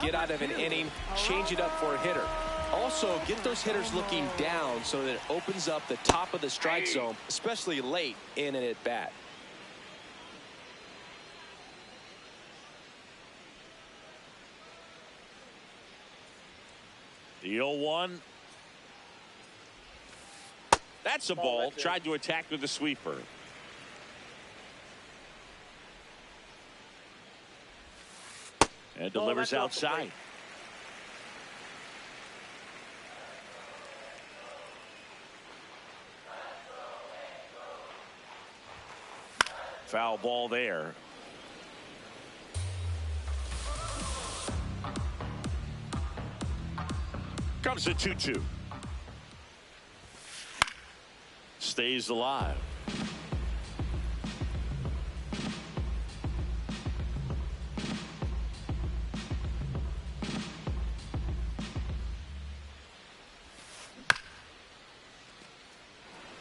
Get out of an inning, change it up for a hitter. Also, get those hitters looking down so that it opens up the top of the strike zone, especially late in an at-bat. The 0-1. That's a ball. Tried to attack with the sweeper. And delivers outside. Foul ball there. Comes a 2-2. Stays alive.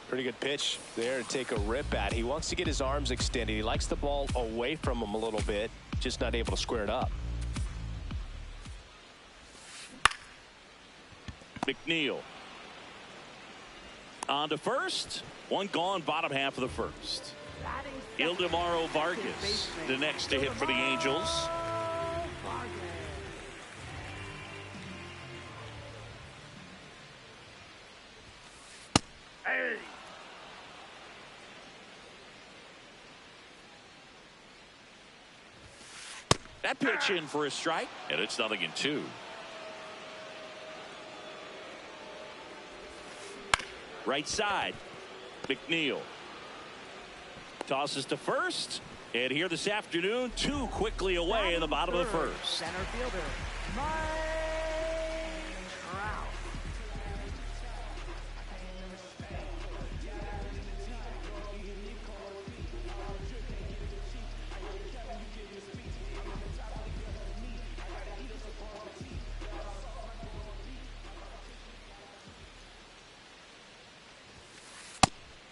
Pretty good pitch there to take a rip at. He wants to get his arms extended. He likes the ball away from him a little bit, just not able to square it up. McNeil on to first. One gone, bottom half of the first. Ildemaro Vargas, the next to hit for the Angels. That pitch in for a strike, and it's 0-2. Right side, McNeil tosses to first, and here this afternoon, too quickly away in the bottom of the first. Center fielder,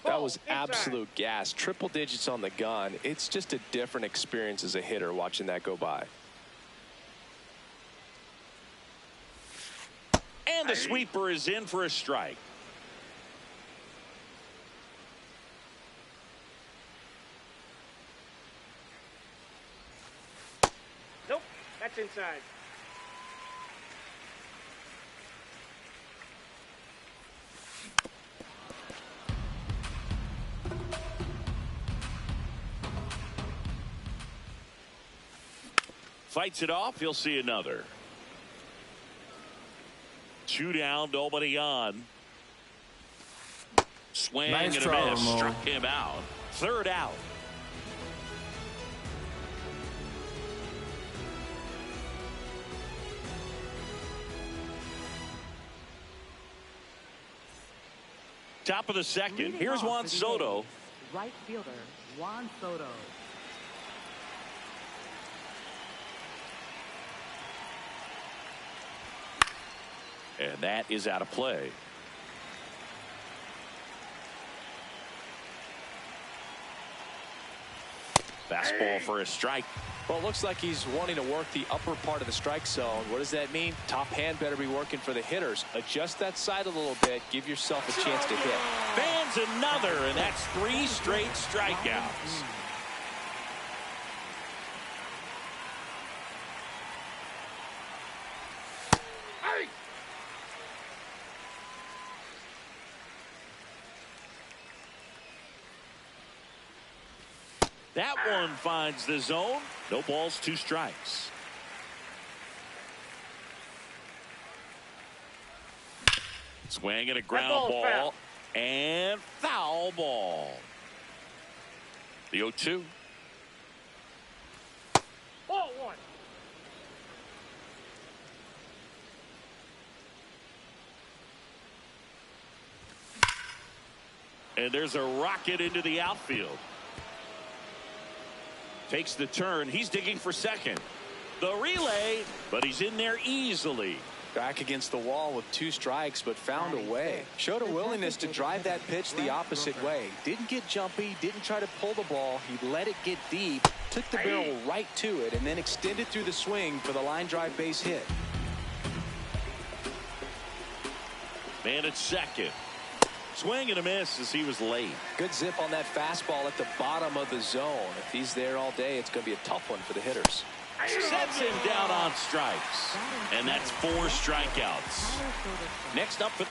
That was absolute gas. Triple digits on the gun. It's just a different experience as a hitter watching that go by. And the sweeper is in for a strike. Nope, that's inside. Fights it off. He'll see another. 2 down, nobody on. Swing nice and try, a miss. Mo. Struck him out. 3rd out. Top of the 2nd. Here's Juan Soto. Right fielder, Juan Soto. And that is out of play. Fastball for a strike. Well, it looks like he's wanting to work the upper part of the strike zone. What does that mean? Top hand better be working for the hitters. Adjust that side a little bit. Give yourself a chance to hit. Fans another, and that's 3 straight strikeouts. That one finds the zone. No balls, 2 strikes. Swing and a ground ball. Foul. And foul ball. The 0-2. Ball 1. And there's a rocket into the outfield. Takes the turn. He's digging for second. The relay, but he's in there easily. Back against the wall with 2 strikes, but found a way. Showed a willingness to drive that pitch the opposite way. Didn't get jumpy, didn't try to pull the ball. He let it get deep took the barrel right to it, and then extended through the swing for the line drive base hit. Man at second. Swing and a miss as he was late. Good zip on that fastball at the bottom of the zone. If he's there all day, it's going to be a tough one for the hitters. Sets him down on strikes. And that's 4 strikeouts. Next up for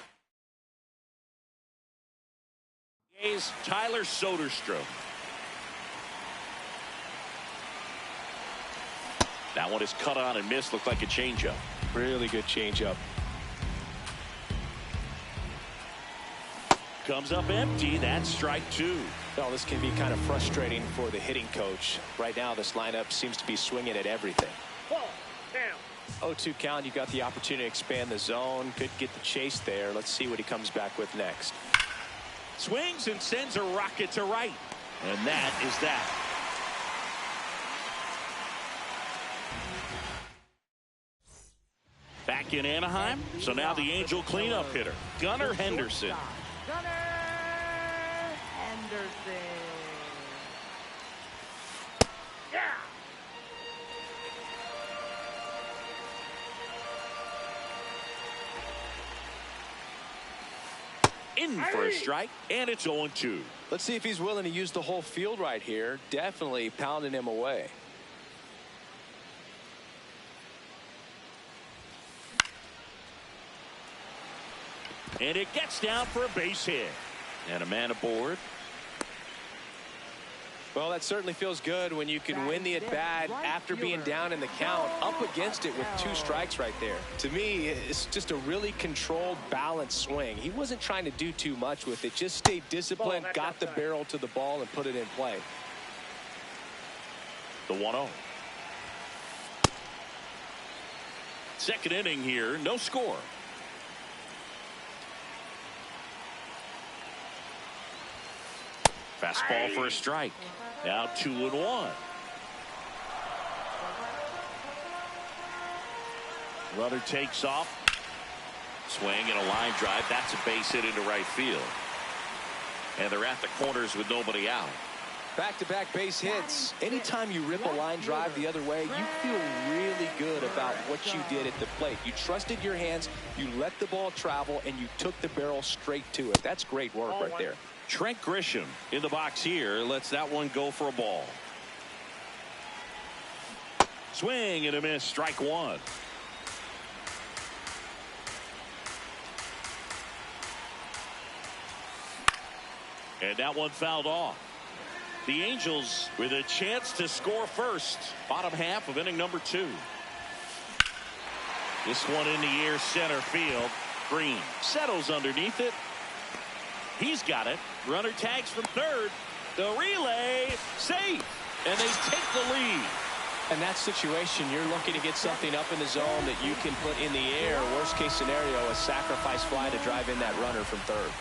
is Tyler Soderstrom. That one is cut on and missed. Looked like a changeup. Really good changeup. Comes up empty. That's strike 2. Well, this can be kind of frustrating for the hitting coach. Right now, this lineup seems to be swinging at everything. Ball down. 0-2 count. You got the opportunity to expand the zone. Could get the chase there. Let's see what he comes back with next. Swings and sends a rocket to right. And that is that. Back in Anaheim. So now the Angel cleanup hitter, Gunnar Henderson. Gunnar Henderson. Yeah. In for a strike, and it's 0-2. Let's see if he's willing to use the whole field right here. Definitely pounding him away. And it gets down for a base hit. And a man aboard. Well, that certainly feels good when you can win the at-bat after being down in the count, up against it with 2 strikes right there. To me, it's just a really controlled, balanced swing. He wasn't trying to do too much with it. Just stayed disciplined, got the barrel to the ball, and put it in play. The 1-0. Second inning here, no score. Fastball for a strike. Now 2-1. Runner takes off. Swing and a line drive. That's a base hit into right field. And they're at the corners with nobody out. Back-to-back base hits. Anytime you rip a line drive the other way, you feel really good about what you did at the plate. You trusted your hands, you let the ball travel, and you took the barrel straight to it. That's great work right there. Trent Grisham in the box here lets that one go for a ball. Swing and a miss, strike 1. And that one fouled off. The Angels with a chance to score first. Bottom half of inning number 2. This one in the air, center field. Green settles underneath it. He's got it. Runner tags from third. The relay, safe. And they take the lead. In that situation, you're looking to get something up in the zone that you can put in the air. Worst case scenario, a sacrifice fly to drive in that runner from third.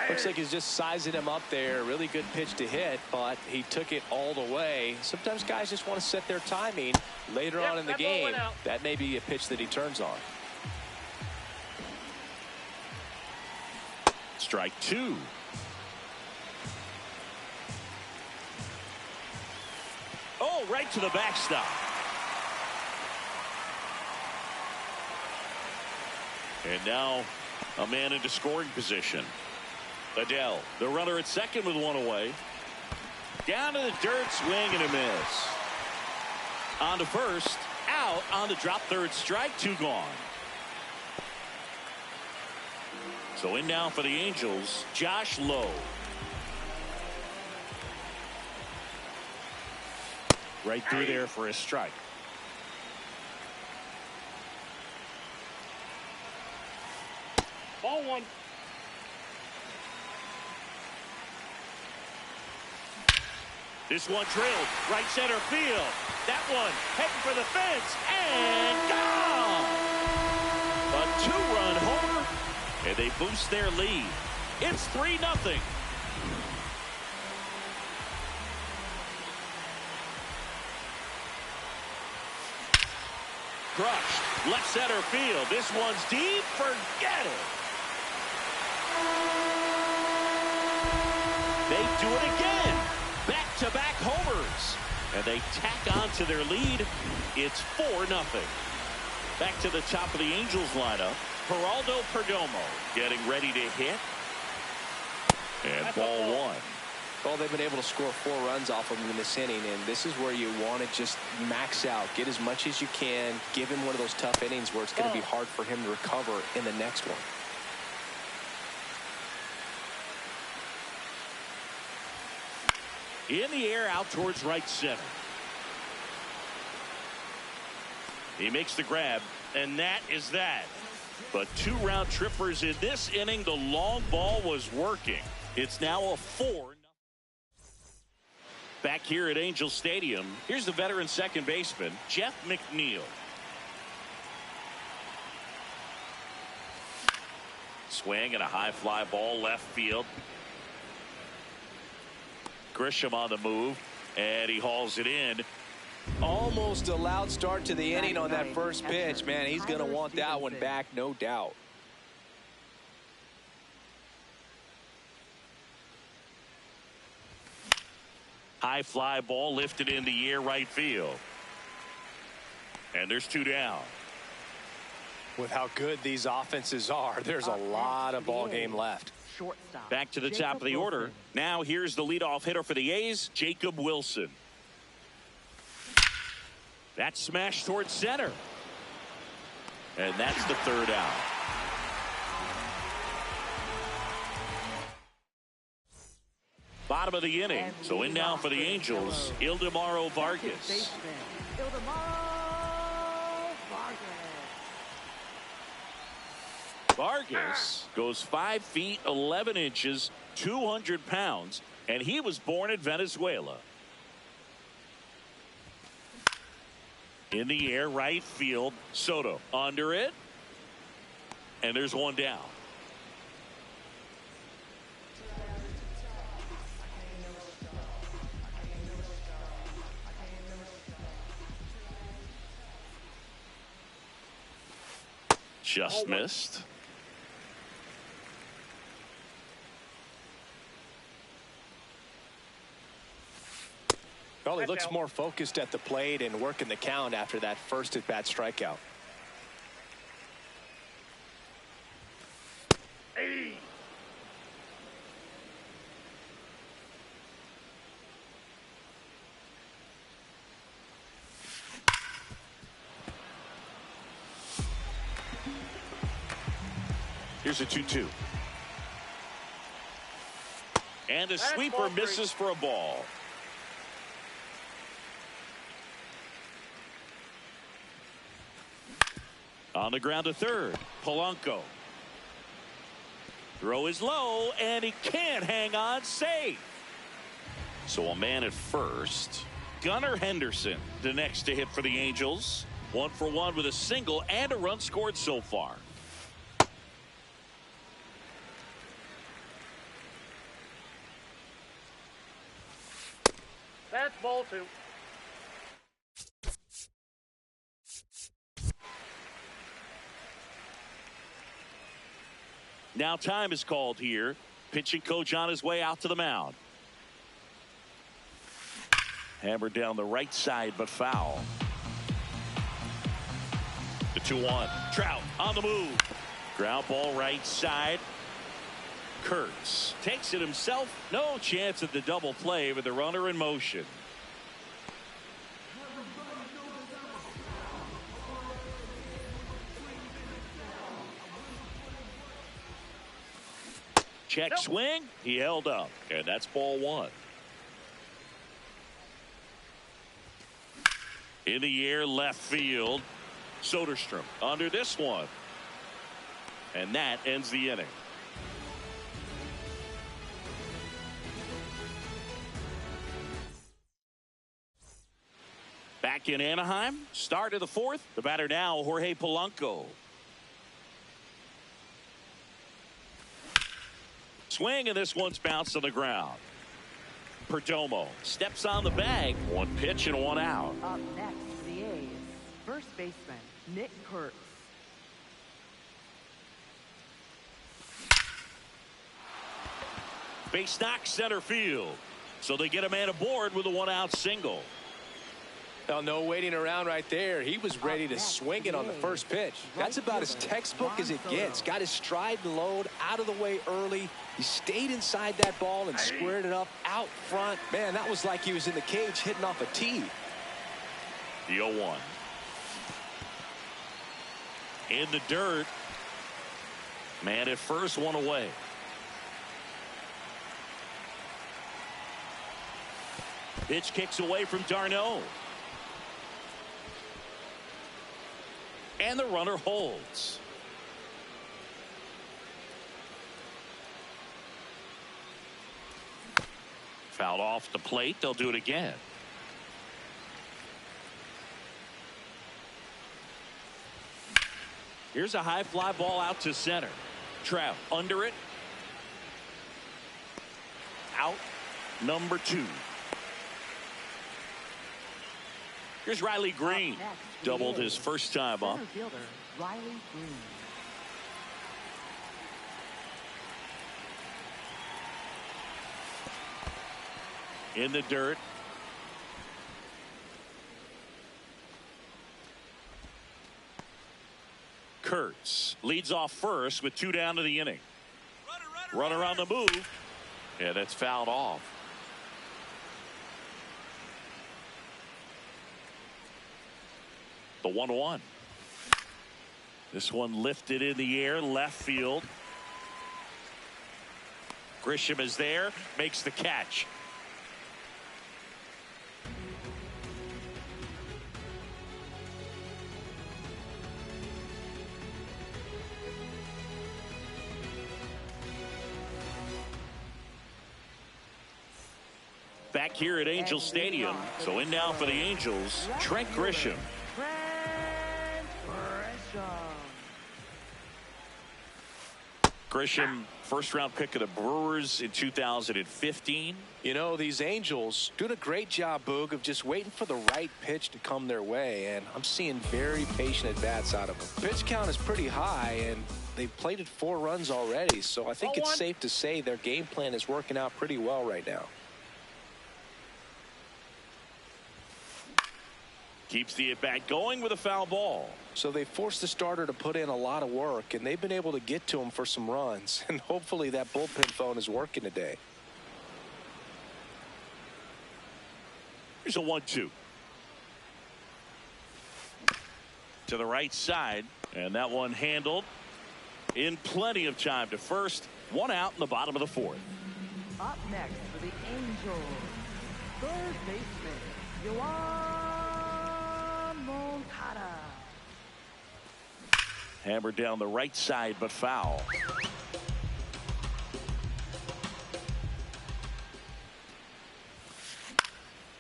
Looks like he's just sizing him up there. Really good pitch to hit, but he took it all the way. Sometimes guys just want to set their timing later on in the game. That may be a pitch that he turns on. Strike 2. Oh, right to the backstop. And now a man into scoring position. Adele, the runner at second with one away. Down to the dirt, swing and a miss. On to first, out on the drop third strike, 2 gone. So in now for the Angels, Josh Lowe. Right through there for a strike. Ball 1. This one drilled right center field. That one heading for the fence and gone. A 2-run homer, and they boost their lead. It's 3-0. Crushed left center field. This one's deep. Forget it. They do it again. back-to-back homers. And they tack on to their lead. It's 4-0. Back to the top of the Angels lineup. Geraldo Perdomo getting ready to hit. And ball one. Well, they've been able to score 4 runs off of him in this inning, and this is where you want to just max out, get as much as you can, give him one of those tough innings where it's going to be hard for him to recover in the next one. In the air out towards right center. He makes the grab, and that is that. But 2 round trippers in this inning. The long ball was working. It's now a 4. Back here at Angel Stadium, here's the veteran second baseman, Jeff McNeil. Swing and a high fly ball left field. Grisham on the move, and he hauls it in. Almost a loud start to the inning on that first pitch. Man, he's going to want that one back, no doubt. High fly ball lifted in the air right field. And there's 2 down. With how good these offenses are, there's a lot of ball game left. Back to the top of the order. Now here's the leadoff hitter for the A's, Jacob Wilson. That's smashed towards center. And that's the 3rd out. Bottom of the inning. So in now for the Angels, Ildemaro Vargas. Vargas goes 5 feet 11 inches, 200 pounds, and he was born in Venezuela. In the air right field, Soto under it, and there's 1 down. Just missed. Well, he looks more focused at the plate and working the count after that first at-bat strikeout. Hey. Here's a 2-2. And a sweeper misses for a ball. On the ground to third, Polanco. Throw is low, and he can't hang on safe. So a man at first. Gunnar Henderson, the next to hit for the Angels. 1 for 1 with a single and a run scored so far. That's ball 2. Now time is called here. Pitching coach on his way out to the mound. Hammered down the right side, but foul. The 2-1. Trout on the move. Ground ball right side. Kurtz takes it himself. No chance at the double play with the runner in motion. Check swing. He held up. And that's ball 1. In the air left field. Soderstrom under this one. And that ends the inning. Back in Anaheim. Start of the 4th. The batter now, Jorge Polanco. Swing, and this one's bounced on the ground. Perdomo steps on the bag. 1 pitch and 1 out. Up next for the A's, first baseman Nick Kurtz. Base knock center field. So they get a man aboard with a 1-out single. Well, no waiting around right there. He was ready to swing it on the first pitch. That's about as textbook as it gets. Got his stride and load out of the way early. He stayed inside that ball and squared it up out front. Man, that was like he was in the cage hitting off a tee. The 0-1. In the dirt. Man at first, one away. Pitch kicks away from d'Arnaud. And the runner holds. Fouled off the plate. They'll do it again. Here's a high fly ball out to center. Trout under it. Out number 2. Here's Riley Green. Doubled his first time up. Center fielder, Riley Green. In the dirt. Kurtz leads off first with 2 down to the inning. Runner on the move. Yeah, that's fouled off. The 1-1. This one lifted in the air, left field. Grisham is there, makes the catch. Back here at Angel Stadium. So in now for the Angels, Trent Grisham. Grisham, first-round pick of the Brewers in 2015. You know, these Angels doing a great job, Boog, of just waiting for the right pitch to come their way, and I'm seeing very patient at-bats out of them. Pitch count is pretty high, and they've plated 4 runs already, so I think it's safe to say their game plan is working out pretty well right now. Keeps the at-bat going with a foul ball. So they forced the starter to put in a lot of work, and they've been able to get to him for some runs. And hopefully that bullpen phone is working today. Here's a 1-2. To the right side, and that one handled in plenty of time to first. 1 out in the bottom of the 4th. Up next for the Angels, third baseman, Moncada. Hammered down the right side, but foul.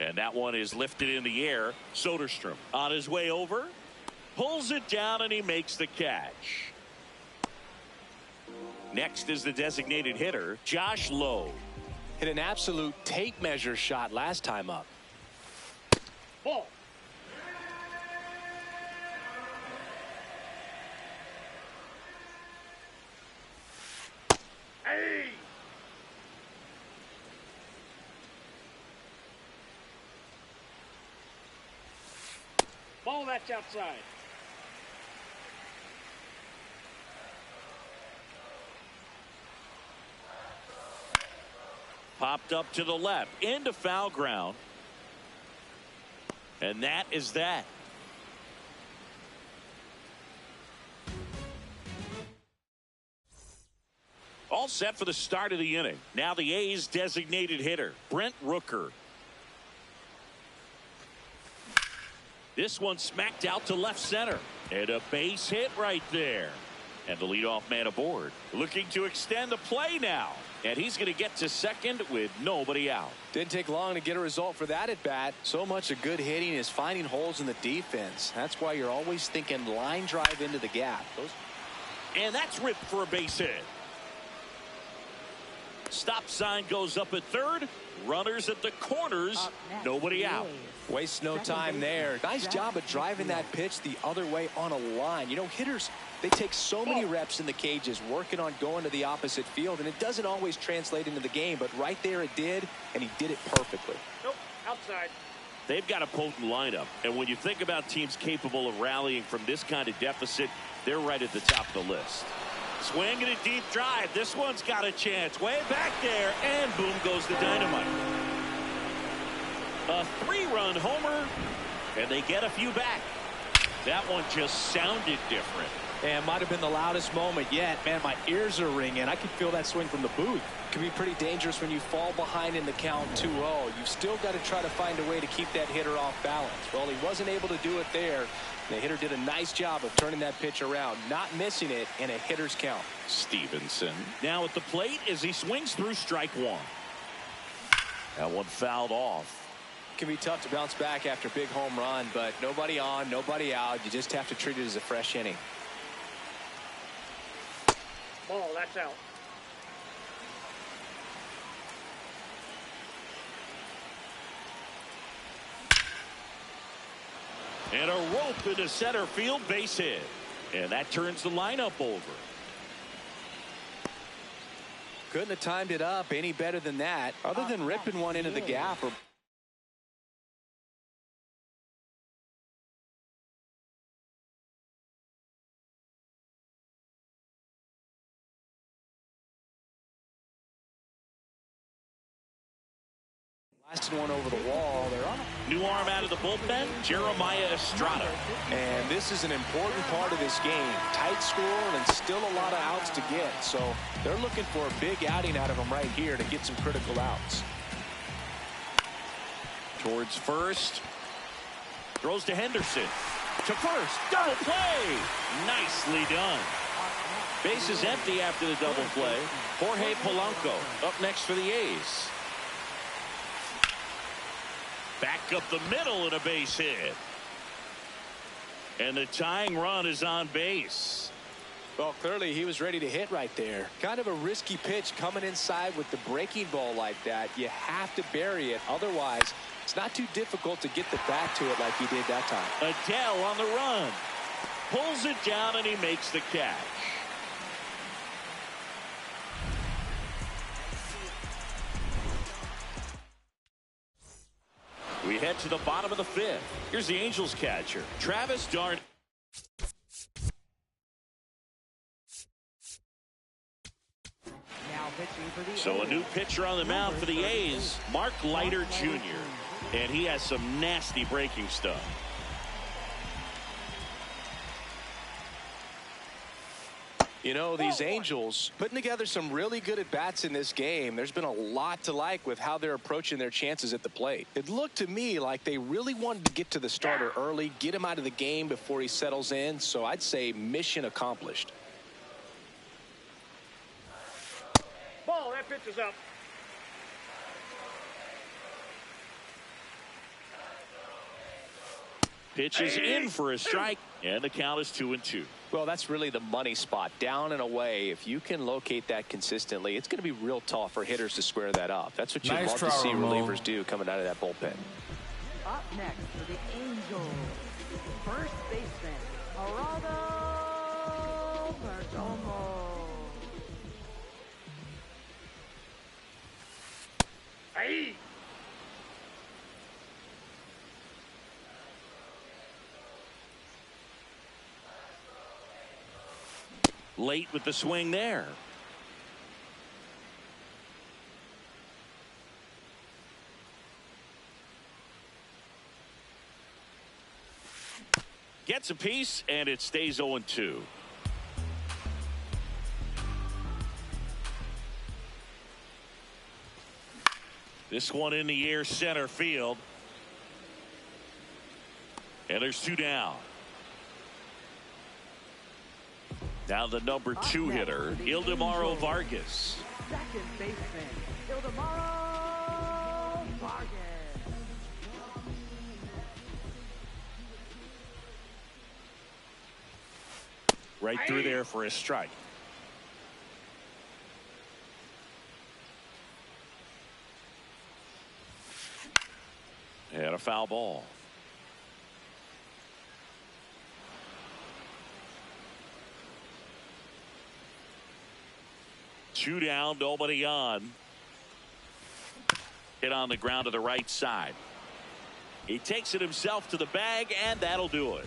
And that one is lifted in the air. Soderstrom on his way over, pulls it down, and he makes the catch. Next is the designated hitter, Josh Lowe. Hit an absolute tape measure shot last time up. Ball. Hey! Ball, that's outside. Popped up to the left into foul ground. And that is that. All set for the start of the inning. Now the A's designated hitter, Brent Rooker. This one smacked out to left center. And a base hit right there. And the leadoff man aboard. Looking to extend the play now. And he's going to get to second with nobody out. Didn't take long to get a result for that at bat. So much of good hitting is finding holes in the defense. That's why you're always thinking line drive into the gap. And that's ripped for a base hit. Stop sign goes up at third. Runners at the corners. Nobody out. Waste no time there. Nice job of driving that pitch the other way on a line. You know, hitters, they take so many reps in the cages working on going to the opposite field, and it doesn't always translate into the game, but right there it did, and he did it perfectly. Nope, outside. They've got a potent lineup, and when you think about teams capable of rallying from this kind of deficit, they're right at the top of the list. Swing and a deep drive. This one's got a chance. Way back there, and boom goes the dynamite. A 3-run homer, and they get a few back. That one just sounded different. And might have been the loudest moment yet. Man, my ears are ringing. I can feel that swing from the booth. Can be pretty dangerous when you fall behind in the count 2-0. You've still got to try to find a way to keep that hitter off balance. Well, he wasn't able to do it there. The hitter did a nice job of turning that pitch around, not missing it in a hitter's count. Stevenson now at the plate as he swings through strike one. That one fouled off. Can be tough to bounce back after a big home run, but nobody on, nobody out. You just have to treat it as a fresh inning. Ball, that's out. And a rope into center field, base hit. And that turns the lineup over. Couldn't have timed it up any better than that, other than ripping one into the gap. Or blasting one over the wall. They're on. New arm out of the bullpen, Jeremiah Estrada. And this is an important part of this game. Tight score and still a lot of outs to get. So they're looking for a big outing out of him right here to get some critical outs. Towards first. Throws to Henderson. To first. Double play. Nicely done. Base is empty after the double play. Jorge Polanco up next for the A's. Back up the middle and a base hit. And the tying run is on base. Well, clearly he was ready to hit right there. Kind of a risky pitch coming inside with the breaking ball like that. You have to bury it. Otherwise, it's not too difficult to get the bat to it like he did that time. Adele on the run. Pulls it down and he makes the catch. We head to the bottom of the fifth. Here's the Angels catcher, Travis Darn. So a new pitcher on the mound for the A's, Mark Leiter Jr. And he has some nasty breaking stuff. You know, these Angels putting together some really good at-bats in this game. There's been a lot to like with how they're approaching their chances at the plate. It looked to me like they really wanted to get to the starter early, get him out of the game before he settles in. So I'd say mission accomplished. Ball, that pitch is up. Pitch is in for a strike, and the count is 2-2. Well, that's really the money spot, down and away. If you can locate that consistently, it's going to be real tough for hitters to square that up. That's what you'd love to see relievers do coming out of that bullpen. Up next for the Angels, first baseman, Geraldo Perdomo. Hey! Late with the swing there. Gets a piece, and it stays 0-2. This one in the air, center field. And there's 2 down. Now the number 2 hitter, Ildemaro Vargas. Second baseman, Ildemaro Vargas. Right through there for a strike. And a foul ball. Two down, nobody on. Hit on the ground to the right side. He takes it himself to the bag, and that'll do it.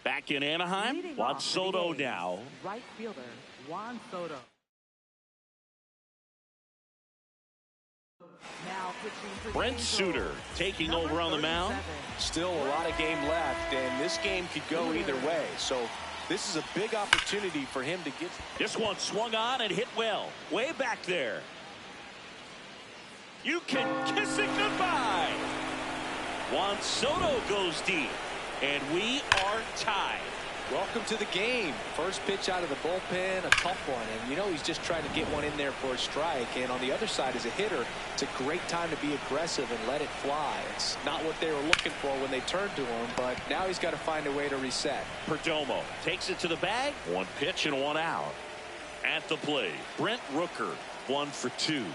Back in Anaheim, Juan Soto now. Right fielder, Juan Soto. Now pitching for Brent the Suter Angels. taking Number over on the mound. 37. Still a lot of game left, and this game could go either way. So this is a big opportunity for him to get. This one swung on and hit well. Way back there. You can kiss it goodbye. Juan Soto goes deep, and we are tied. Welcome to the game. First pitch out of the bullpen, a tough one. And, you know, he's just trying to get one in there for a strike. And on the other side, as a hitter, it's a great time to be aggressive and let it fly. It's not what they were looking for when they turned to him, but now he's got to find a way to reset. Perdomo takes it to the bag. One pitch and one out. At the plate, Brent Rooker, 1 for 2.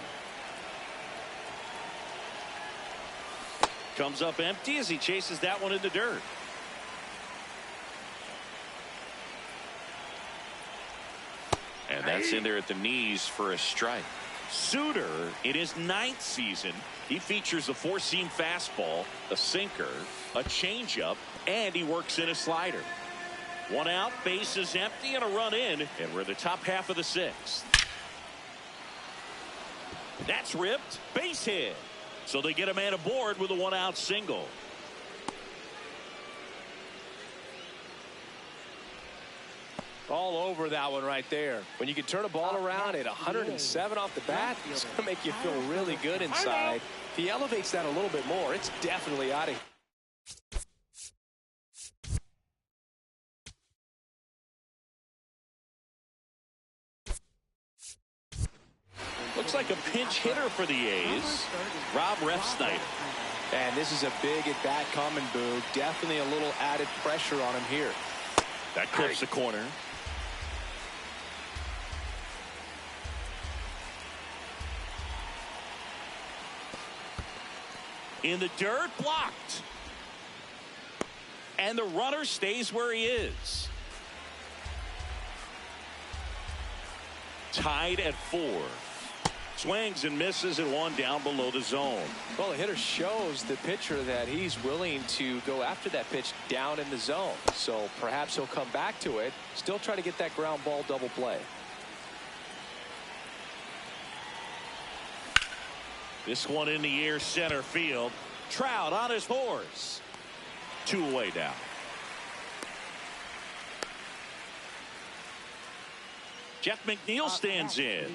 Comes up empty as he chases that one in the dirt. And that's in there at the knees for a strike. Suter, in his 9th season, he features a 4-seam fastball, a sinker, a changeup, and he works in a slider. One out, base is empty, and a run in, and we're in the top half of the 6th. That's ripped, base hit. So they get a man aboard with a 1-out single. All over that one right there. When you can turn a ball around at 107 off the bat, it's going to make you feel really good inside. If he elevates that a little bit more, it's definitely out of here. Looks like a pinch hitter for the A's, Rob Refsnyder. And this is a big at-bat coming, Boog. Definitely a little added pressure on him here. That clips the corner. In the dirt, blocked. And the runner stays where he is. Tied at 4. Swings and misses at 1 down below the zone. Well, the hitter shows the pitcher that he's willing to go after that pitch down in the zone. So perhaps he'll come back to it. Still try to get that ground ball double play. This one in the air, center field. Trout on his horse. 2 away now. Jeff McNeil stands in.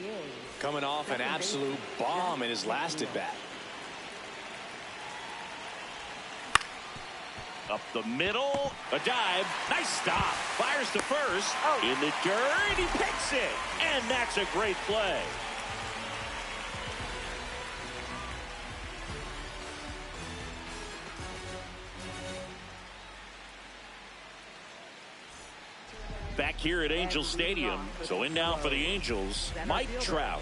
Coming off an absolute bomb in his last at bat. Up the middle, a dive, nice stop, fires to first, in the dirt, he picks it, and that's a great play. Back here at Angel Stadium, so in now for the Angels, Mike Trout.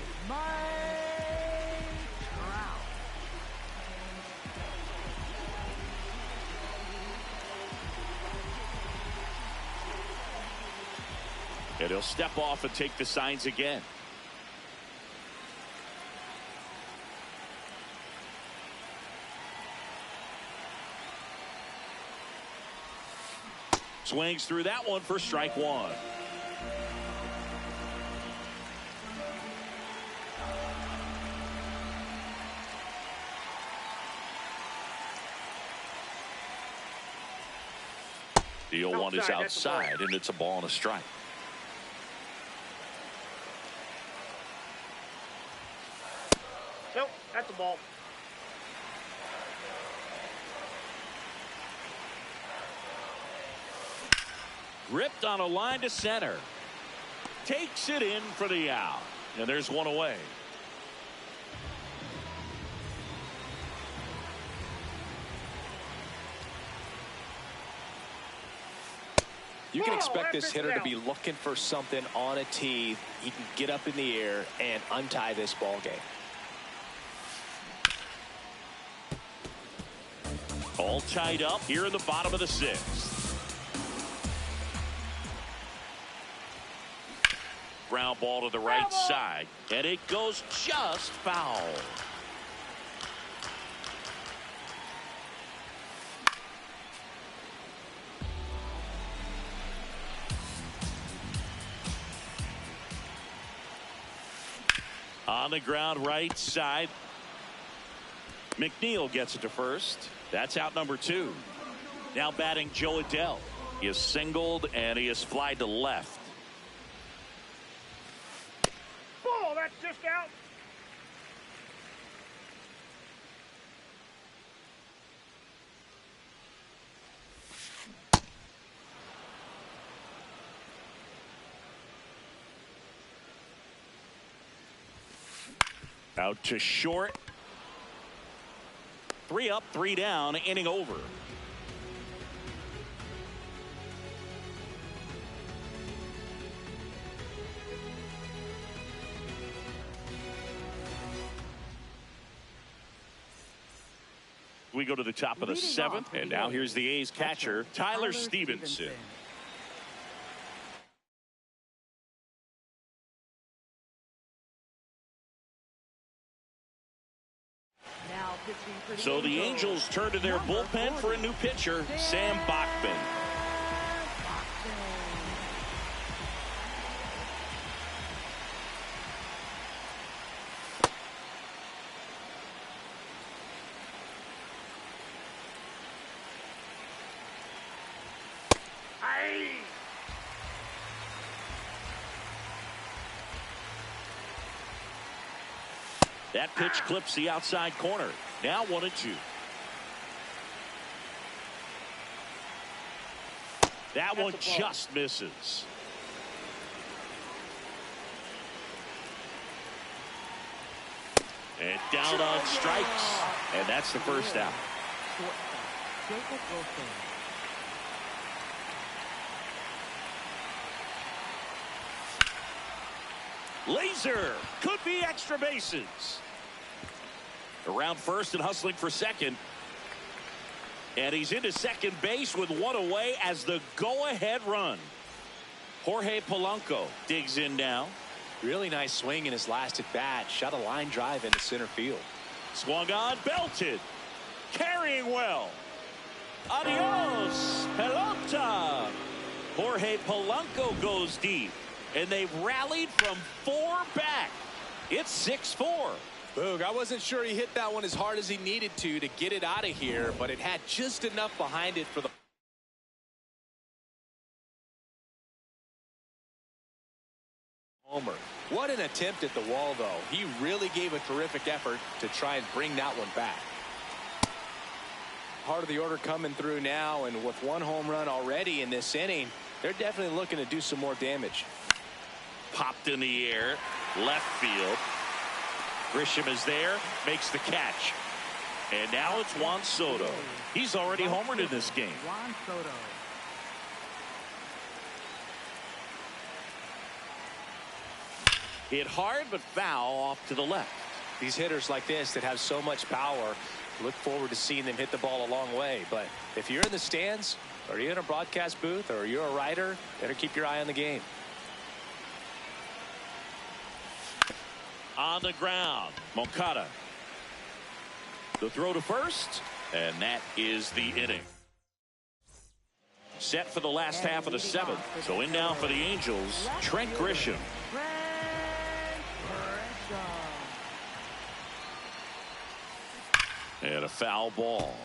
And he'll step off and take the signs again. Swings through that one for strike 1. The 0-1 is outside, and it's a ball and a strike. Nope, that's a ball. Ripped on a line to center. Takes it in for the out. And there's one away. You can Ball, expect that this pitch hitter is to be out. looking for something on a tee. He can get up in the air and untie this ball game. All tied up here in the bottom of the sixth. Ground ball to the right side, and it goes just foul. On the ground right side. McNeil gets it to first. That's out number 2. Now batting Joe Adell. He is singled and he is flied to left. Ball, that's just out. Out to short. 3 up, 3 down, inning over. We go to the top of the 7th, and now here's the A's catcher, Tyler Stevenson. So the Angels turn to their bullpen for a new pitcher, Sam Bachman. That pitch clips the outside corner. Now 1-2. That one just misses. And down on strikes. And that's the first out. Laser could be extra bases. Around first and hustling for second. And he's into second base with 1 away as the go-ahead run. Jorge Polanco digs in now. Really nice swing in his last at bat. Shot a line drive into center field. Swung on, belted. Carrying well. Adios, pelota. Jorge Polanco goes deep. And they've rallied from 4 back. It's 6-4. Boog, I wasn't sure he hit that one as hard as he needed to get it out of here, but it had just enough behind it for the homer. What an attempt at the wall, though. He really gave a terrific effort to try and bring that one back. Part of the order coming through now, and with 1 home run already in this inning, they're definitely looking to do some more damage. Popped in the air, left field. Grisham is there, makes the catch. And now it's Juan Soto. He's already homered in this game. Juan Soto. Hit hard but foul off to the left. These hitters like this that have so much power, look forward to seeing them hit the ball a long way. But if you're in the stands, or you're in a broadcast booth, or you're a writer, better keep your eye on the game. On the ground, Moncada. The throw to first, and that is the inning. Set for the last half of the 7th. So in now for the Angels, Trent Grisham. And a foul ball.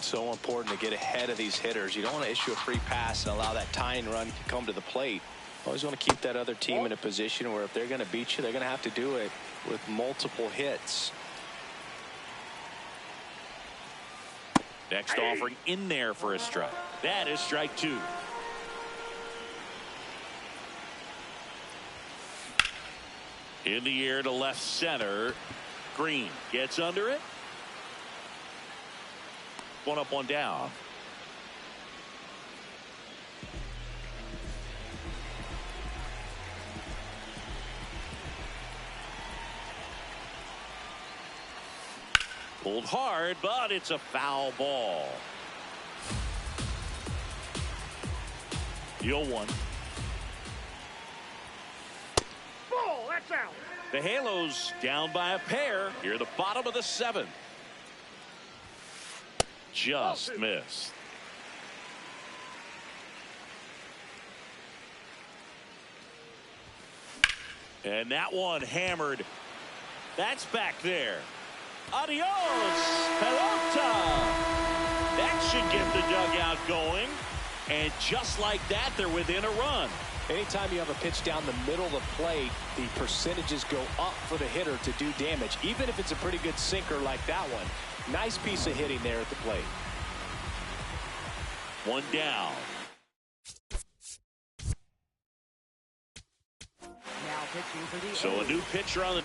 So important to get ahead of these hitters. You don't want to issue a free pass and allow that tying run to come to the plate. Always want to keep that other team in a position where if they're going to beat you, they're going to have to do it with multiple hits. Next offering in there for a strike. That is strike 2. In the air to left center. Green gets under it. 1 up, 1 down. Pulled hard, but it's a foul ball. 0-1. Ball, that's out. The Halos down by a pair here at the bottom of the 7th. Just missed. And that one hammered. That's back there. Adios, pelota. That should get the dugout going. And just like that, they're within a run. Anytime you have a pitch down the middle of the plate, the percentages go up for the hitter to do damage, even if it's a pretty good sinker like that one. Nice piece of hitting there at the plate. One down. Now pitching for the So a new pitcher on the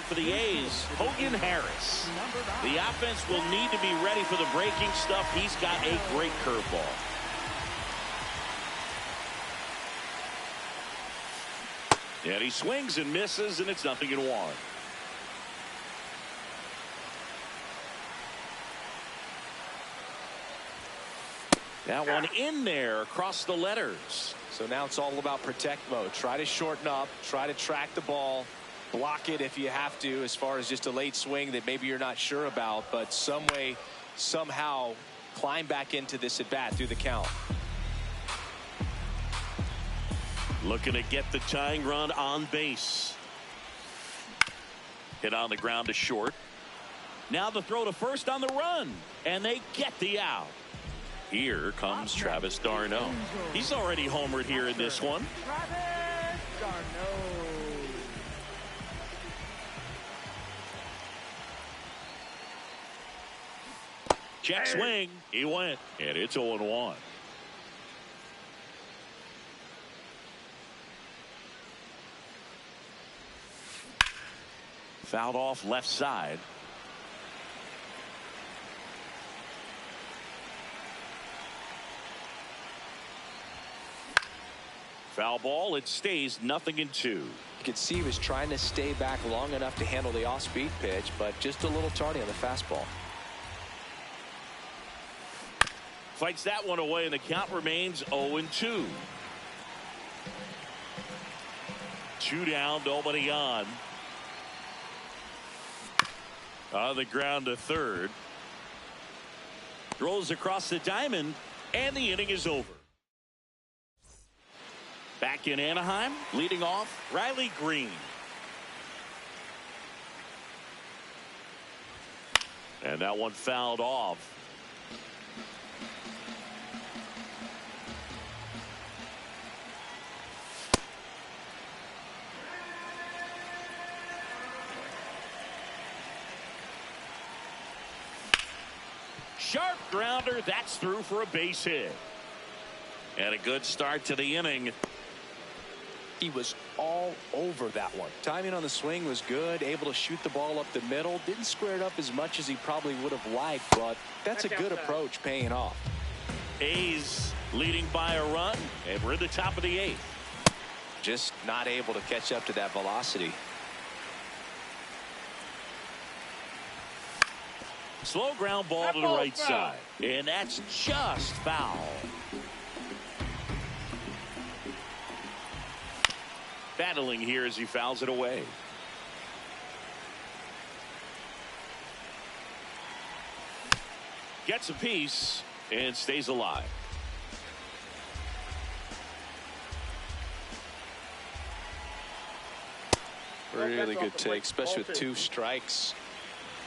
for the A's, Hogan Harris. The offense will need to be ready for the breaking stuff. He's got a great curveball. And he swings and misses, and it's 0-1. That one in there across the letters. So now it's all about protect mode. Try to shorten up, try to track the ball, block it if you have to, as far as just a late swing that maybe you're not sure about, but some way, somehow climb back into this at bat through the count. Looking to get the tying run on base. Hit on the ground to short. Now the throw to first on the run, and they get the out. Here comes Travis d'Arnaud. He's already homered here in this one. Travis d'Arnaud. Check swing. He went, and it's 0-1. Fouled off left side. Foul ball. It stays 0-2. You could see he was trying to stay back long enough to handle the off-speed pitch, but just a little tardy on the fastball. Fights that one away, and the count remains 0-2. 2 down, nobody on. On the ground to third. Throws across the diamond, and the inning is over. Back in Anaheim, leading off, Riley Green. And that one fouled off. Sharp grounder, that's through for a base hit. And a good start to the inning. He was all over that one. Timing on the swing was good, able to shoot the ball up the middle. Didn't square it up as much as he probably would have liked, but that's a good approach, paying off. A's leading by a run, and we're at the top of the 8th. Just not able to catch up to that velocity. Slow ground ball to the right side, and that's just foul. Battling here as he fouls it away. Gets a piece and stays alive. Really good take, especially with 2 strikes.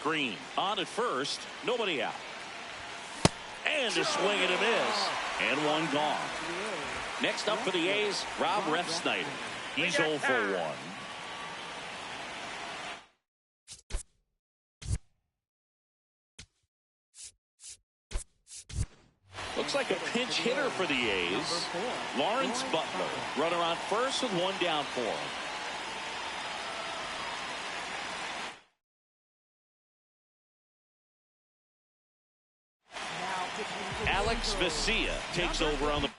Green on at first, nobody out. And a swing and a miss, and one gone. Next up for the A's, Rob Refsnyder. He's 0 for 1. Looks like a pinch hitter for the A's. Lawrence Butler, runner on first with 1 down for him. Alex Vesia takes over on the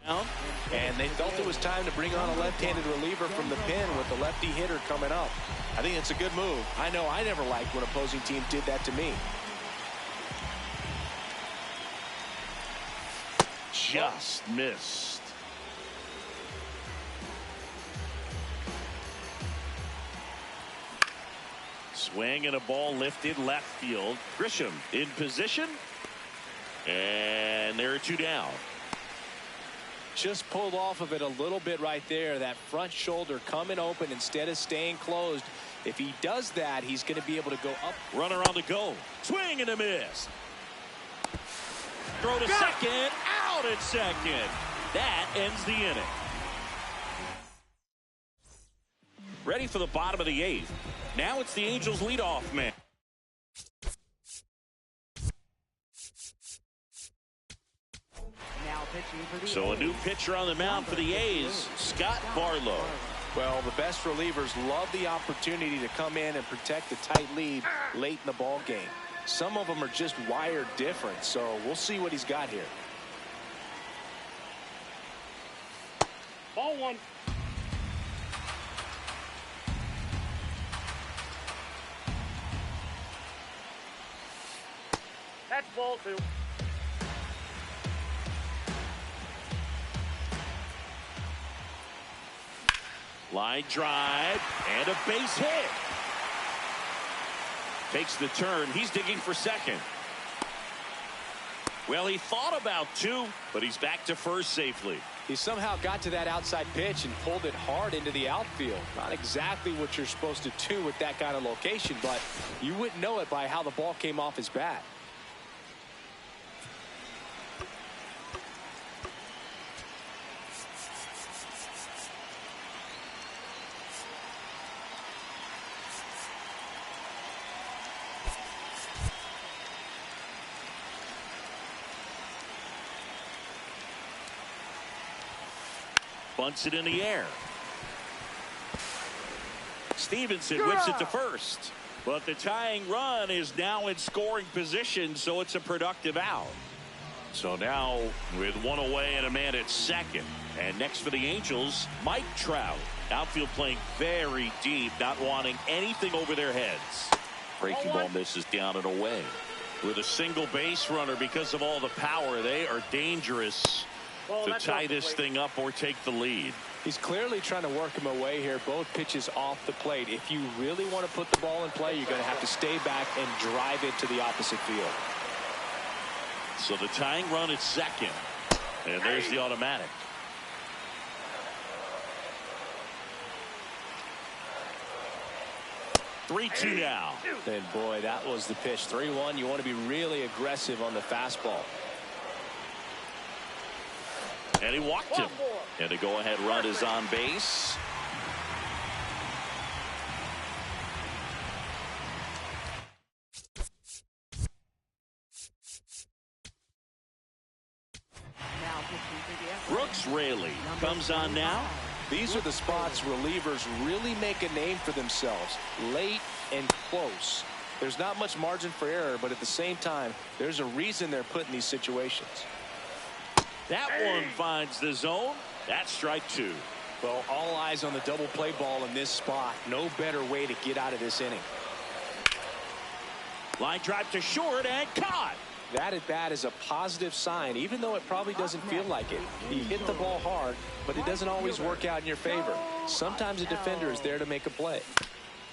And they felt it was time to bring on a left-handed reliever from the pen with the lefty hitter coming up. I think it's a good move. I know I never liked when opposing teams did that to me. Just missed. Swing and a ball lifted left field. Grisham in position. And there are two down. Just pulled off of it a little bit right there. That front shoulder coming open instead of staying closed. If he does that, he's going to be able to go up. Runner on the go. Swing and a miss. Throw to second. Out at second. That ends the inning. Ready for the bottom of the eighth. Now it's the Angels leadoff man. Now pitching for the So a A's. new pitcher on the mound for the A's, Scott Barlow. Well, the best relievers love the opportunity to come in and protect a tight lead late in the ball game. Some of them are just wired different, so we'll see what he's got here. Ball one. That's ball two. Line drive and a base hit. Takes the turn. He's digging for second. Well, he thought about two, but he's back to first safely. He somehow got to that outside pitch and pulled it hard into the outfield. Not exactly what you're supposed to do with that kind of location, but you wouldn't know it by how the ball came off his bat. Bunts it in the air. Stevenson whips it to first. But the tying run is now in scoring position, so it's a productive out. So now with one away and a man at second. And next for the Angels, Mike Trout. Outfield playing very deep, not wanting anything over their heads. Breaking ball misses down and away. With a single base runner because of all the power, they are dangerous to tie this thing up or take the lead. He's clearly trying to work him away here. Both pitches off the plate. If you really want to put the ball in play, you're going to have to stay back and drive it to the opposite field. So the tying run at second. And there's the automatic. Three-two now. And boy, that was the pitch. 3-1. You want to be really aggressive on the fastball. And he walked him. And the go-ahead run is on base. Now pitching for the A's. Brooks Raley comes on now. These are the spots relievers really make a name for themselves. Late and close. There's not much margin for error, but at the same time, there's a reason they're put in these situations. That one finds the zone. That's strike two. Well, all eyes on the double play ball in this spot. No better way to get out of this inning. Line drive to short and caught. That at bat is a positive sign, even though it probably doesn't feel like it. He hit the ball hard, but it doesn't always work out in your favor. Sometimes a defender is there to make a play.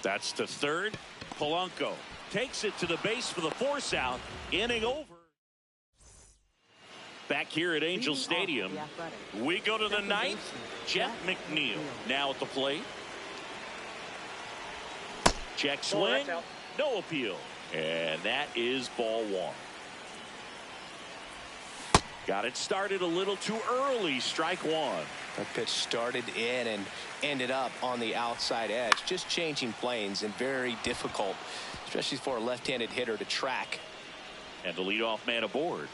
That's to third. Polanco takes it to the base for the force out. Inning over. Back here at Angel Stadium, we go to the ninth. Jeff McNeil now at the plate. Check swing. No appeal. And that is ball one. Got it started a little too early. Strike one. That pitch started in and ended up on the outside edge. Just changing planes and very difficult, especially for a left-handed hitter to track. And the leadoff man aboard.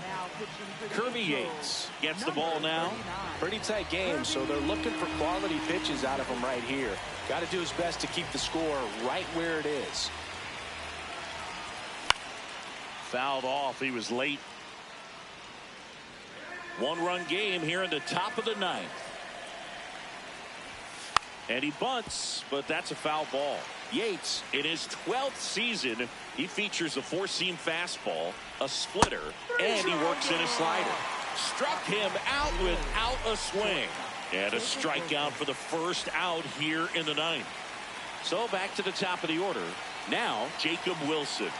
Now Kirby Yates gets the ball now. Pretty tight game, so they're looking for quality pitches out of him right here. Got to do his best to keep the score right where it is. Fouled off. He was late. One-run game here in the top of the ninth. And he bunts, but that's a foul ball. Yates, in his 12th season, he features a four-seam fastball, a splitter, and he works in a slider. Struck him out without a swing. And a strikeout for the first out here in the ninth. So back to the top of the order. Now, Jacob Wilson.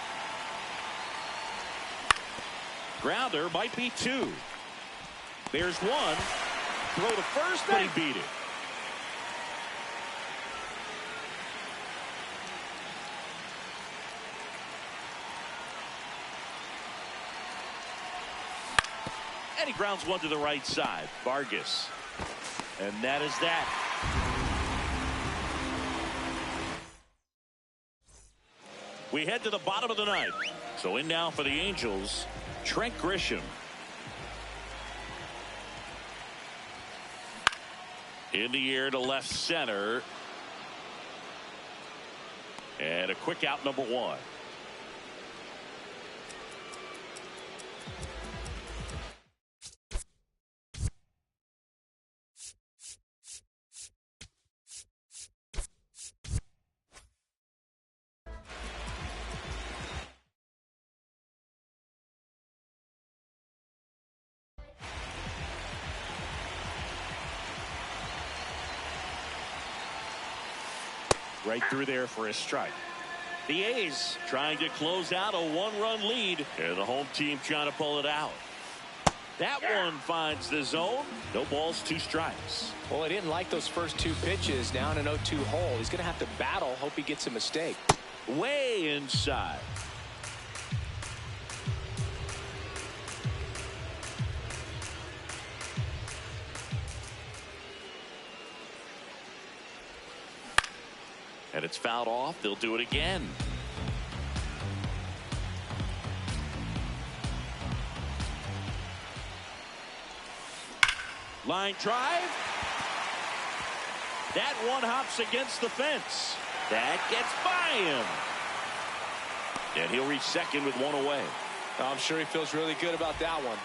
Grounder might be two. There's one. Throw to first, but he beat it. And he grounds one to the right side. Vargas. And that is that. We head to the bottom of the ninth. So in now for the Angels, Trent Grisham. In the air to left center. And a quick out, number one. Right through there for a strike. The A's trying to close out a one-run lead, and the home team trying to pull it out. That one finds the zone. No balls, two strikes. Well, he didn't like those first two pitches. Now in an 0-2 hole. He's going to have to battle. Hope he gets a mistake. Way inside. And it's fouled off. They'll do it again. Line drive. That one hops against the fence. That gets by him. And he'll reach second with one away. I'm sure he feels really good about that one.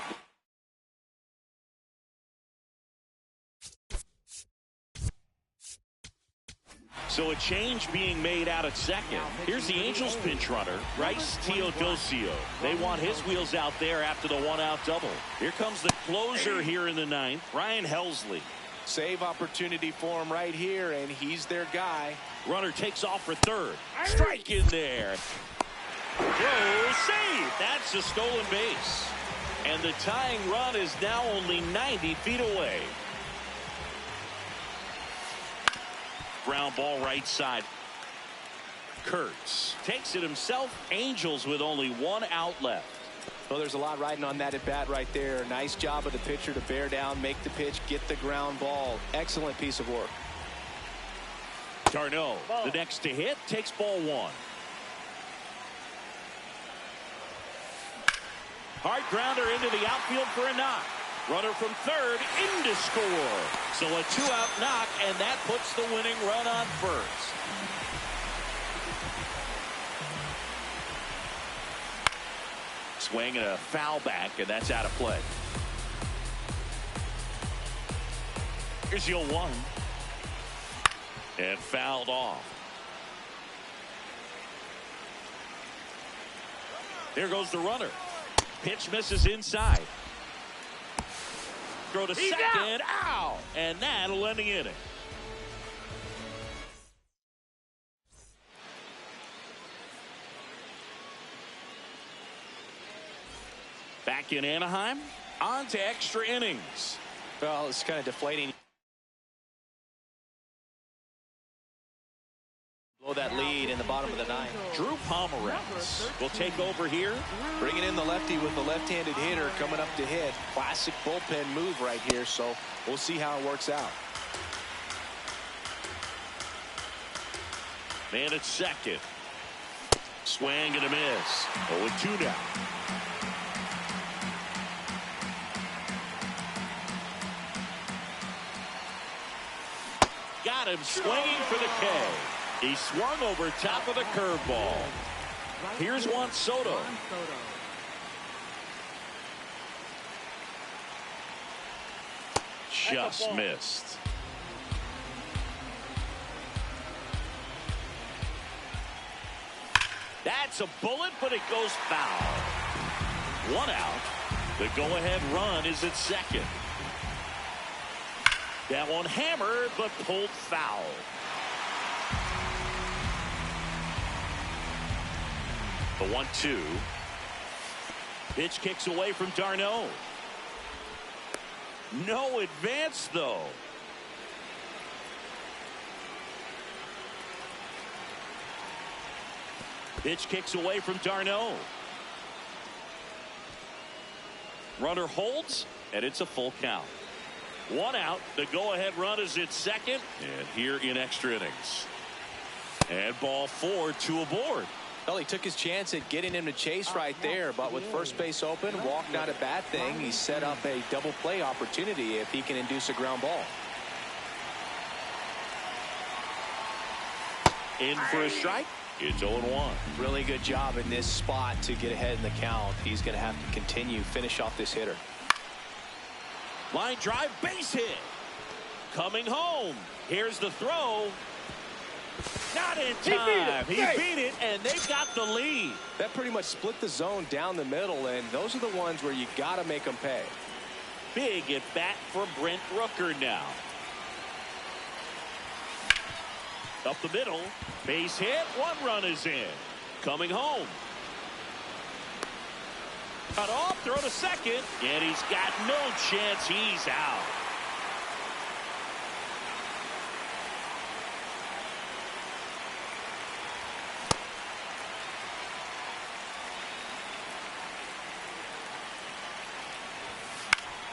So a change being made out at second. Here's the Angels pinch runner, Bryce Teodosio. They want his wheels out there after the one-out double. Here comes the closer here in the ninth, Ryan Helsley. Save opportunity for him right here, and he's their guy. Runner takes off for third. Strike in there. Throw, save. That's a stolen base. And the tying run is now only 90 feet away. Ground ball right side. Kurtz takes it himself. Angels with only one out left. Well, there's a lot riding on that at bat right there. Nice job of the pitcher to bear down, make the pitch, get the ground ball. Excellent piece of work. Darno, the next to hit, takes ball one. Hard grounder into the outfield for a knock. Runner from third in to score. So a two-out knock, and that puts the winning run on first. Swing and a foul back, and that's out of play. Here's the 0-1. And fouled off. There goes the runner. Pitch misses inside. Throw to second. Ow! And that'll end the inning. Back in Anaheim, on to extra innings. Well, it's kind of deflating. Blow that lead in the bottom of the ninth. Drew Pomeranz will take over here. Bringing in the lefty with the left-handed hitter coming up to hit. Classic bullpen move right here, so we'll see how it works out. Man at second. Swing and a miss. 0-2 now. him swinging for the K. He swung over top of the curveball. Here's Juan Soto. Just missed. That's a bullet, but it goes foul. 1 out. The go-ahead run is at second. That one hammered, but pulled foul. The 1-2. Pitch kicks away from d'Arnaud. No advance, though. Pitch kicks away from d'Arnaud. Runner holds, and it's a full count. 1 out. The go-ahead run is at second, and here in extra innings. And ball 4, 2 aboard. Well, he took his chance at getting him to chase right there, but with first base open, walk not a bad thing. He set up a double play opportunity if he can induce a ground ball. In for a strike. It's 0-1. Really good job in this spot to get ahead in the count. He's going to have to continue, finish off this hitter. Line drive, base hit. Coming home. Here's the throw. Not in time. He beat it, and they've got the lead. That pretty much split the zone down the middle, and those are the ones where you got to make them pay. Big at bat for Brent Rooker now. Up the middle. Base hit. 1 run is in. Coming home. Cut off. Throw to second. And he's got no chance. He's out.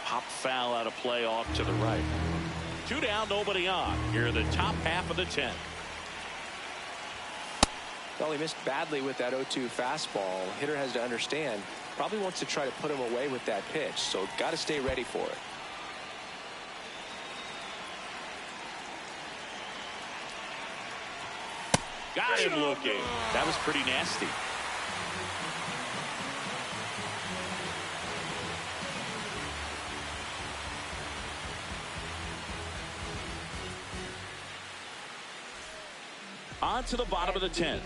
Pop foul out of play off to the right. 2 down, nobody on. Here in the top half of the 10th. Well, he missed badly with that 0-2 fastball. Hitter has to understand, probably wants to try to put him away with that pitch, so got to stay ready for it. Got him looking. That was pretty nasty. On to the bottom of the 10th.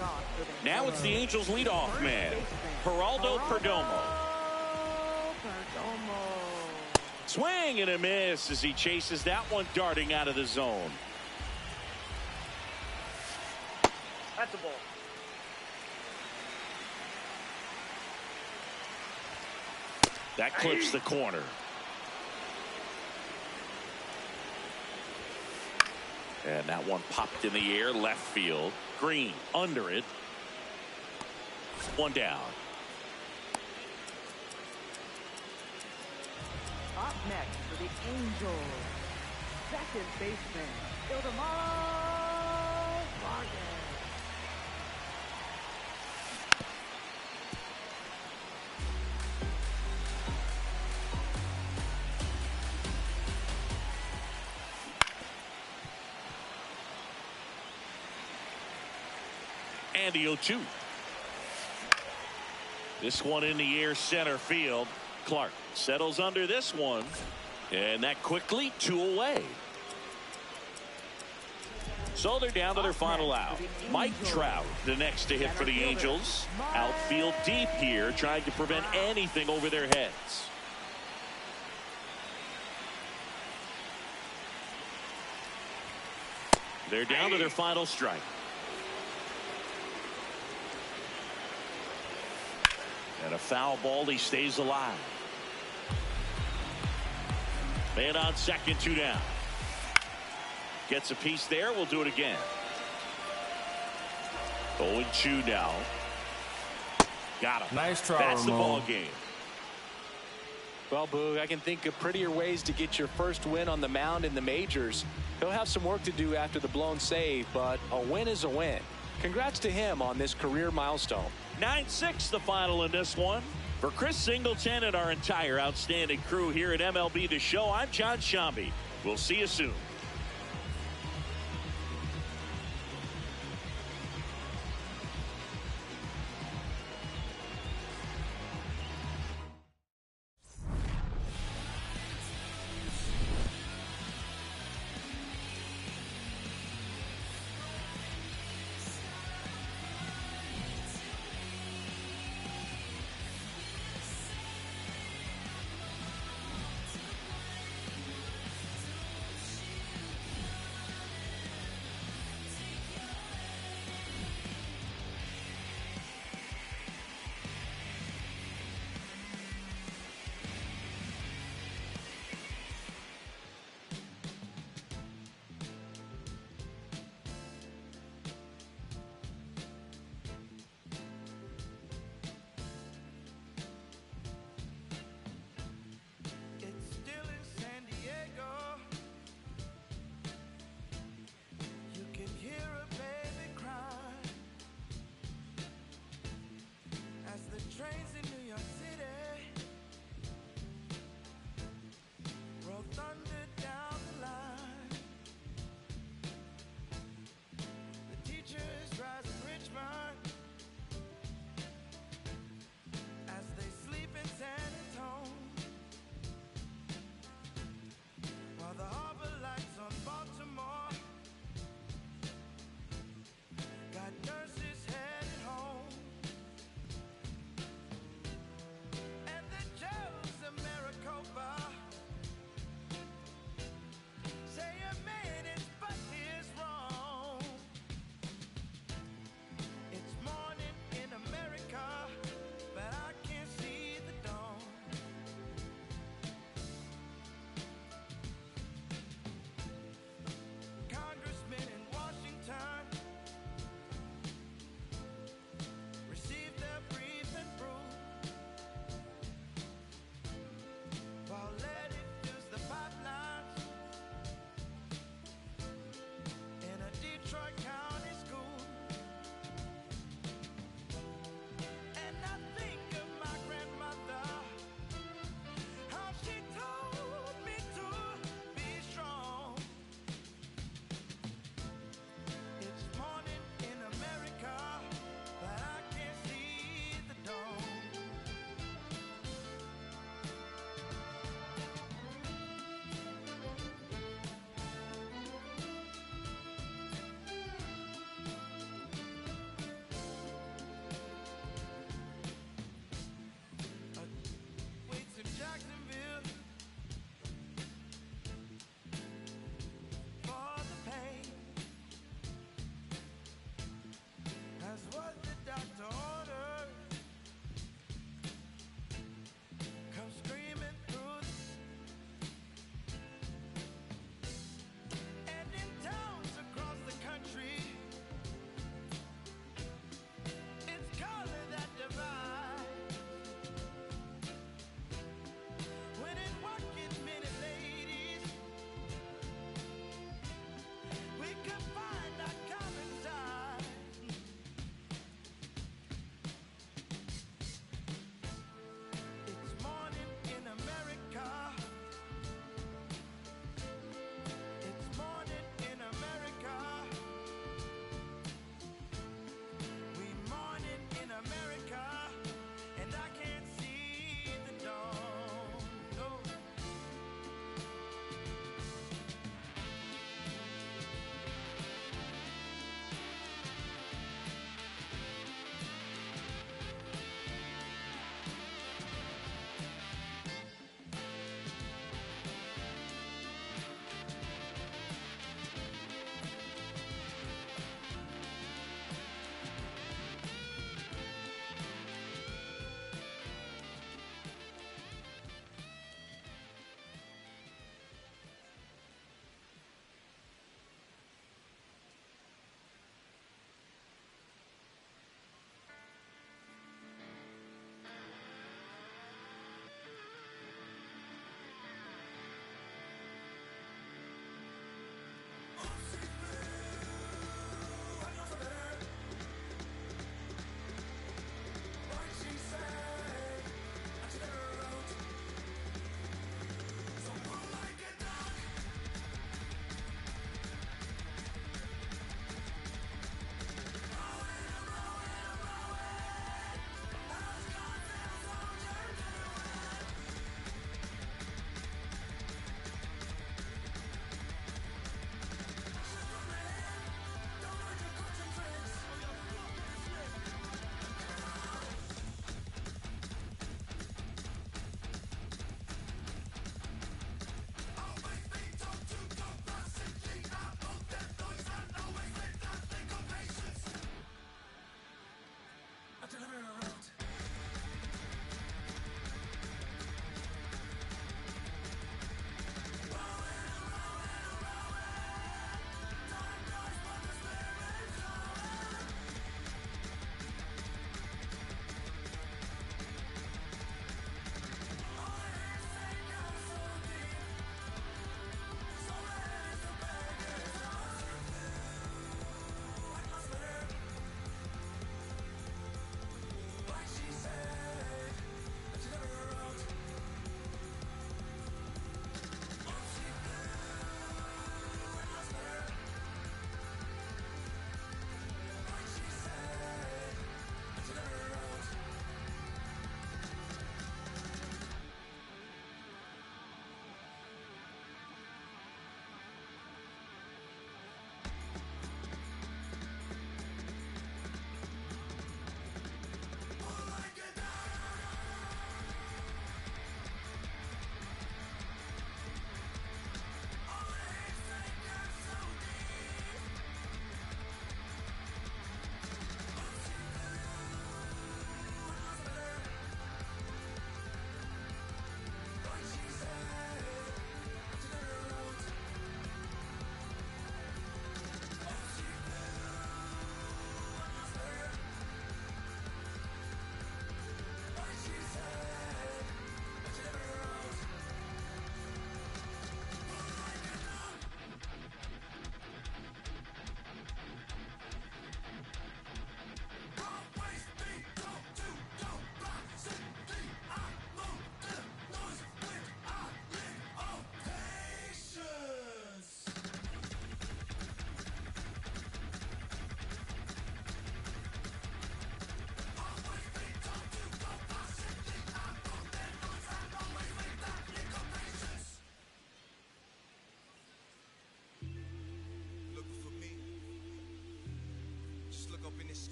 Now it's the Angels leadoff man, Geraldo Perdomo. Swing and a miss as he chases that one darting out of the zone. That's a ball. That clips the corner. And that one popped in the air, left field. Green under it. 1 down. Up next for the Angels, second baseman, Ildemaro Vargas. And the 0-2. This one in the air, center field. Clark settles under this one, and that quickly 2 away. So they're down to their final out. Mike Trout, the next to hit for the Angels. Outfield deep here, trying to prevent anything over their heads. They're down to their final strike. And a foul ball, he stays alive. Man on second, 2 down. Gets a piece there, we'll do it again. 0-2 now. Got him. Nice try, That's the Ramon. ball game. Well, Boog, I can think of prettier ways to get your first win on the mound in the majors. He'll have some work to do after the blown save, but a win is a win. Congrats to him on this career milestone. 9-6 the final in this one. For Chris Singleton and our entire outstanding crew here at MLB The Show, I'm John Shambi. We'll see you soon.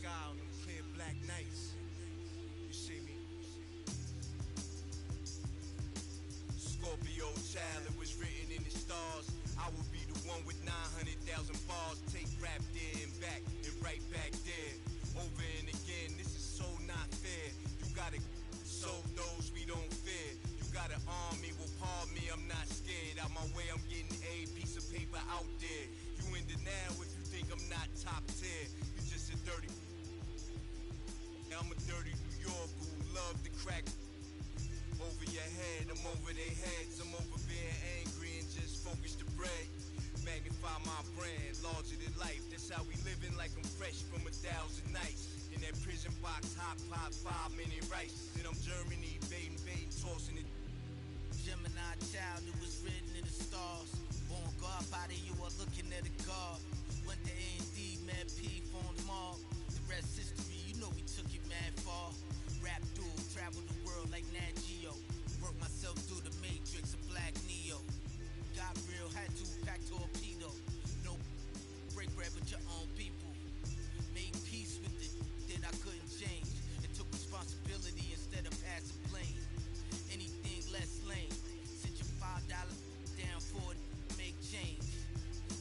sky on them clear black nights. You see me? Scorpio child, it was written in the stars. I will be the one with 900,000 bars. Take rap there and back and right back there. Over and again, this is so not fair. You gotta show those we don't fear. You gotta arm me, will pardon me, I'm not scared. Out my way, I'm getting a piece of paper out there. You in denial if you think I'm not top tier. You just a dirty. I'm a dirty New Yorker who love to crack over your head. I'm over their heads. I'm over being angry and just focus the bread. Magnify my brand, larger than life. That's how we living, like I'm fresh from 1,000 nights. In that prison box, hot pot, 5-minute rice. Then I'm Germany, baiting, tossing it. Gemini child, it was written in the stars. Born God body, you are looking at a God. Went to A&D, mad P, phone mob. The rest history, you know we took it mad far. Rap duel, travel the world like Nat Geo. Work myself through the matrix of Black Neo. Got real, had to pack torpedo. No break bread with your own people. Made peace with it that I couldn't change. And took responsibility instead of passing blame. Anything less lame. Sit your $5 down for it, make change.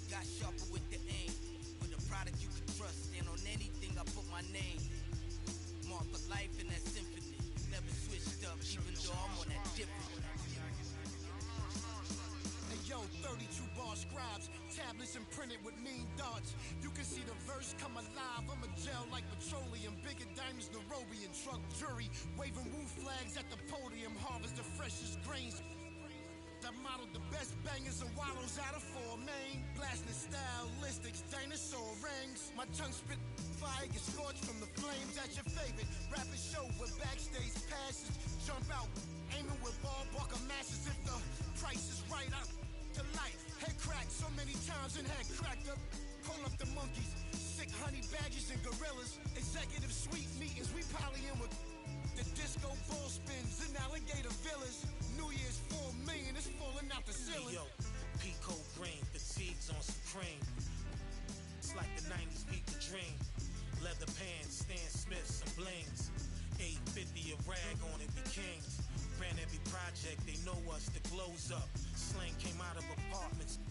Got sharper with the aim. With a product you can trust. And on anything I put my name. Mark of life in that symphony. Never switched up, even though I'm on that different. Hey yo, 32 bar scribes, tablets imprinted with mean darts. You can see the verse come alive. I'm a gel like petroleum, bigger diamonds, Nairobi and truck jury. Waving woo flags at the podium, harvest the freshest grains. I modeled the best bangers and wallows out of 4 main. Blasting stylistics, dinosaur rings. My tongue spit fire, get scorched from the flames. That's your favorite rapping show with backstage passes. Jump out, aiming with ball buckle masses. If the price is right, I'm to life. Head cracked so many times and head cracked up. Pull up the monkeys, sick honey badgers and gorillas. Executive suite meetings, we polying with the disco ball spins and alligator villas. New Year's 4 million is falling out the ceiling. Hey, yo, Pico green, fatigues on some cream. It's like the 90s beat the dream. Leather pants, Stan Smiths and blings. 850 a rag on it, we kings. Ran every project, they know us, the glow's up. Slang came out of apartments.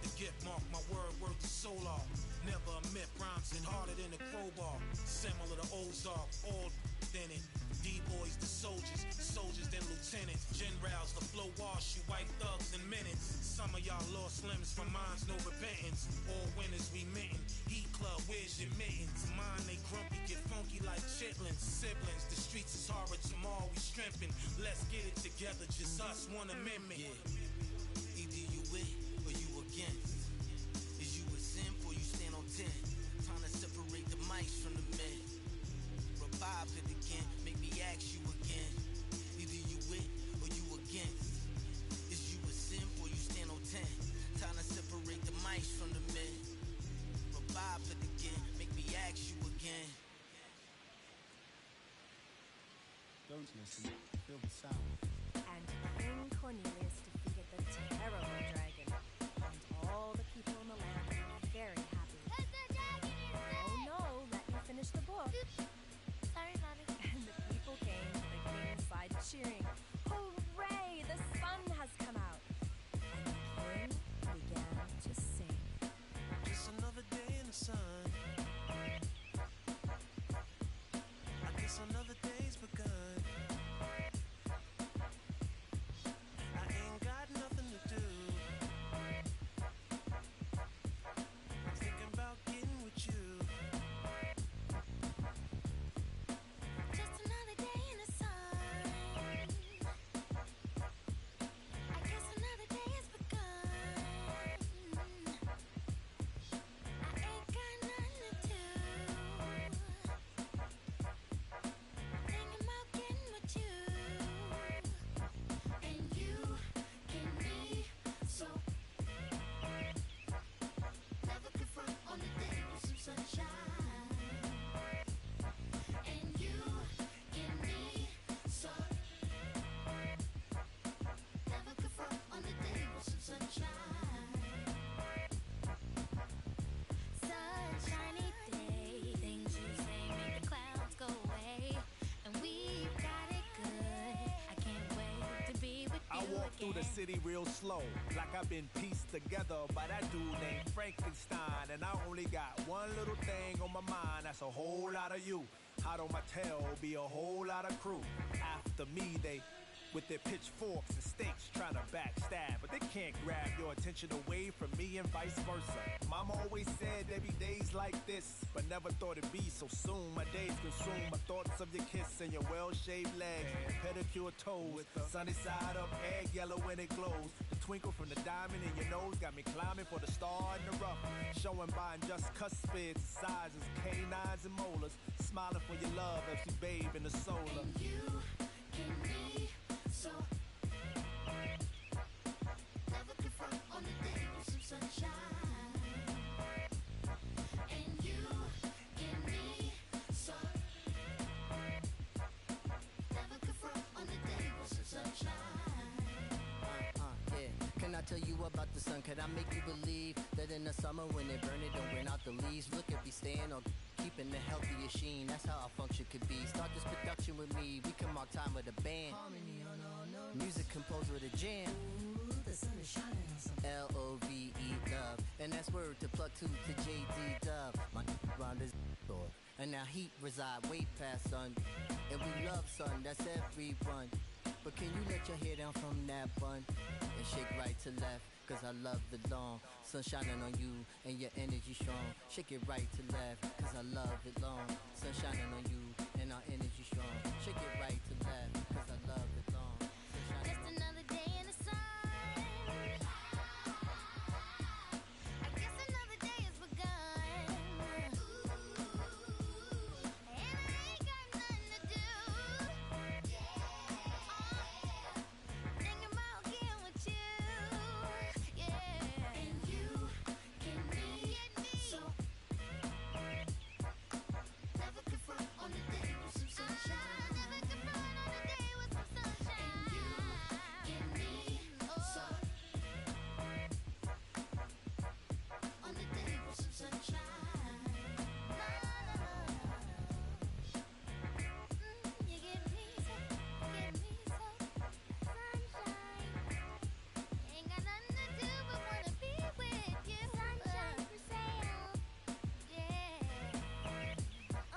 The gift mark, my word worth the solar. Never a myth, rhymes hit harder than a crowbar. Similar to Ozark, all in it. D-boys, the soldiers then lieutenants. Generals, the flow wash you, white thugs in minutes. Some of y'all lost limbs from mines, no repentance. All winners we mitten. Heat club, where's your mittens? Mine, they grumpy, get funky like chitlins. Siblings, the streets is horrid, tomorrow we strengthen. Let's get it together, just us, one amendment. Yeah. Either you with or you against. Is you a simp or you stand on 10? Trying to separate the mice from the men. Revive it again, make me ask you again. Either you with or you against. Is you a simp or you stand on 10? Trying to separate the mice from the men. Revive it again, make me ask you again. Don't listen, feel the sound. And King Cornelius defeated the terrible dragon. And all the people in the land were very happy. Oh no, let me finish the book. Sorry, Mommy. And the people came to the king's side cheering. Hooray! The sun has come out. And the king began to sing. Just another day in the sun. I guess another day's begun. I ain't got nothing to do. walk through the city real slow, like I've been pieced together by that dude named Frankenstein. And I only got one little thing on my mind, that's a whole lot of you. Hot on my tail be a whole lot of crew. After me, they with their pitchforks and stakes trying to backstab, but they can't grab your attention away from me and vice versa. Mama always said there'd be days like this, but never thought it'd be so soon. My days consume my thoughts of your kiss and your well-shaved legs and pedicure toes. With the sunny side up, egg yellow when it glows. The twinkle from the diamond in your nose got me climbing for the star in the rough. Showing by just cuspids, sizes, canines and molars. Smiling for your love as you bathe in the solar. And you give me so never confront on the day with some sunshine. And you give me so never confront on the day with some sunshine. Yeah. Can I tell you about the sun? Can I make you believe that in the summer when they burn it don't burn out the leaves? Look at me staying on keeping the healthiest sheen. That's how our function could be. Start this production with me. We can mark time with a band. Harmony on all notes. Music composed with a jam. Ooh, the sun is shining on some L-O-V-E, love. And that's word to plug to J.D. Dub. My round is door. And now heat reside way past sun. And we love sun, that's everyone. But can you let your hair down from that bun and shake right to left? Cause I love the long sun shining on you and your energy strong. Shake it right to left, cause I love it long. Sun shining on you and our energy strong. Shake it right to left, cause I love it long. Just another day in the sun. I guess another day has begun. And I ain't got nothing to do. Thinking about getting with you. Yeah. And you get me so never confront on the day with some sunshine. Never confront on the day with some sunshine. And you get me so on the day with some sunshine. You get me so sunshine. Ain't got nothing to do but wanna be with you. Sunshine for sale. Yeah.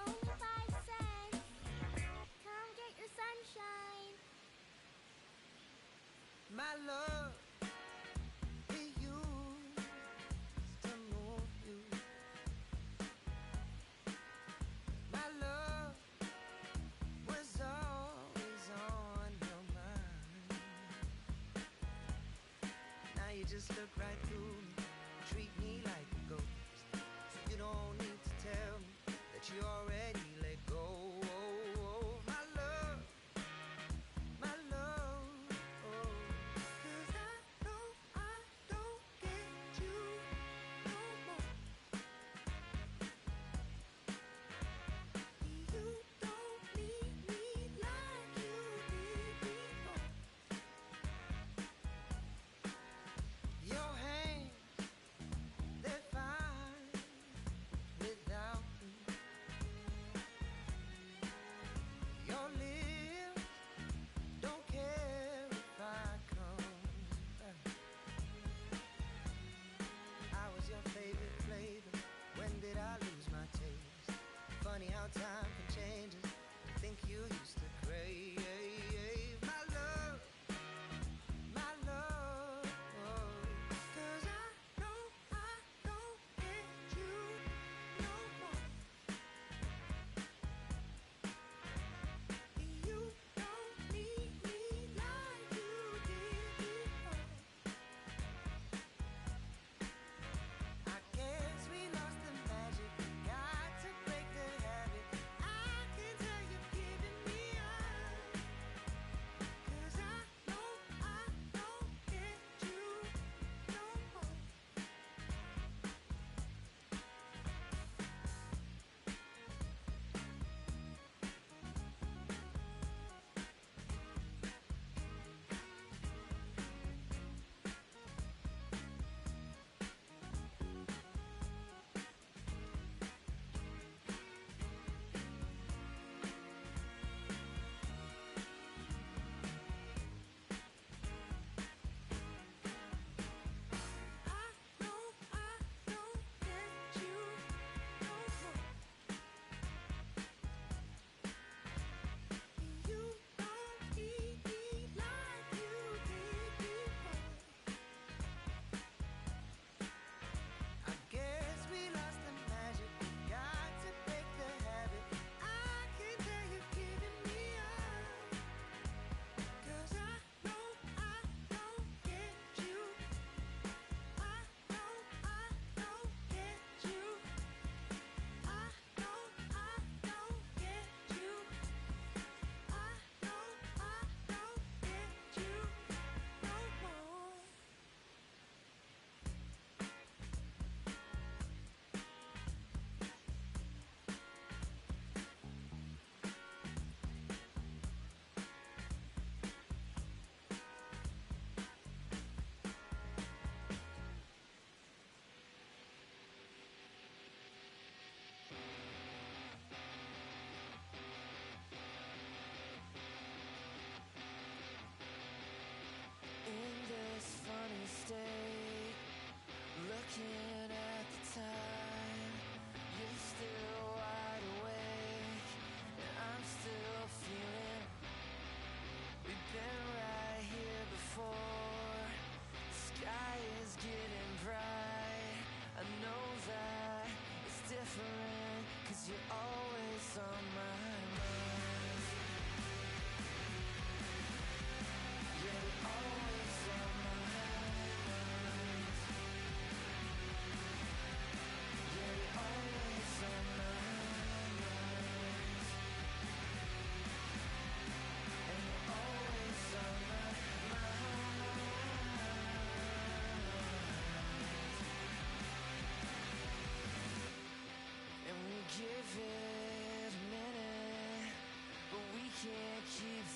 Only 5 cents. Come get your sunshine. My love, we used to move you. My love was always on your mind. Now you just look right through me, treat me like a ghost. So you don't need to tell me that you already let go. My love, my love. Oh, 'cause I know I don't get you no more. You don't need me like you did before. Your hand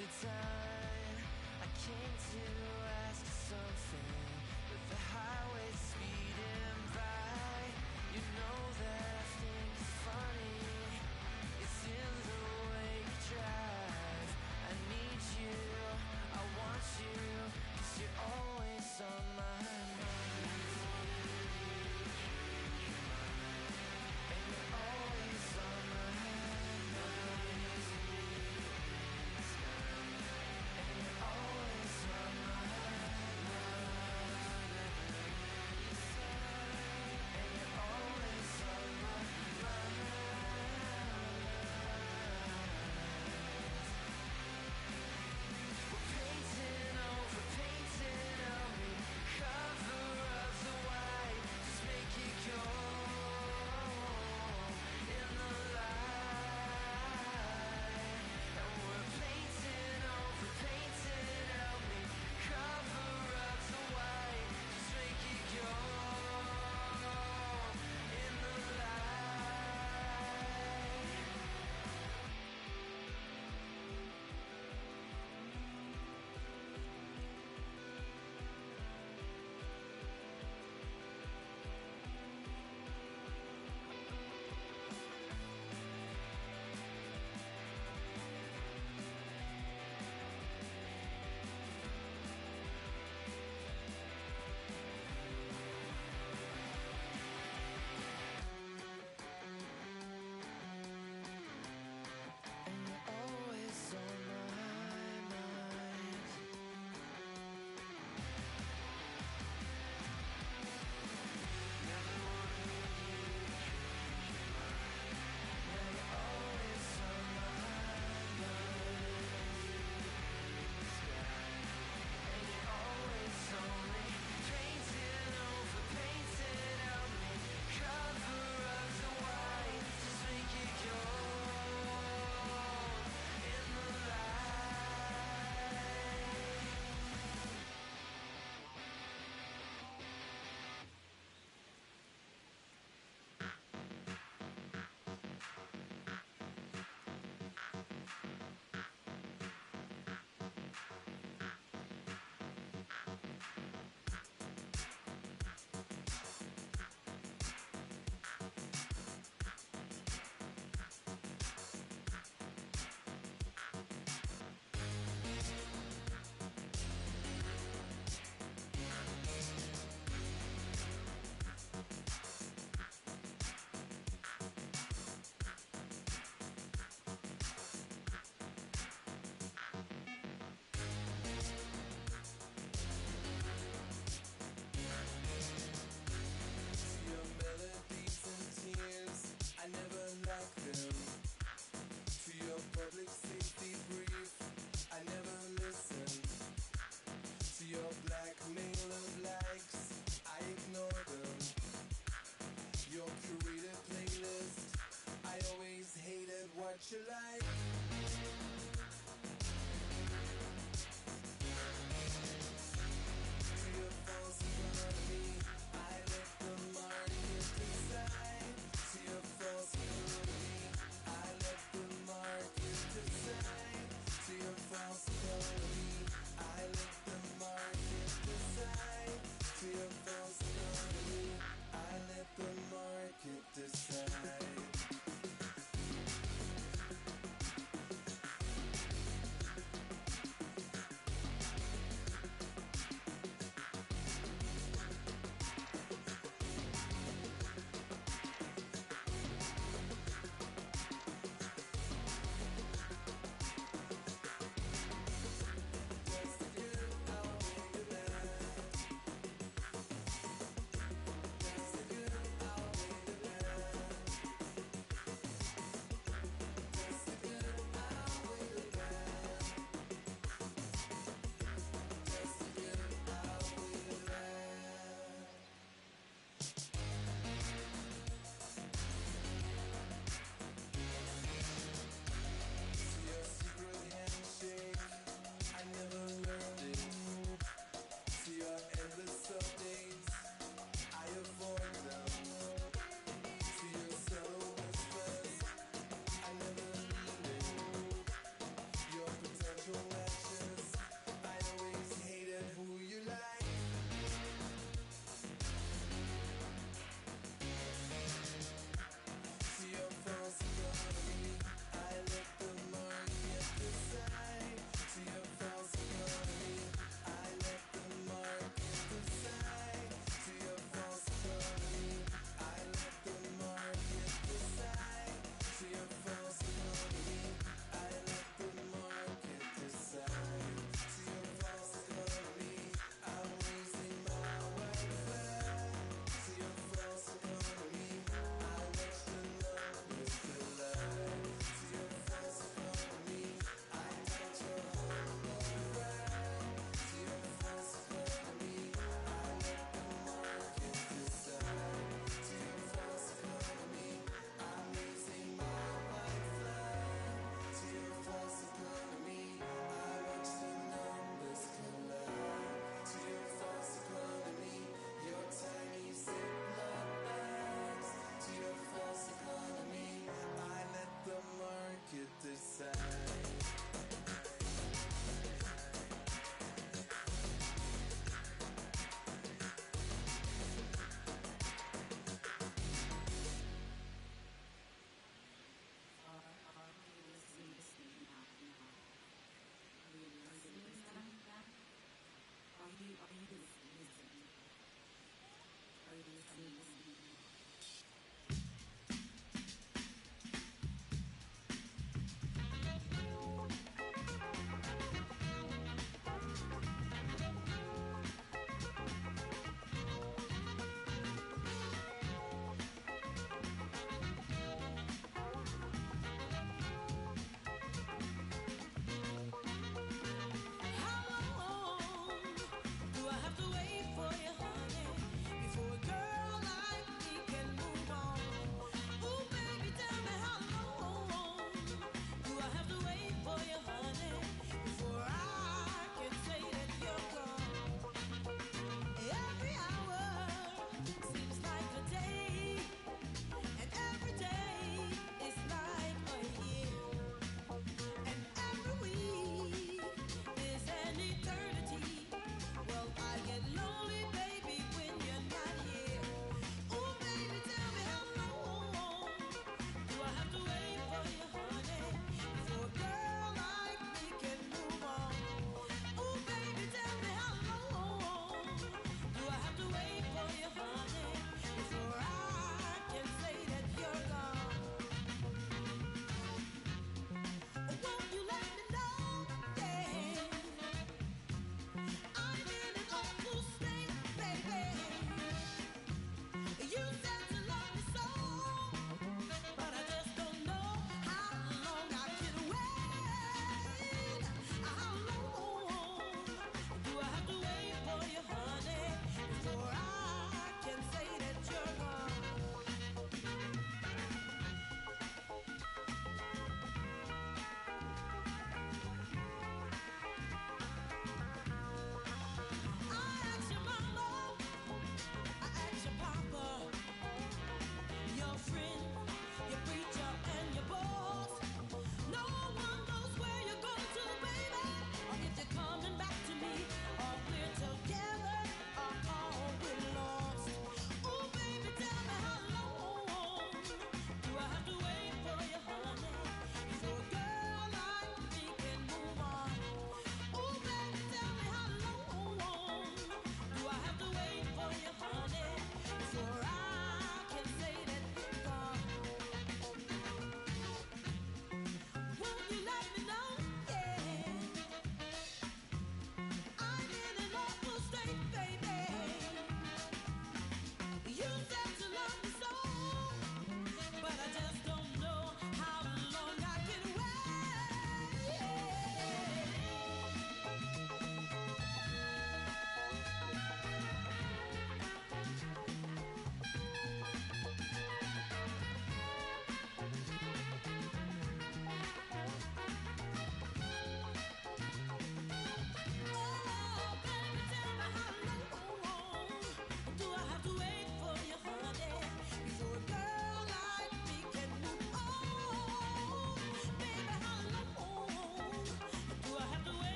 the time I came to ask something, with the highway speeding by, you know that I think it's funny. It's in the way you drive. I need you, I want you, 'cause you're always on my mind. And you're always on my mind. And you're always on my mind. And you're always on my mind.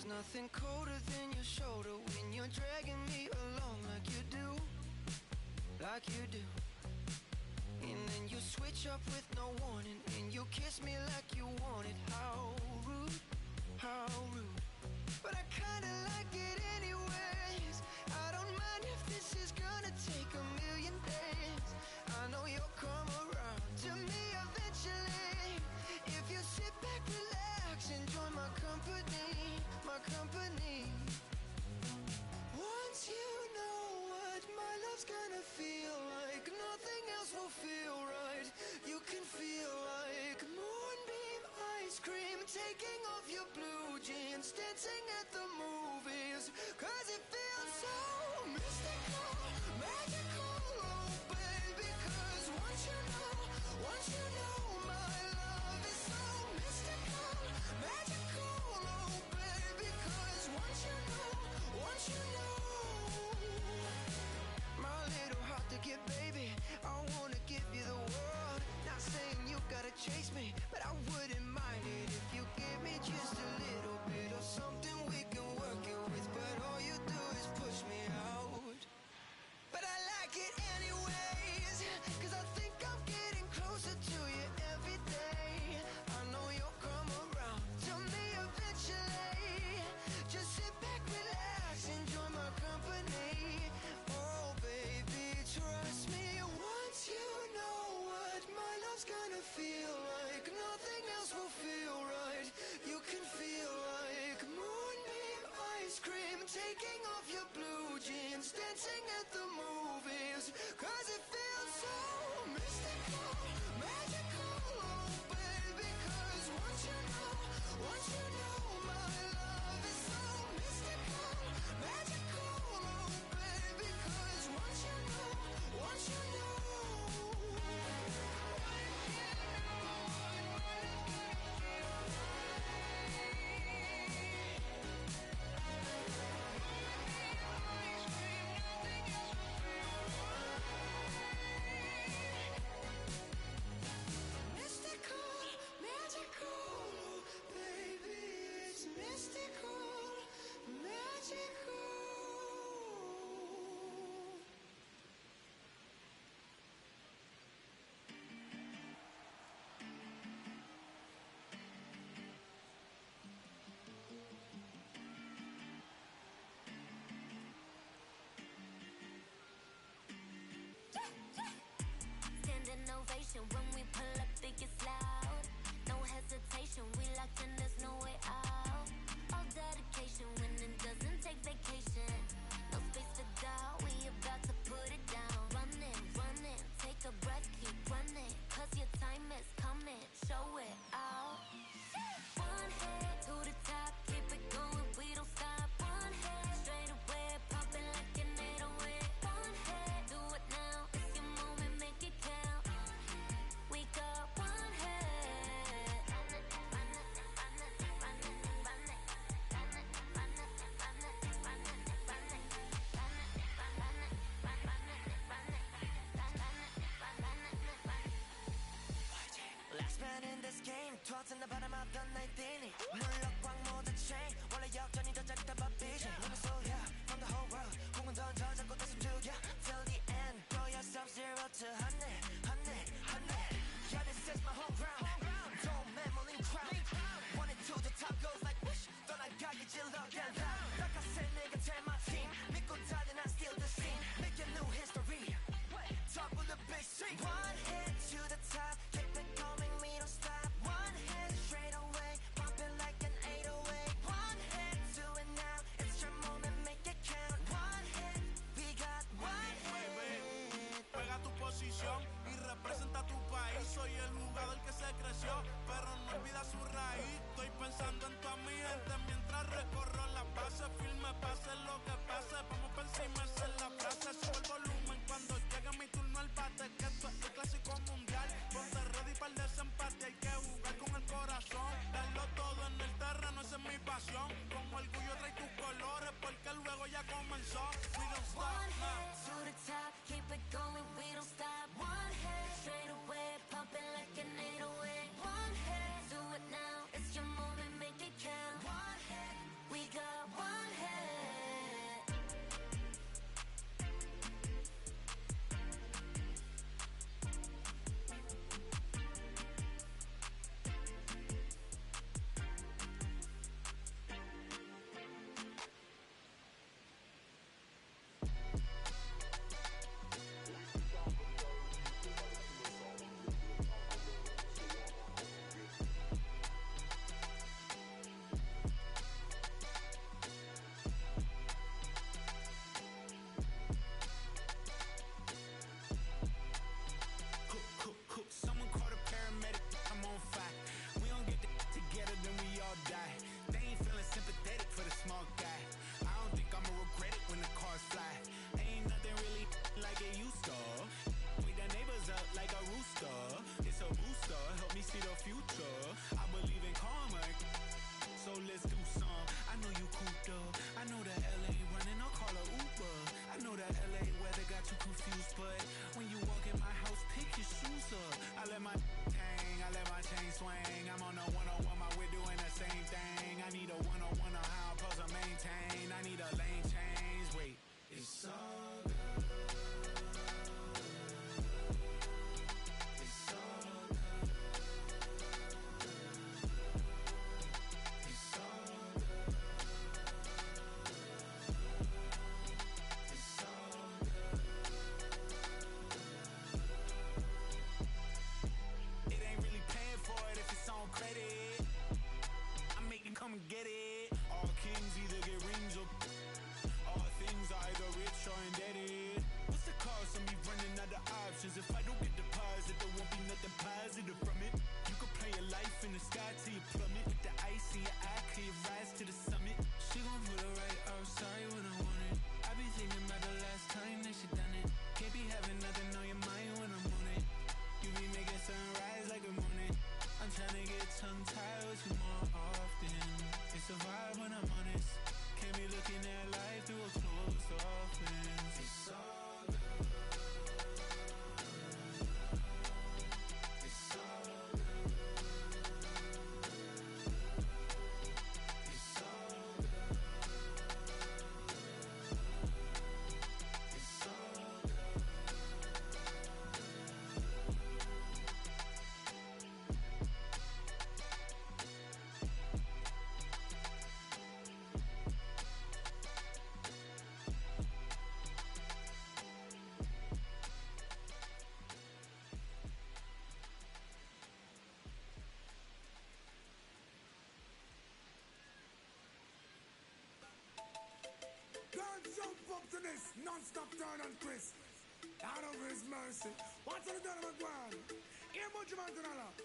There's nothing colder than your shoulder when you're dragging me along like you do. Like you do. And then you switch up with no warning, and you kiss me like you want it. How rude, how rude. But I kinda like it anyways. I don't mind if this is gonna take a million days. I know you'll come around to me eventually. If you sit back, relax, enjoy my company, my company. Once you know what my love's gonna feel like, nothing else will feel right. You can feel like moonbeam ice cream, taking off your blue jeans, dancing at the movies. Cause it feels so mystical, magical, oh baby. Cause once you know my love is so mystical, magical, oh baby. Cause once you know my little heart to get, baby, I wanna give you the world. Not saying you gotta chase me, but I wouldn't mind it if you give me just a little bit of something we can work it with. But all you do is push me out. But I like it anyways, cause I think I'm getting closer to you every day. I know you'll come around to me eventually. Just sit back, relax, enjoy my company. Oh baby, trust me. Once you know what my love's gonna feel like, nothing else will feel right. You can feel like moonbeam ice cream, taking off your blue jeans, dancing at the movies. Cause it feels so mystical, magical, oh baby. Cause once you know my love is so mystical, magical, oh baby. Cause once you know mystical, magical, oh baby. It's mystical, magical. Standing ovation when we pull up, it gets loud. No hesitation, we locked in, there's no way out. All dedication, winning doesn't take vacation. No space for doubt, we about to put it down. Running, take a breath, keep running. Cause your time is coming, show it out. One head to the top, keep it going, we don't stop. One head straight away, pumping like an 808. One head, do it now, it's your moment, make it count. We got one head. Last man in this game, tossing the bottom of the night inning. 물럭광 모두 chain, 원래 역전이 더 짜릿한 vision. 눈을 쏘여 from the whole world, 공은 던져 잡고 다 숨죽여 till the end. Throw yourself 0 to 100. Yeah, this is my home ground. Don't memory crown. Wanted to the top goes like whoosh. 떠나가기 질러 get loud. Like I said, nigga, tell my team. 믿고 달린 I steal the scene. Make a new history. Top of the big street. One hit to the top. Keep it going, we don't stop. One hit straight away. Bumping like an 808. One hit, do it now. It's your moment, make it count. One hit, we got one hit. Juega tu posición y representa tu país. Soy el jugador que se creció, pero no olvida su raíz. Estoy pensando en toda mi gente mientras recorro las bases. Firme, pase lo que pase. Vamos por encima, esa es la frase. Sube el volumen cuando llegue mi turno al bate. Que esto es el clásico mundial. Ponte ready para el desempate. Hay que jugar con el corazón. Darlo todo en el terreno, esa es mi pasión. Con orgullo trae tus colores porque luego ya comenzó. We don't stop, One head to the top, keep it going, we don't stop. One head straight away, pumping like an 808. One head, do it now, it's your moment, make it count. One head, we got swing. I'm on a 101, my we're doing the same thing. I need a 101 on how I'm supposed to maintain. I need a lane change. Wait, it's all good. It's all good. It's all good. It's all good. It ain't really paying for it if it's on credit. I make you come and get it. All kings either get rings or all things are either rich or indebted. What's the cost of me running out of options? If I don't get deposit, there won't be nothing positive from it. You could play your life in the sky till you plummet. With the ice in your eye, till you rise to the summit. She gon' put it right outside when I want it. I be thinking about the last time that she done it. Can't be having nothing on your mind when I'm on it. You be making sunrise like a morning. I'm tryna get tongue-tied with you more often. It's a vibe when I'm honest. Can't be looking at life through a closed off lens. It's all good. It's all good. It's all good. It's all good. God jump up to this non-stop turn on Chris. Out of his mercy. What's on the done of McGuire? Here much man to know.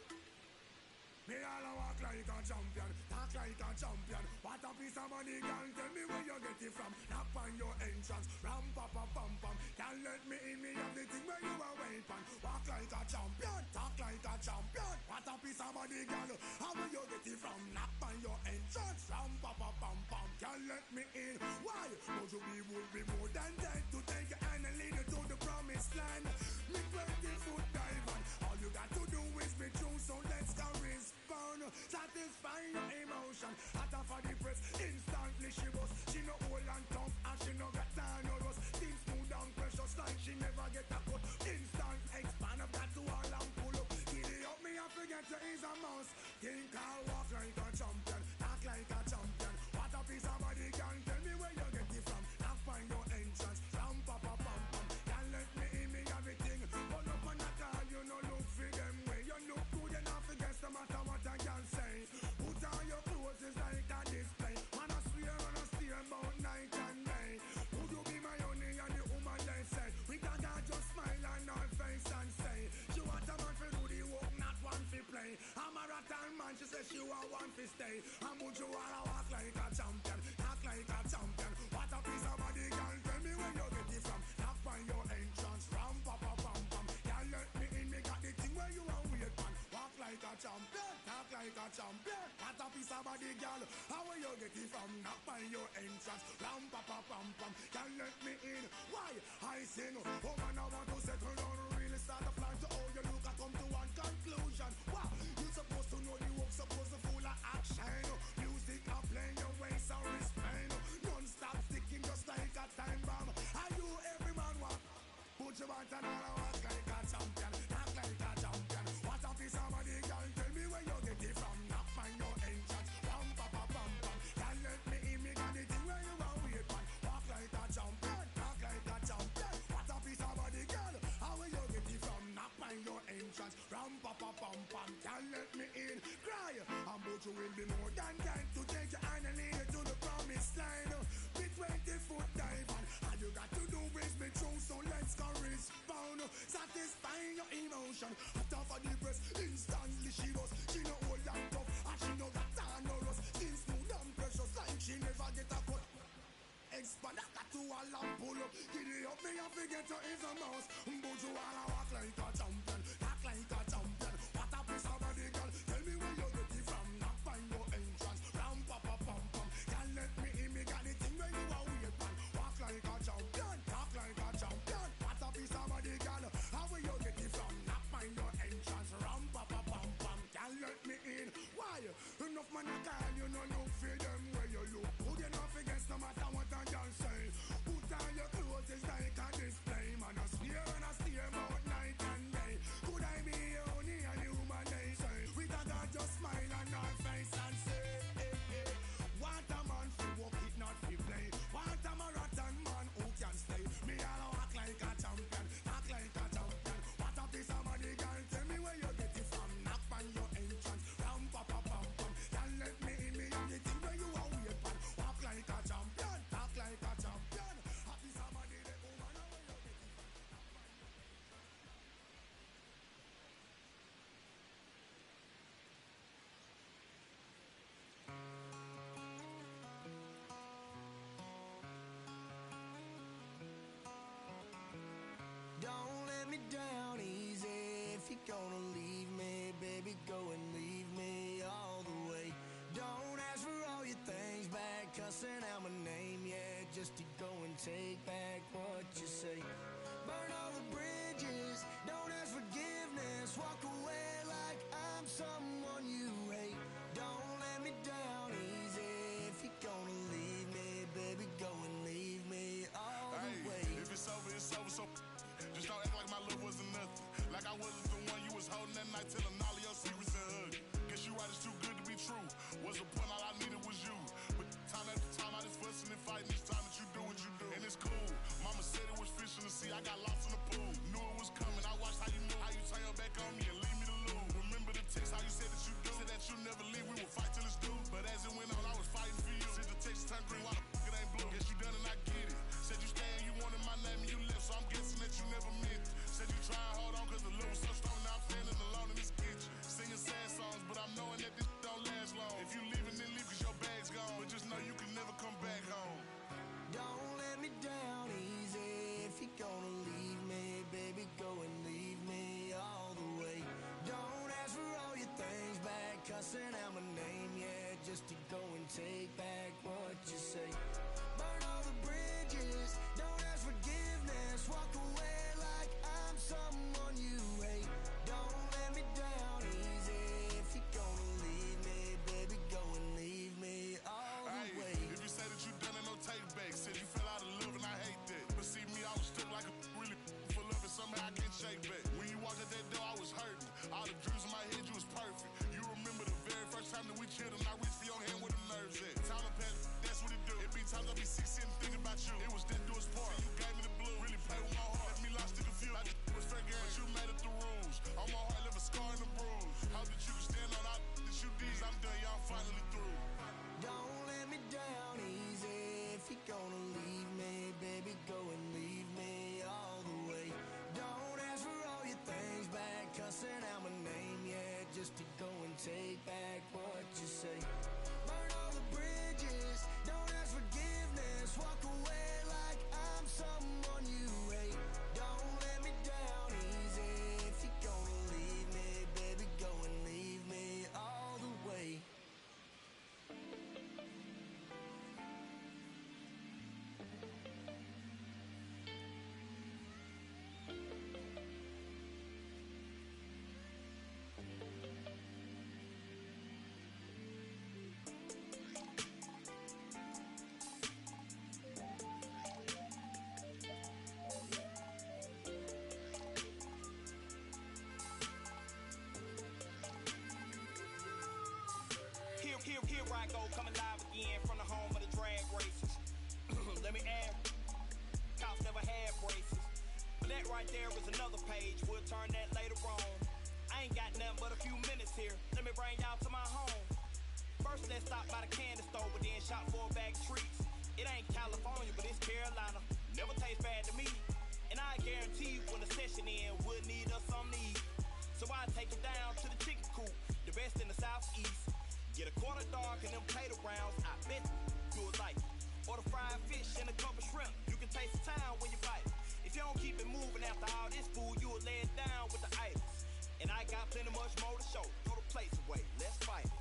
Me all a walk like a champion, talk like a champion. What a piece of money, girl, tell me where you get it from. Knock on your entrance, ram pa pa pam pam. Can't let me in, me have the thing where you are waiting. Walk like a champion, talk like a champion. What a piece of money, girl, how will you get it from? Knock on your entrance, ram pa pa pam pam. Can't let me in, why? Would you be would be more than dead to take your hand and lead you to the promised land? Me 20-foot dive on. All you got to do is be true, so let's go respond. Satisfy your emotion. Hotter for the press, instantly she was. She no old and tough, and she no got time no rust. Things smooth and precious like she never get a cut. Instant expand, I've got to all and pull up. Giddy up, me I forget you is a mouse. Think I'll walk like a champion, act like a champion. What a piece of body, can tell me where you get it from. Now find your entrance, ram pa pa pam pam. Can't let me in, me everything. But up on that all, you no look for them way. You look good enough against no matter what I can say. Put on your clothes, it's like a display. Man, I swear on a steer about night and day. Would you be my honey and the woman they say? We can just smile on our face and say, she want a man for do the work, not one for play. I'm a rattan man, she says she want one for stay. And would you wanna walk like a champion, act like a champion? What a piece of body, girl, tell me where you get it from. Knock on your entrance, ram pa pa pam pam. Can't let me in, me got the thing where you are weird man. Walk like a champion, talk like a champion. What a piece of body, girl, how will you get it from? Knock on your entrance, ram pa pa pam pam. Can't let me in, why? I say no. Oh man, I want to settle down, really start a plan to how you look. I come to one conclusion. Wow, you supposed to know the work, supposed to full of action. Music I playing your ways so respect. Non-stop sticking just like a time bomb. Are you every man walk? Put your butt and all walk like a champion, act like a champion. What a piece of body, girl, tell me where you get it from. Knock on your entrance, ram pa pa pam pam. Can't let me in, me got the thing where you are weird man. Walk like a champion, talk like a champion. What a piece of body, girl, how will you get it from? Knock on your entrance, ram pa pa pam pam. Can't let me in, cry. But you will be more than that to take your hand and lead you to the promised land. Be 20-foot dive on. All you got to do is be true, so let's go respond. Satisfying your emotion. After for the breast, instantly she was. She no old and tough, and she no got time no rust. Skin smooth and precious like she never get a cut. Expand, I got to all and pull up. Giddy up, me I forget you is a mouse. But you wanna walk like a champion, act like a champion. What a piece of body, girl, tell me where you get it from. Knock on your entrance, ram pa pa pam pam. Can't let me in, me got the thing where you are weird man. Walk like a champion, talk like a champion. What a piece of body, girl, how will you get it from? Knock on your entrance, ram pa pa pam pam. Can't let me gonna leave me, baby, go and leave me all the way. Don't ask for all your things back, cussing out my name, yeah, just to go and take back what you say. Burn all the bridges, don't ask forgiveness, walk away like I'm someone you hate. Don't let me down easy, if you're gonna leave me, baby, go and leave me all the way. If it's over, so just don't act like my love wasn't nothing. Like I wasn't the one you was holding that night, telling all of your secrets and hugging. Guess you right, it's too good to be true. Was the point, all I needed was you. But time after time, I just fussing and fighting each time that you do what you do. And it's cool. Mama said it was fish in the sea, I got lost in the pool. Knew it was coming, I watched how you move, how you turn your back on me and leave me to lose. Remember the text, how you said that you do. Said that you never leave, we would fight till it's due. But as it went on, I was fighting for you. Said the text turned green, why the f*** it ain't blue? Guess you done and I get it. Said you stay and you wanted my name and you left, so I'm guessing that you never meant it. Said you try and hold on cause the love was so strong, now I'm standing alone in this kitchen. Singing sad songs, but I'm knowing that this don't last long. If you leaving, then leave cause your bag's gone. But just know you can never come back home. Don't let me down easy, if you're gonna leave me, baby, go and leave me all the way. Don't ask for all your things back, cussing out my name, yeah, just to go and take back what you say. Burn all the bridges, don't ask forgiveness, walk away like I'm someone you hate. Don't let me down easy, if you're gonna leave me, baby, go and leave me all the way. If you say that you done it, no take back. Said you fell out of love and I hate that. But see me, I was stuck like a really full of it, somehow I can't shake back. When you walked out that door, I was hurting. All the dreams in my head, you was perfect. You remember the very first time that we chilled and I reached for your hand where the nerves at. Time to pass, that's what it do. It be times I be sick sitting thinking about you. It was that do its part. You gave me the blue, really play with my heart. Left me lost in the field. I was fair game, but you made up the rules. On my heart, left a scar and a bruise. Hope that you can stand on all that you did. I'm done, y'all finally through. Don't let me down easy, if you're gonna leave me, baby, go and leave me all the way. Don't ask for all your things back, cussing out my name, yeah, just to go and take back what you say. Burn all the bridges, don't ask forgiveness, walk away like I'm someone you hate. Don't let me down easy, if you're gonna leave me, baby, go and leave me all the way. Here I go, coming live again from the home of the drag races. Let me add, cops never had braces. But that right there is another page, we'll turn that later on. I ain't got nothing but a few minutes here, let me bring y'all to my home. First let's stop by the candy store, but then shop for a bag of treats. It ain't California, but it's Carolina, never tastes bad to me. And I guarantee you when the session in, we'll need us some to eat. So I take it down to the chicken coop, the best in the southeast. Get a quarter dark and them potato rounds, I bet you would like it. Order fried fish and a couple shrimp, you can taste the town when you bite it. If you don't keep it moving after all this food, you will lay it down with the items. And I got plenty much more to show, throw the plates away, let's fight it.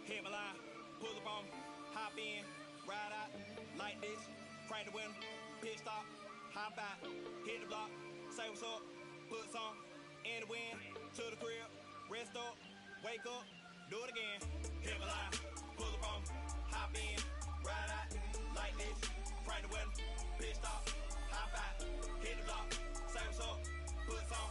Hit my line, pull up on me, hop in, ride out, like this, crank the window, pit stop, hop out, hit the block, say what's up, put some in the wind, to the crib, rest up, wake up, do it again. Hit my line, pull up on me, hop in, ride out, like this, crank the window, pit stop, hop out, hit the block, say what's up, put some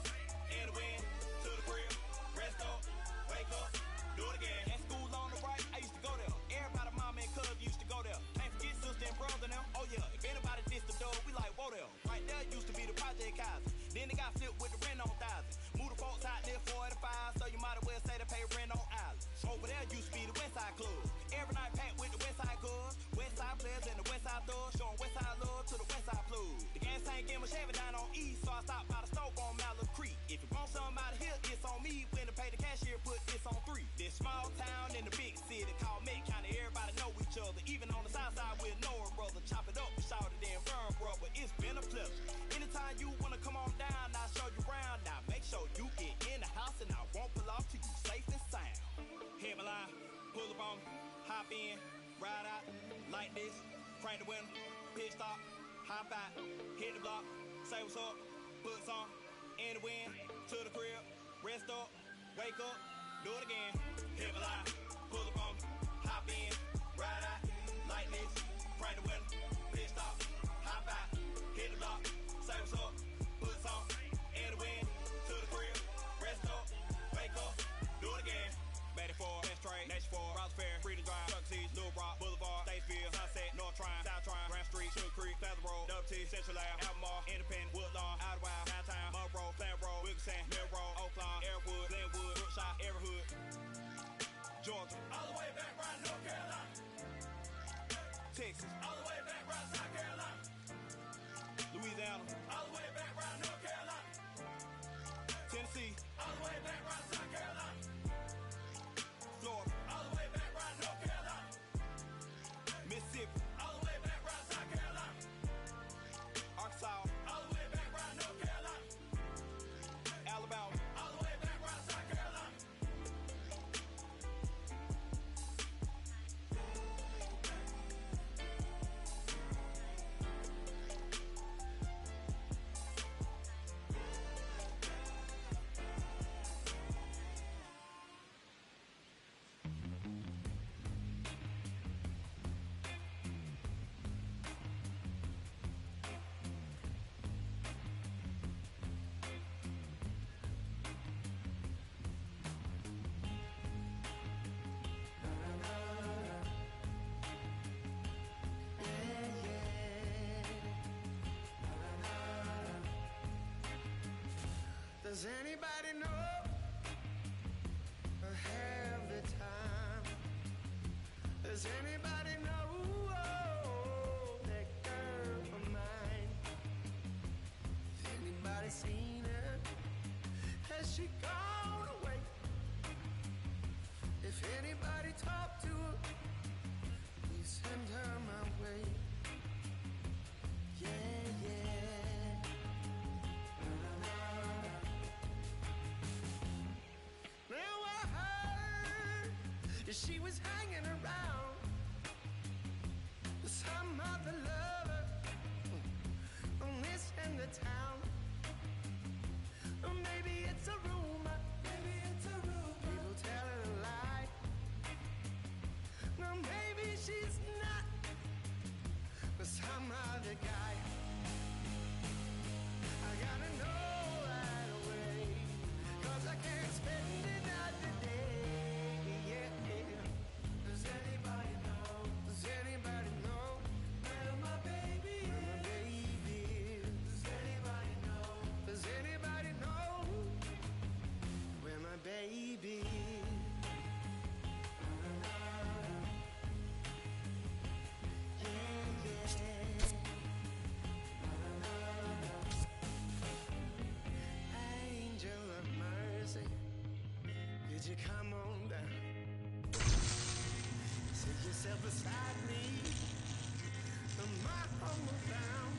in the wind, to the crib, rest up, wake up, do it again. At school on the right, I used to go there. Everybody, mama and cuz used to go there. Can't forget sister and brother now. Oh yeah, if anybody dissed the dog, we like, whoa there. Right there used to be the Project Kaiser. Then it got flipped with the rent on thousand. Moved the folks out there 45, so you might as well say they pay rent on island. Over there used to be the Westside Club. Every night packed with the Westside Cubs. Westside players and the Westside thugs, showing Westside love to the Westside plug. The gas tank in my Chevy down on East, so I stopped by the stove on Mallet Creek. If you want something out of here, it's on me. When to pay the cashier, put this on 3. This small town in the big city called Met County. Everybody know each other. Even on the south side, we'll know a brother. Chop it up, shout it in firm, brother. It's been a pleasure. Anytime you wanna come on down, I'll show you around. Now make sure you get in the hop in, ride out, like this, crank the window, pit stop, hop out, hit the block, say what's up, put some in the wind, to the crib, rest up, wake up, do it again, hit my line, pull up on me, hop in, ride out, like this, crank the window, pit stop, hop out, hit the block, say what's up, put some in the wind, to the crib, rest up, wake up, do it again. Betty Ford, Best Trade, Nation Ford, Rouse Fair, Freedom Drive, Truck Seas, Little Rock, Boulevard, Statesville, Sunset, North Trine, South Trine, Grand Street, Sugar Creek, Plaza Road, Dub T, Central Ave, Albemarle, Independent, Woodlawn, Outer Wild, Downtown, Monroe, Plant Road, Wilkinson, Mill Road, Oaklawn, Airwood, Glenwood, Brookshire, Everhood, Georgia, all the way back round North Carolina, Texas, all the way back round South Carolina, Louisiana, all the way back round North Carolina, Tennessee, all the way back round South Carolina, Florida, all the way back round North Carolina, Mississippi, all the way back round South Carolina, Arkansas, all the way back round North Carolina, Alabama, all the way back round South Carolina. Does anybody know I have the time? Does anybody know that girl of mine? Has anybody seen her? Has she gone away? If anybody talked to her, please send her my way. Yeah, yeah. Now I heard she was hanging around with some other lover on this end of town. Or maybe it's a rumor. Maybe it's a rumor. People telling a lie. No, maybe she's not with some other guy. I gotta know right away, 'cause I can't spend another day. Yeah, yeah. Does anybody know? Does anybody know where my baby is? Where my baby is? Does anybody know? Does anybody know where my baby is? Yeah, yeah. Angel of mercy, could you come on down? Sit yourself beside me in my humble town.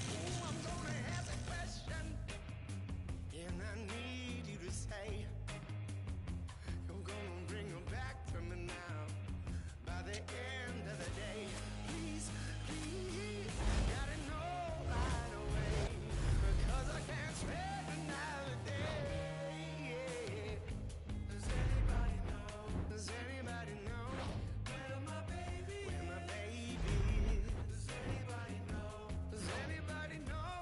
Oh, I'm gonna ask a question, and I need you to say you're gonna bring her back to me now by the end of the day. Please, please, gotta know right away, because I can't spend another day. Yeah. Does anybody know? Does anybody know where my baby is? Where my baby is? Does anybody know? Does anybody know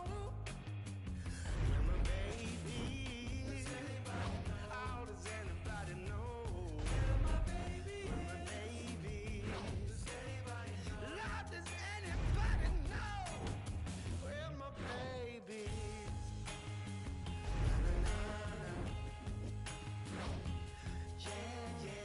where my baby is? Does anybody know? Oh, does anybody know where my baby is? Where my baby is? Does anybody know? Lord, does anybody know where my baby is? Yeah, yeah.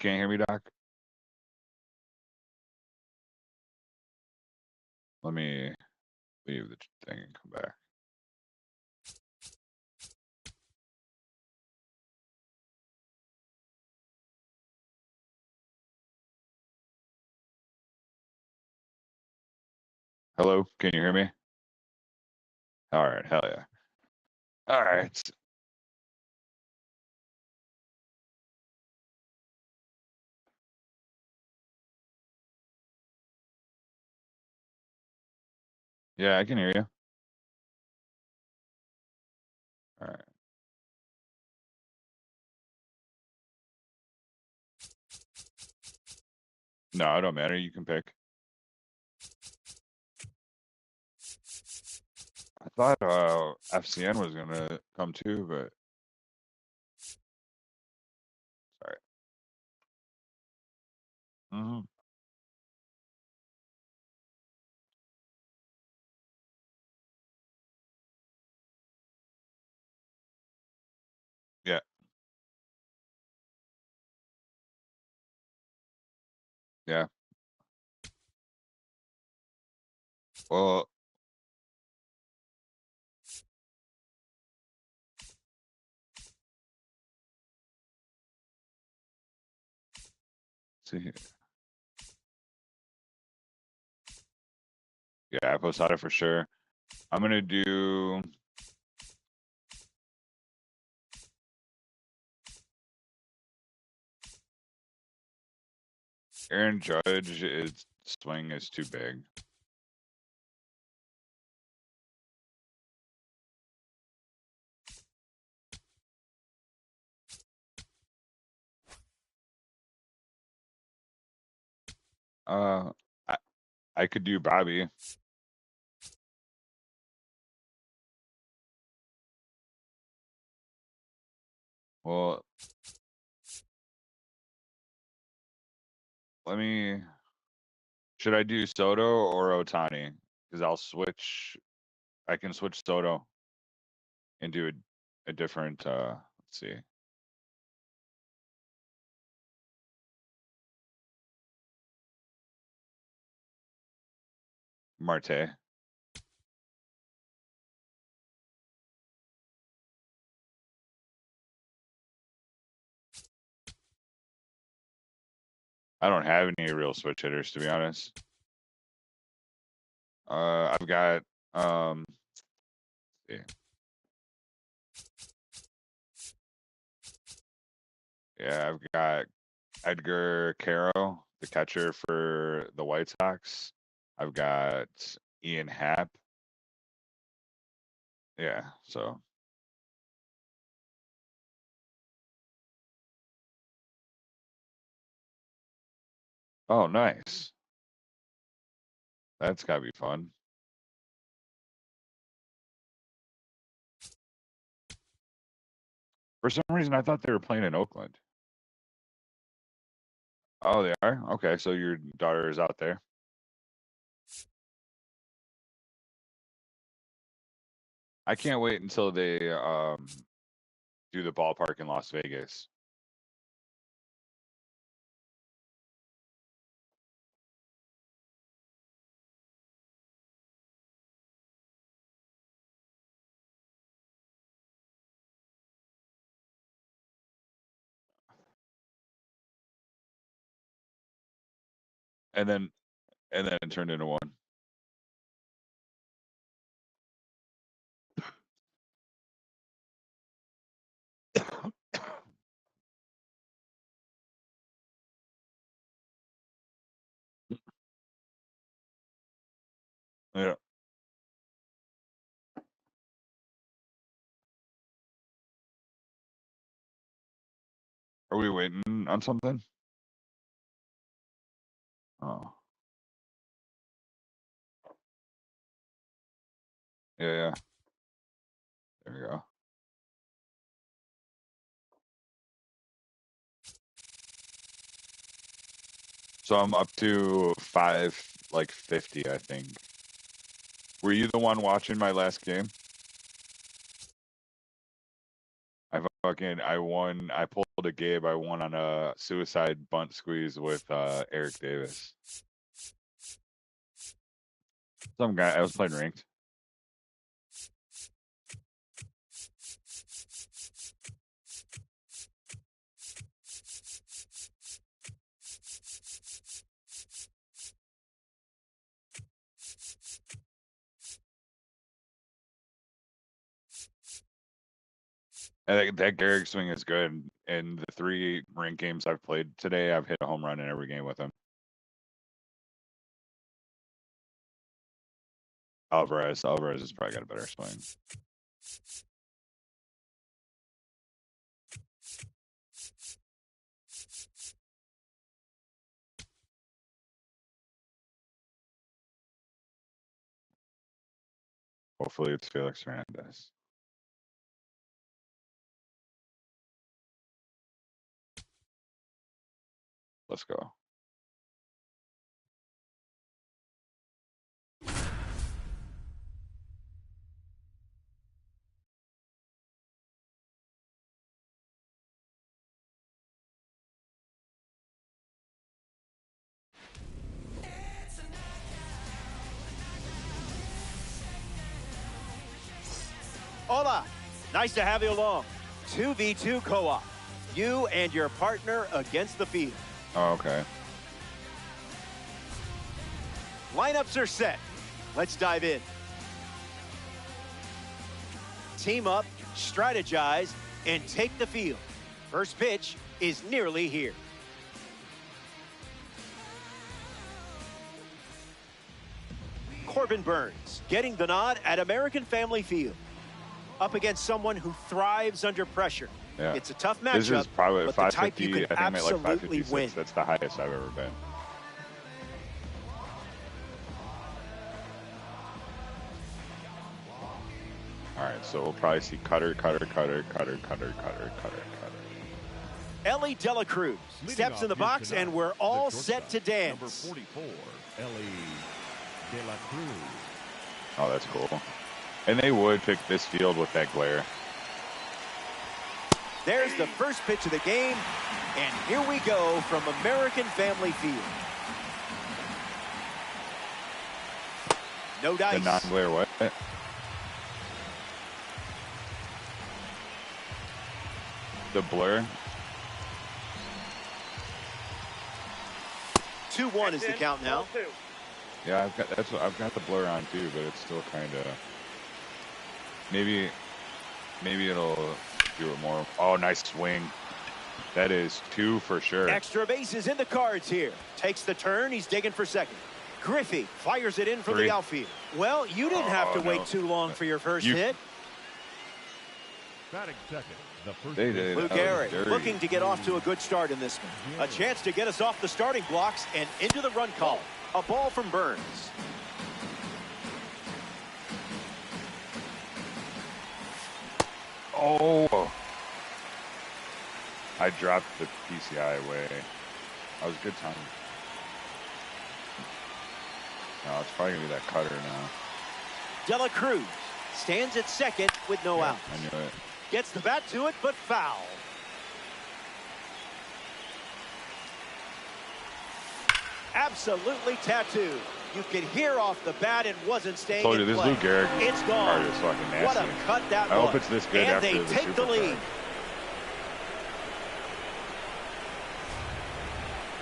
can't hear me, Doc? Let me leave the thing and come back. Hello, can you hear me? All right, hell yeah. All right. Yeah, I can hear you. All right. No, it don't matter. You can pick. I thought FCN was gonna come too, but sorry. Mm-hmm. Yeah. Yeah. Well, see. Yeah, Posada for sure. I'm gonna do. Aaron Judge is swing is too big. I I could do Bobby. Well, let me. Should I do Soto or Otani? Because I'll switch. I can switch Soto and do a different. Let's see. Marte. I don't have any real switch hitters to be honest. I've got yeah. Yeah, I've got Edgar Caro, the catcher for the White Sox. I've got Ian Happ. Yeah, so oh nice. That's gotta be fun. For some reason I thought they were playing in Oakland. Oh, they are? Okay, so your daughter is out there. I can't wait until they do the ballpark in Las Vegas. And then it turned into one. Yeah. Are we waiting on something? Oh. Yeah, yeah. There we go. So I'm up to 50, I think. Were you the one watching my last game? I won. I pulled a Gabe. I won on a suicide bunt squeeze with Eric Davis. Some guy. I was playing ranked. And that Garrick swing is good. In the 3 rank games I've played today, I've hit a home run in every game with him. Alvarez has probably got a better swing. Hopefully it's Felix Hernandez. Let's go. Hola, nice to have you along. 2v2 co-op. You and your partner against the field. Oh, okay. Lineups are set. Let's dive in. Team up, strategize, and take the field. First pitch is nearly here. Corbin Burns getting the nod at American Family Field. Up against someone who thrives under pressure. Yeah. It's a tough matchup, This is probably but the type you 550. can I think I'm at like absolutely 556. win. That's the highest I've ever been. All right, so we'll probably see cutter. Ellie Dela Cruz steps in the box, tonight, and we're all the set to dance. Number 44, Ellie Dela Cruz. Oh, that's cool. And they would pick this field with that glare. There's the first pitch of the game, and here we go from American Family Field. No dice. The non-glare what? The blur. 2-1 is the count now. Yeah, I've got the blur on too, but it's still kind of maybe it'll do it more. Oh, nice swing. That is 2 for sure. Extra bases in the cards here. Takes the turn. He's digging for second. Griffey fires it in from 3. the outfield. Well, you didn't have to no. wait too long for your first hit. Batting second, the first They did. Lou That was Gehrig dirty. looking to get off to a good start in this one. A chance to get us off the starting blocks and into the run column. A ball from Burns. Oh, I dropped the PCI away. That was a good time. No, it's probably gonna be that cutter now. Dela Cruz stands at second with no out. I knew it. Gets the bat to it, but foul. Absolutely tattooed. You could hear off the bat it wasn't staying Told you in this play. Lou Gehrig It's gone. card is fucking nasty. What a cut that I was. hope it's this good and after they the take the super lead. card.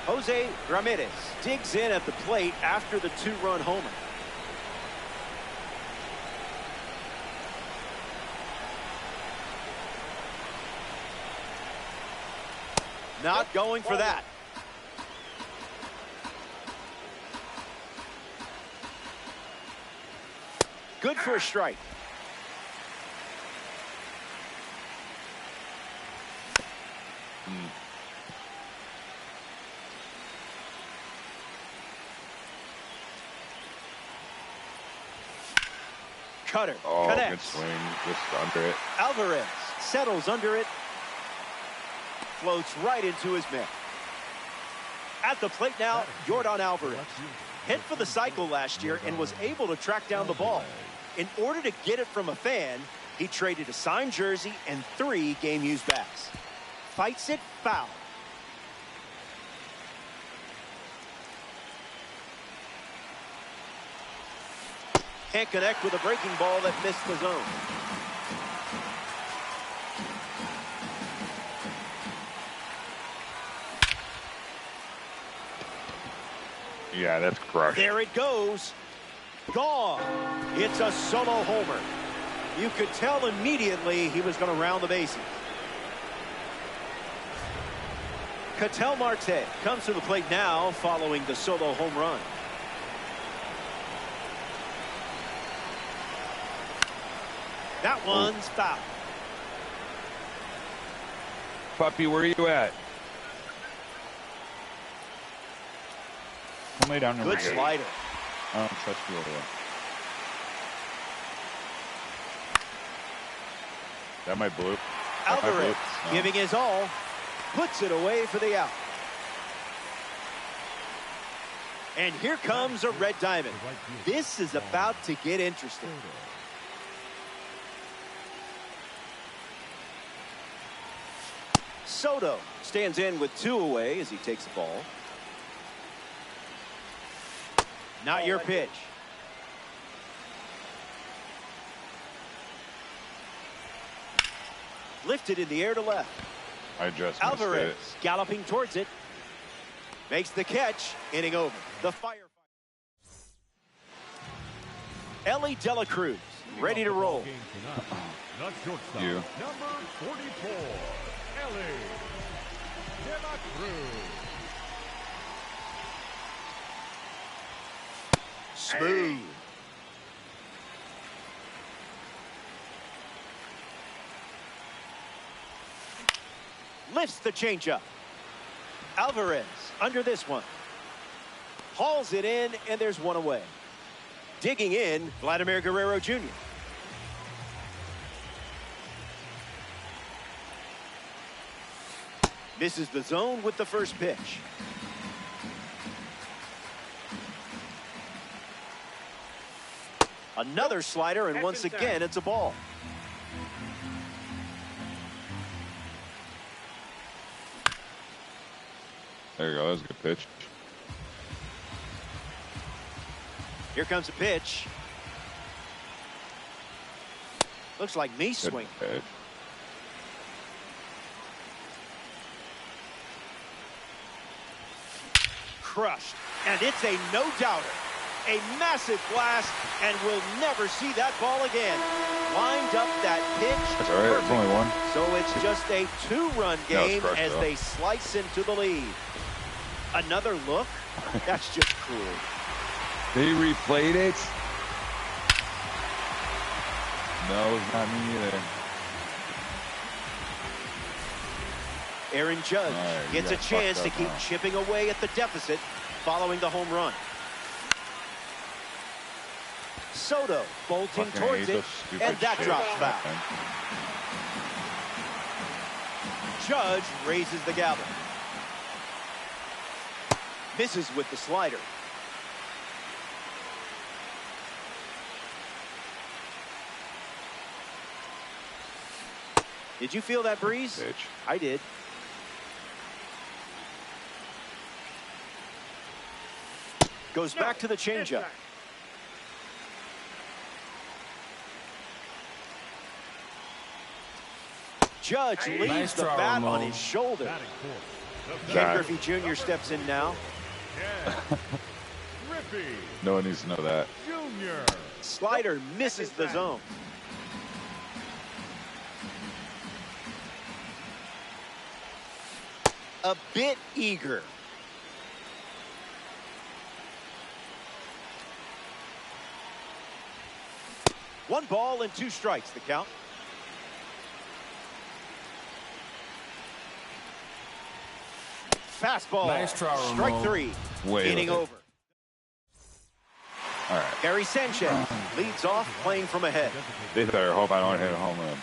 Jose Ramirez digs in at the plate after the 2-run homer. Not going for that. Good for a strike. Cutter Oh, good connects. swing, just under it. Alvarez settles under it. Floats right into his mitt. At the plate now, Jordan Alvarez. Hit for the cycle last year and was able to track down the ball. In order to get it from a fan, He traded a signed jersey and 3 game-used bats. Fights it foul. Can't connect with a breaking ball that missed the zone. Yeah, that's crushed. There it goes. Gone. It's a solo homer. You could tell immediately he was going to round the bases. Ketel Marte comes to the plate now following the solo home run. That one's foul. Puppy, where are you at? Come lay down there. Good slider. I don't trust you over there. That my blue? Alvarez giving his all. Puts it away for the out. And here comes a red diamond. This is about to get interesting. Soto stands in with 2 away as he takes the ball. Not your pitch. Lifted in the air to left. I just Alvarez galloping towards it. Makes the catch. Inning over. The firefighter. Ellie De La Cruz ready to roll. You. Number 44, Ellie De La Cruz. Smooth. Lifts the changeup. Alvarez under this one. Hauls it in, and there's 1 away. Digging in, Vladimir Guerrero Jr. Misses the zone with the first pitch. Another slider, and once again, it's a ball. There you go. That was a good pitch. Here comes a pitch. Looks like me swing. Pitch. Crushed. And it's a no-doubter. A massive blast, and we'll never see that ball again. Lined up that pitch. That's all right. It's only 1. So it's just a 2-run game crushed, as though. they slice into the lead. Another look? That's just cruel. They replayed it? No, it's not me either. Aaron Judge gets a chance to keep huh? chipping away at the deficit following the home run. Soto bolting Fucking towards hate it, those and that stupid drops shit. foul. Judge raises the gavel. Misses with the slider. Did you feel that breeze? Pitch. I did. Goes back to the changeup. Judge leaves the bat on his shoulder. Ken Griffey Jr. steps in now. No one needs to know that. Slider misses the zone. A bit eager. One ball and 2 strikes, the count. Fastball. Nice try, Strike Ramon. 3. Way Inning over. over. All right. Gary Sanchez leads off playing from ahead. They better hope I don't hit a home run.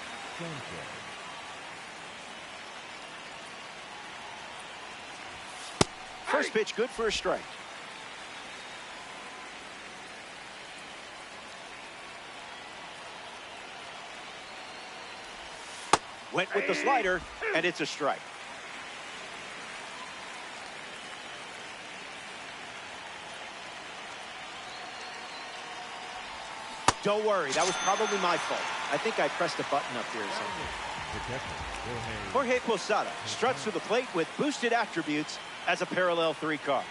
First pitch good for a strike. Went with the slider, and it's a strike. Don't worry, that was probably my fault. I think I pressed a button up here or something. Jorge Posada struts to the plate with boosted attributes as a parallel 3 car.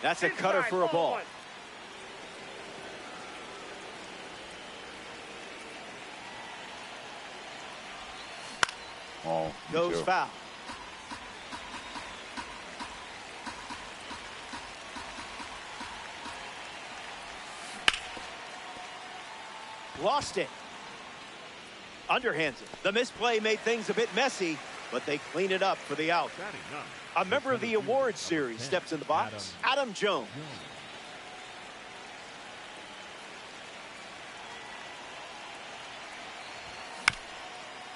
That's a cutter for a ball. Oh, goes foul. Lost it. Underhands it. The misplay made things a bit messy, but they clean it up for the out. A member of the awards series steps in the box. Adam Jones.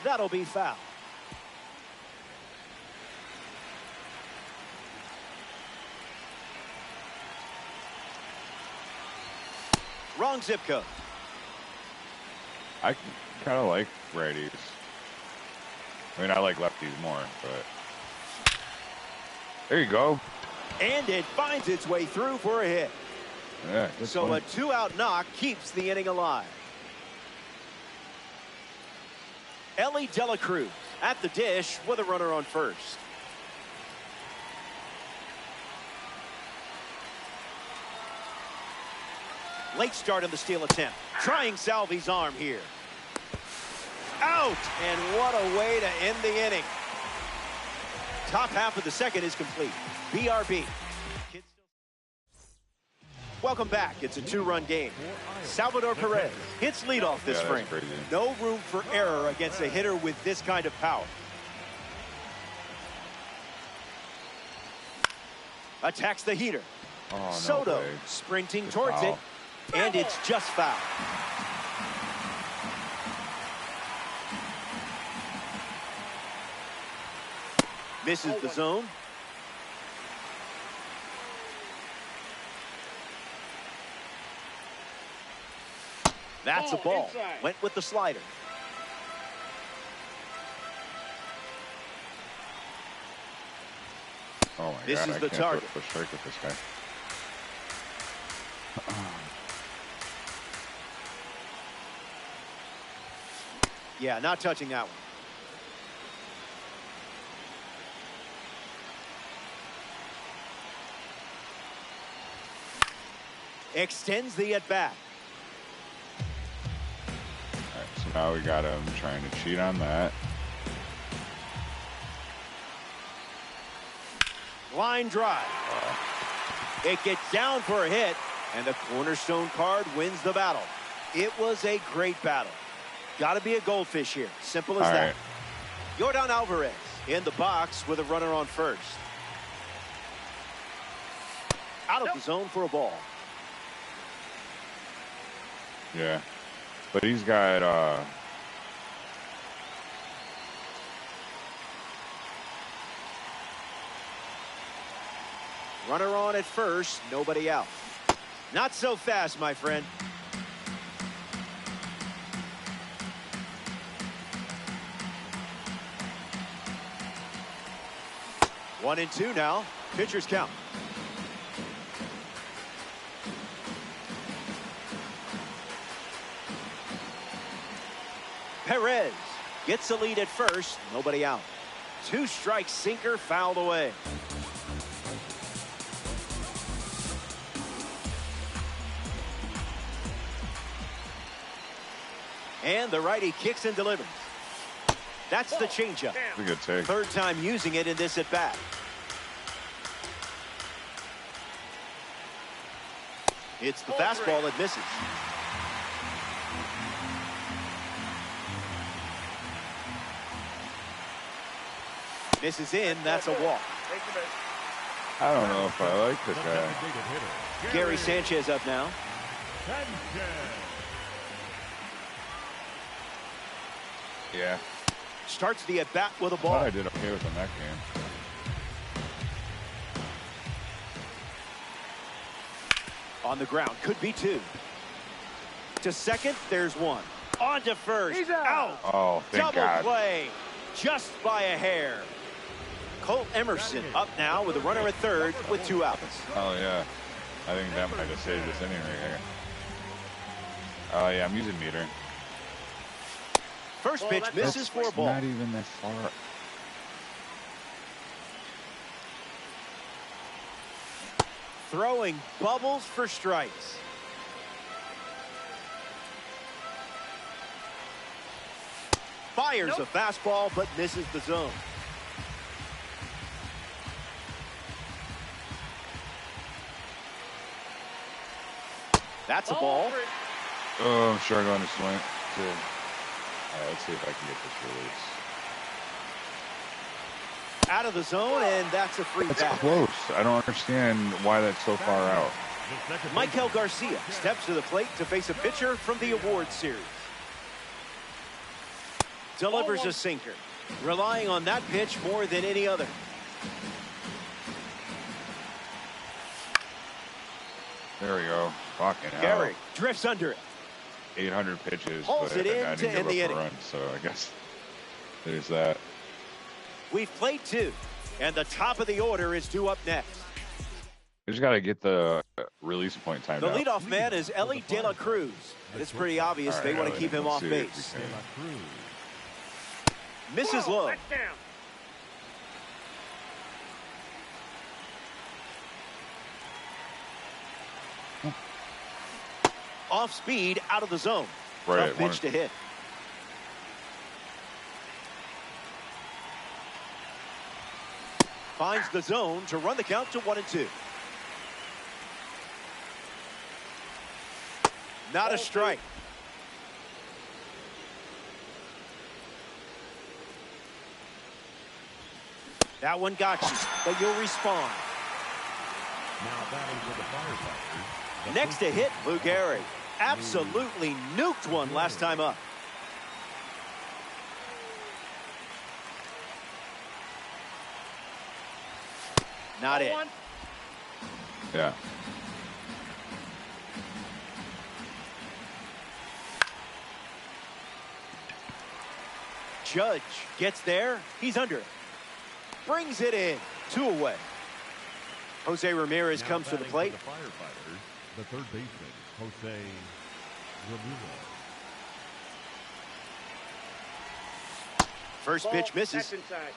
That'll be foul. Wrong zip code. I kind of like righties. I mean, I like lefties more, but there you go. And it finds its way through for a hit. Yeah. So fun. a 2-out knock keeps the inning alive. Ellie De La Cruz at the dish with a runner on first. Late start in the steal attempt. Trying Salvi's arm here. Out! And what a way to end the inning. Top half of the second is complete. BRB. Welcome back. It's a 2-run game. Salvador Perez hits leadoff this frame. No room for error against a hitter with this kind of power. Attacks the heater. Oh, no Soto way. sprinting Just towards foul. it. And it's just foul. Misses the zone. That's a ball. Went with the slider. Oh my This God, is I the can't target. throw a strike with this guy. Yeah, not touching that one. Extends the at-bat. All right, so now we got him trying to cheat on that. Line drive. It gets down for a hit, and the cornerstone card wins the battle. It was a great battle. Got to be a goldfish here. Simple as All that. right. Yordan Alvarez in the box with a runner on first. Out of the zone for a ball. Yeah, but he's got Runner on at first, nobody out. Not so fast, my friend. One and two now. Pitcher's count. Perez gets the lead at first, nobody out. 2 strikes, sinker fouled away. And the righty kicks and delivers. That's the changeup. a good take. Third time using it in this at bat. It's the fastball that misses. Misses in, that's a walk. I don't know if I like this guy. Gary Sanchez up now. Yeah. Starts the at bat with a I ball. thought I did okay with him that game. On the ground, could be 2. To second, there's 1. On to first. He's out. Oh, thank Double God. play. Just by a hair. Colt Emerson up now with a runner at third with 2 outs. Oh, yeah. I think that might have saved us anyway here. Oh, yeah, I'm using meter. First pitch misses for a ball. Not even that far. Throwing bubbles for strikes. Fires a fastball, but misses the zone. That's a ball. Oh, I'm sure I'm going to swing. All right, let's see if I can get this release. Out of the zone, and that's a free That's bat. close. I don't understand why that's so far out. Michael Garcia steps to the plate to face a pitcher from the award series. Delivers a sinker, relying on that pitch more than any other. There we go. Fucking hell. Gary drifts under it. 800 pitches, Hauls but it in I to didn't end the give up inning. a run, so I guess there's that. We've played 2, and the top of the order is due up next. We just got to get the release point timed The out. leadoff man is Ellie De La Cruz. It's pretty obvious All they right, want to Ellie, keep him let's off see if base. we can- Misses low. Off speed, out of the zone. Right, Tough pitch to hit. Finds the zone to run the count to 1-2. Not a strike. That one got you, but you'll respond. Now batting for the Firefighters. Next to hit, Lou Gehrig. Absolutely nuked one last time up. Not it. Yeah. Judge gets there. He's under it. Brings it in. 2 away. Jose Ramirez comes to the plate. The Firefighters, the third baseman, Jose Ramirez. First pitch misses. That's inside.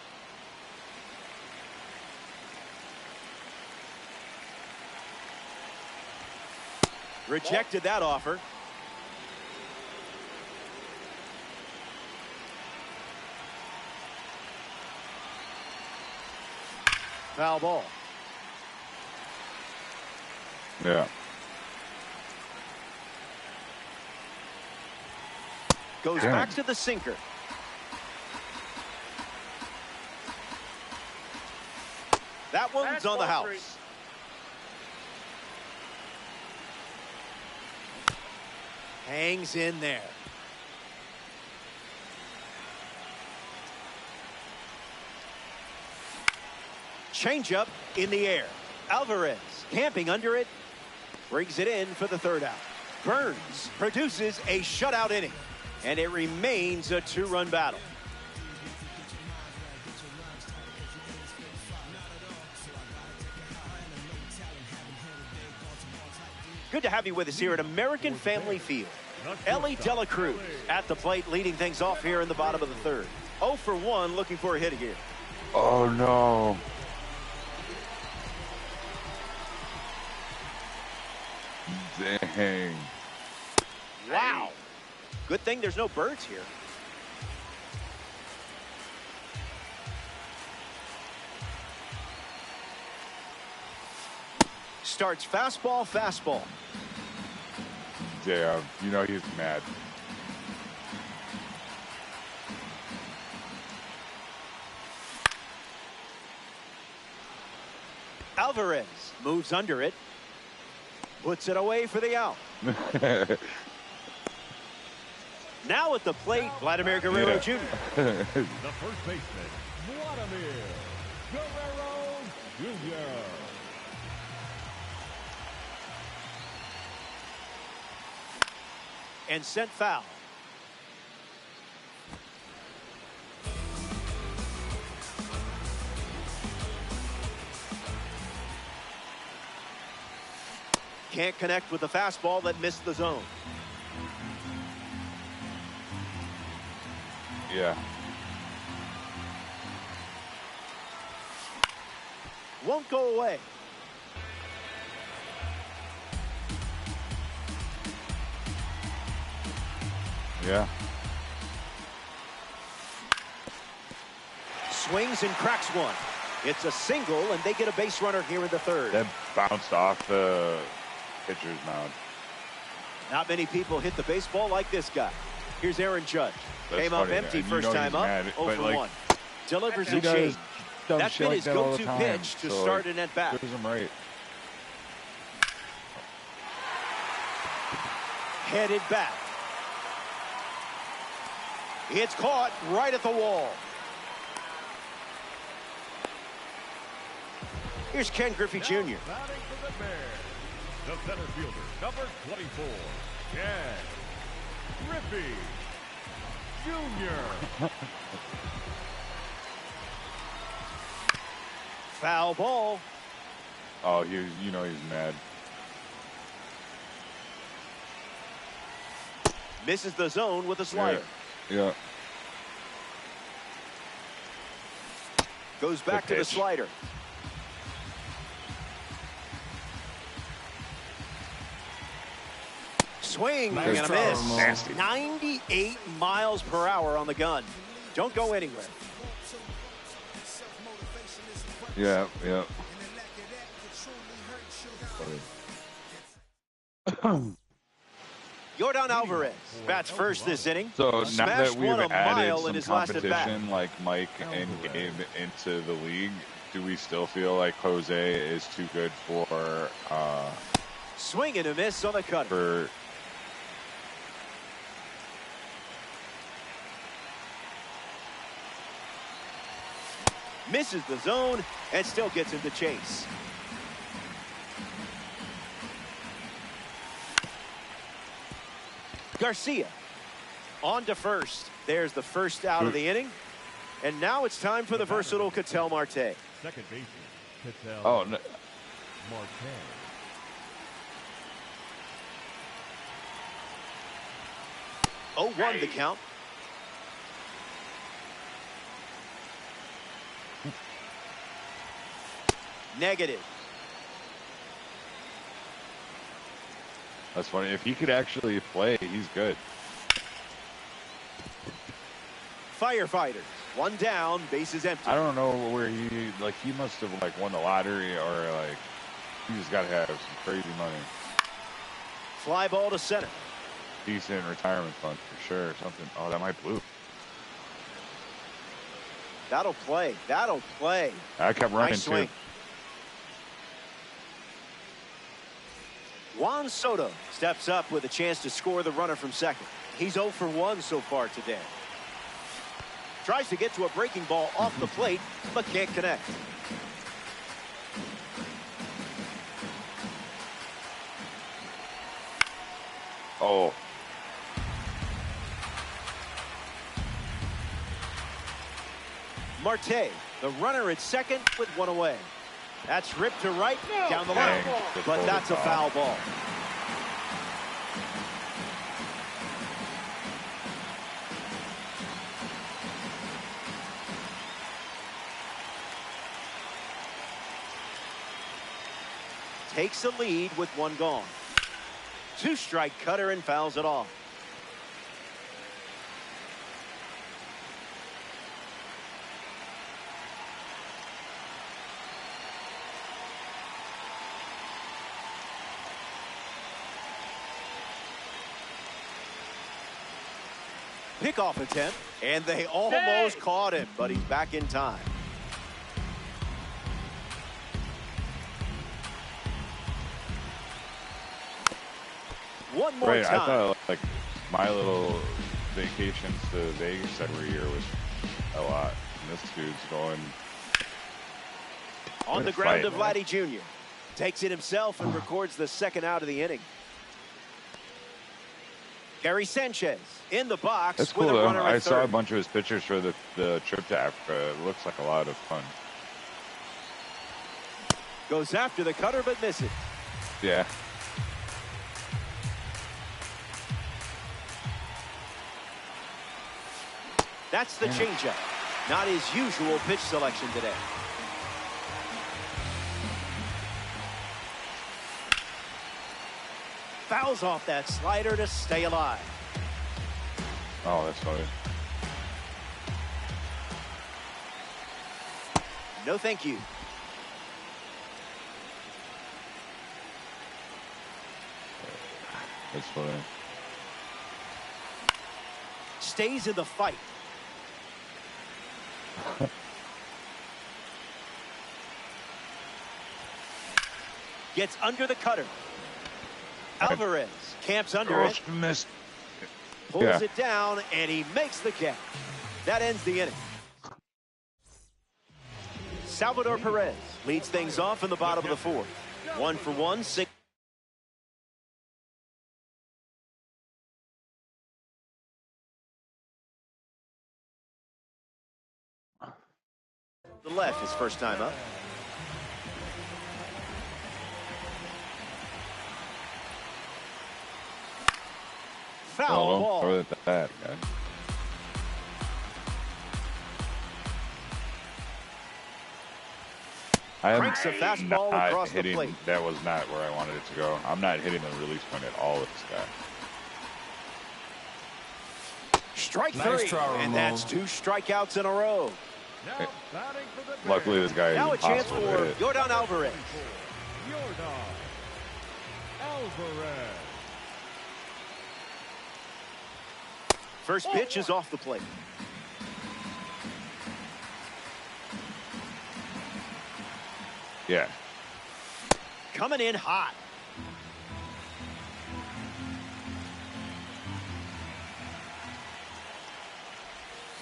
Rejected that offer. Foul ball. Yeah. Goes Damn. back to the sinker. That one's That's on the ball three. house. Hangs in there. Changeup in the air. Alvarez camping under it. Brings it in for the 3rd out. Burns produces a shutout inning. And it remains a 2-run battle. Good to have you with us here at American Family Field. Ellie De La Cruz at the plate, leading things off here in the bottom of the 3rd. 0 for 1, looking for a hit here. Oh, no. Dang. Wow. Good thing there's no birds here. Starts fastball, fastball. Yeah, you know he's mad. Alvarez moves under it. Puts it away for the out. Now at the plate, Vladimir Guerrero Jr. The first baseman, Vladimir Guerrero Jr. And sent foul. Can't connect with the fastball that missed the zone. Yeah. Won't go away. Yeah. Swings and cracks one. It's a single, and they get a base runner here in the third. That bounced off the pitcher's mound. Not many people hit the baseball like this guy. Here's Aaron Judge. That's Came up funny. empty And first time up, mad, 0 for like, 1. Delivers he a does change. dumb That's shit been like his that all the go-to time, pitch to so, start like, an at-bat. serves him right. Headed back. It's caught right at the wall. Here's Ken Griffey Jr. Batting for the Bears, the center fielder, number 24, Ken Griffey Jr. Foul ball. Oh, you know he's mad. Misses the zone with a slider. Yeah. Goes back to the slider. Swing and a miss. Nasty. 98 miles per hour on the gun. Don't go anywhere. Yeah, yeah. Yordan Alvarez bats first this inning. So now Smashed that we've one a added mile in some his last at bat. competition like Mike and Gabe into the league, do we still feel like Jose is too good for swing and a miss on the cutter? Misses the zone and still gets into chase. Garcia on to first. There's the first out of the inning. And now it's time for the versatile Ketel Marte. Second baseman, Ketel Oh, no. Marte. Oh, 1 the count. Negative. That's funny. If he could actually play, he's good. Firefighters. 1 down, bases empty. I don't know where he must have like won the lottery or like he just got to have some crazy money. Fly ball to center. Decent retirement fund for sure or something. Oh, that might blue. That'll play. That'll play. I kept running Nice swing. too. Juan Soto steps up with a chance to score the runner from second. He's 0 for 1 so far today. Tries to get to a breaking ball off the plate, but can't connect. Oh. Marte, the runner at second with 1 away. That's ripped to right, down the line. But that's a foul ball. Takes a lead with 1 gone. 2-strike cutter and fouls it off. Pickoff attempt, and they almost caught him, but he's back in time. One more Right, time. I thought like my little vacations to Vegas every year was a lot. And this dude's going On the ground to Vladdy Jr. Takes it himself and records the second out of the inning. Gary Sanchez in the box. That's with cool a though. runner at I saw a third. bunch of his pictures for the trip to Africa. It looks like a lot of fun. Goes after the cutter but misses. Yeah. That's the changeup. Not his usual pitch selection today. Fouls off that slider to stay alive. Oh, that's funny. No, thank you. That's funny. Stays in the fight. Gets under the cutter. Alvarez camps under it. Missed. Pulls it down, and he makes the catch. That ends the inning. Salvador Perez leads things off in the bottom of the fourth. 1 for 1, 6. The left, his first time up. Foul ball. Other than that, guy. I am Cranks a fastball not across the hitting. plate. That was not where I wanted it to go. I'm not hitting the release point at all with this guy. Strike Nice three, try, and Ramon. that's 2 strikeouts in a row. Luckily, this guy Now a is chance impossible to for hit. Yordan Alvarez. Alvarez. First pitch is off the plate. Yeah. Coming in hot.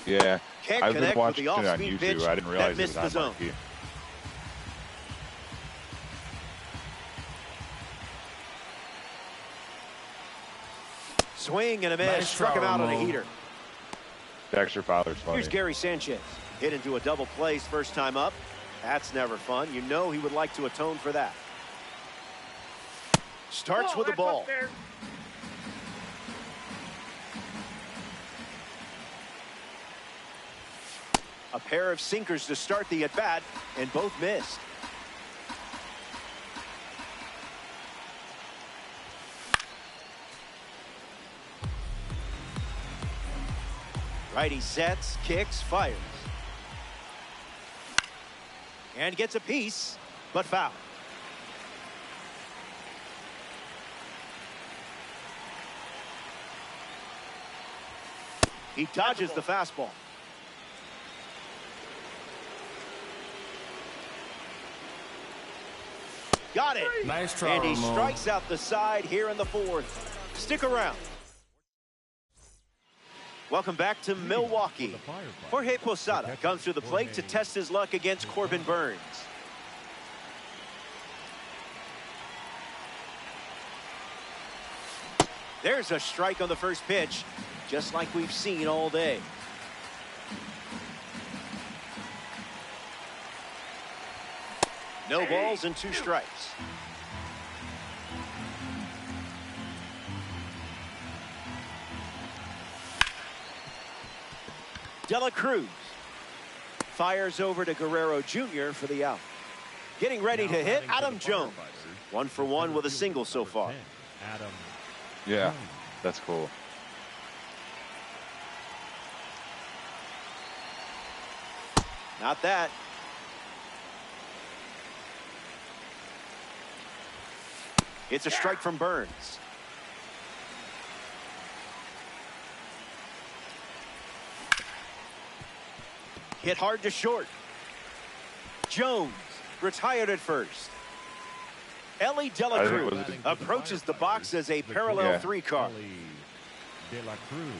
Yeah. Can't I've been connect with watching the it on off-speed YouTube. pitch. I didn't That realize it missed was the on zone. marquee. Swing and a miss. Nice Struck try, him out on a Ramon. heater. Dexter Fowler's funny. Here's Gary Sanchez. Hit into a double play his first time up. That's never fun. You know he would like to atone for that. Starts with the ball. A pair of sinkers to start the at-bat, and both missed. Righty sets, kicks, fires. And gets a piece, but foul. He dodges the fastball. Got it. Nice try, And he Ramon. strikes out the side here in the fourth. Stick around. Welcome back to Milwaukee. Jorge Posada comes to the plate to test his luck against Corbin Burns. There's a strike on the first pitch, just like we've seen all day. No balls and 2 strikes. Dela Cruz fires over to Guerrero Jr. for the out. Getting ready to hit, Adam Jones. 1 for 1 with a single so far. Yeah, that's cool. Not that. It's a strike from Burns. Hit hard to short. Jones retired at first. Ellie De La Cruz approaches the box as a parallel 3 car. De La Cruz.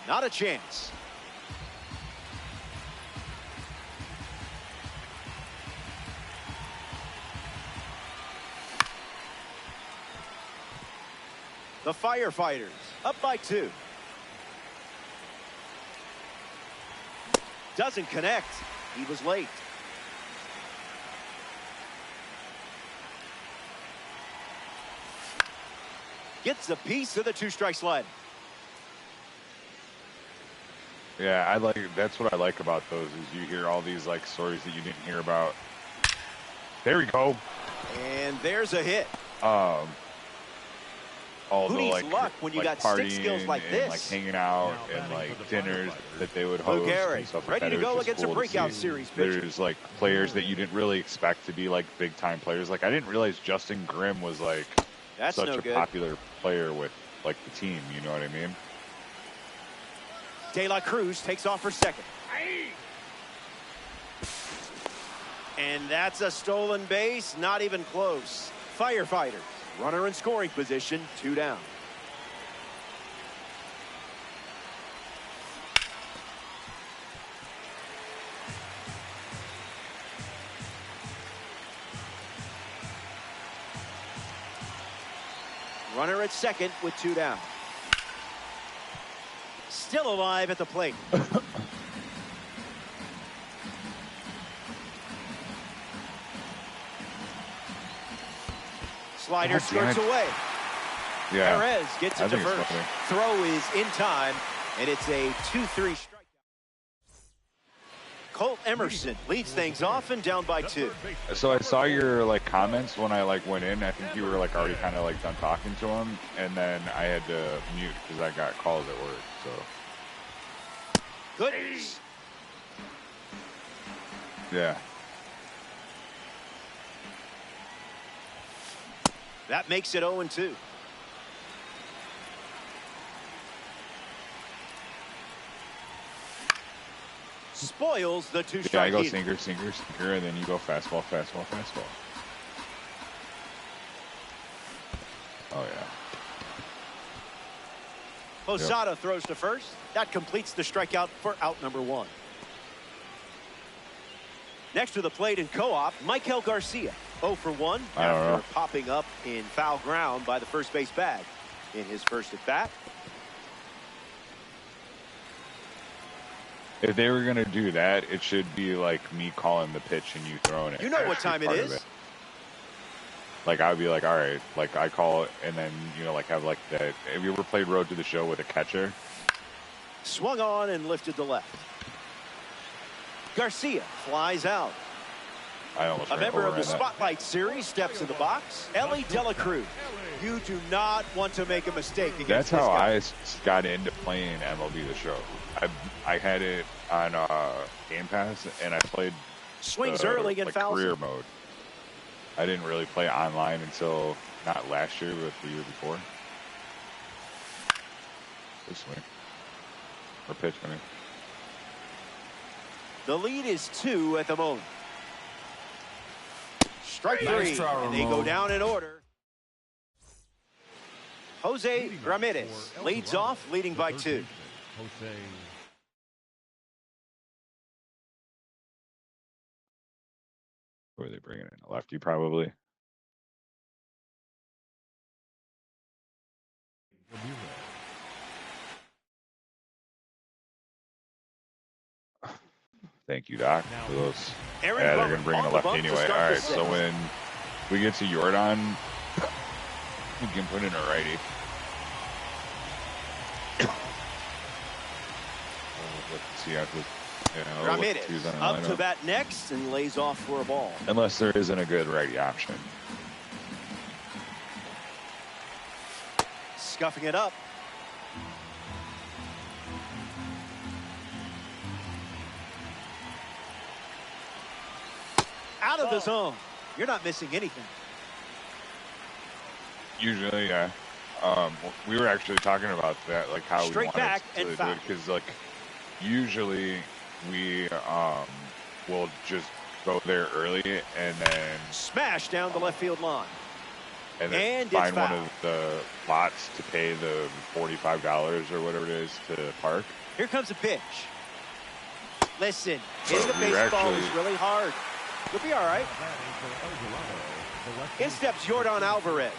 Not a chance. The Firefighters up by 2. Doesn't connect. He was late. Gets a piece of the 2-strike slide. Yeah, that's what I like about those is you hear all these like stories that you didn't hear about. There we go. And there's a hit. All Who the needs like, luck when you got stick skills like and this? like hanging out and like dinners that they would host and stuff like ready that. to go It was just against a cool to breakout see. series pitcher. There's like players that you didn't really expect to be like big time players. Like I didn't realize Justin Grimm was like such no a good. popular player with like the team. You know what I mean? De La Cruz takes off for second. And that's a stolen base, not even close. Firefighters, runner in scoring position, 2 down. Runner at second with 2 down. Still alive at the plate. Slider skirts away. Yeah. Perez gets it to first. Throw is in time, and it's a 2-3 strikeout. Colt Emerson leads things off and down by 2. So I saw your like comments when I like went in. I think you were like already kind of like done talking to him, and then I had to mute because I got calls at work. So. Goodness. Yeah. That makes it 0-2. Spoils the 2-strike. Yeah, I go sinker, sinker, sinker, and then you go fastball, fastball, fastball. Oh, yeah. Posada throws to first. That completes the strikeout for out number 1. Next to the plate in co-op, Michael Garcia. 0 for 1 after popping up in foul ground by the first base bag in his first at bat. If they were going to do that, it should be like me calling the pitch and you throwing it. You know what time it is. Like, I would be like, all right, like I call it and then, you know, like have like that. Have you ever played Road to the Show with a catcher? Swung on and lifted to left. Garcia flies out. I almost a member of the Spotlight Series steps in the box. Ellie De La Cruz. You do not want to make a mistake against That's this how guy. I got into playing MLB The Show. I had it on Game Pass, and I played swings early and like fouls career mode. I didn't really play online until not last year, but the year before. This swing. Or pitch, I mean. The lead is 2 at the moment. Strike 3, and they go down in order. Jose Ramirez leads off, leading by 2. Who are they bringing in? A lefty, probably. Thank you, Doc, for those. Yeah, they're going to bring in a lefty anyway. All right, so when we get to Jordan, we can put in a righty. Let's see after. Yeah, Ramirez up to bat next and lays off for a ball. Unless there isn't a good righty option. Scuffing it up. Out of the zone. You're not missing anything. Usually, yeah. We were actually talking about that, like how Straight we back wanted and to do it, because like usually we will just go there early and then smash down the left field line. And then find one of the lots to pay the $45 or whatever it is to park. Here comes a pitch. Listen, hitting the baseball is really hard. You'll be all right. In steps Jordan Alvarez.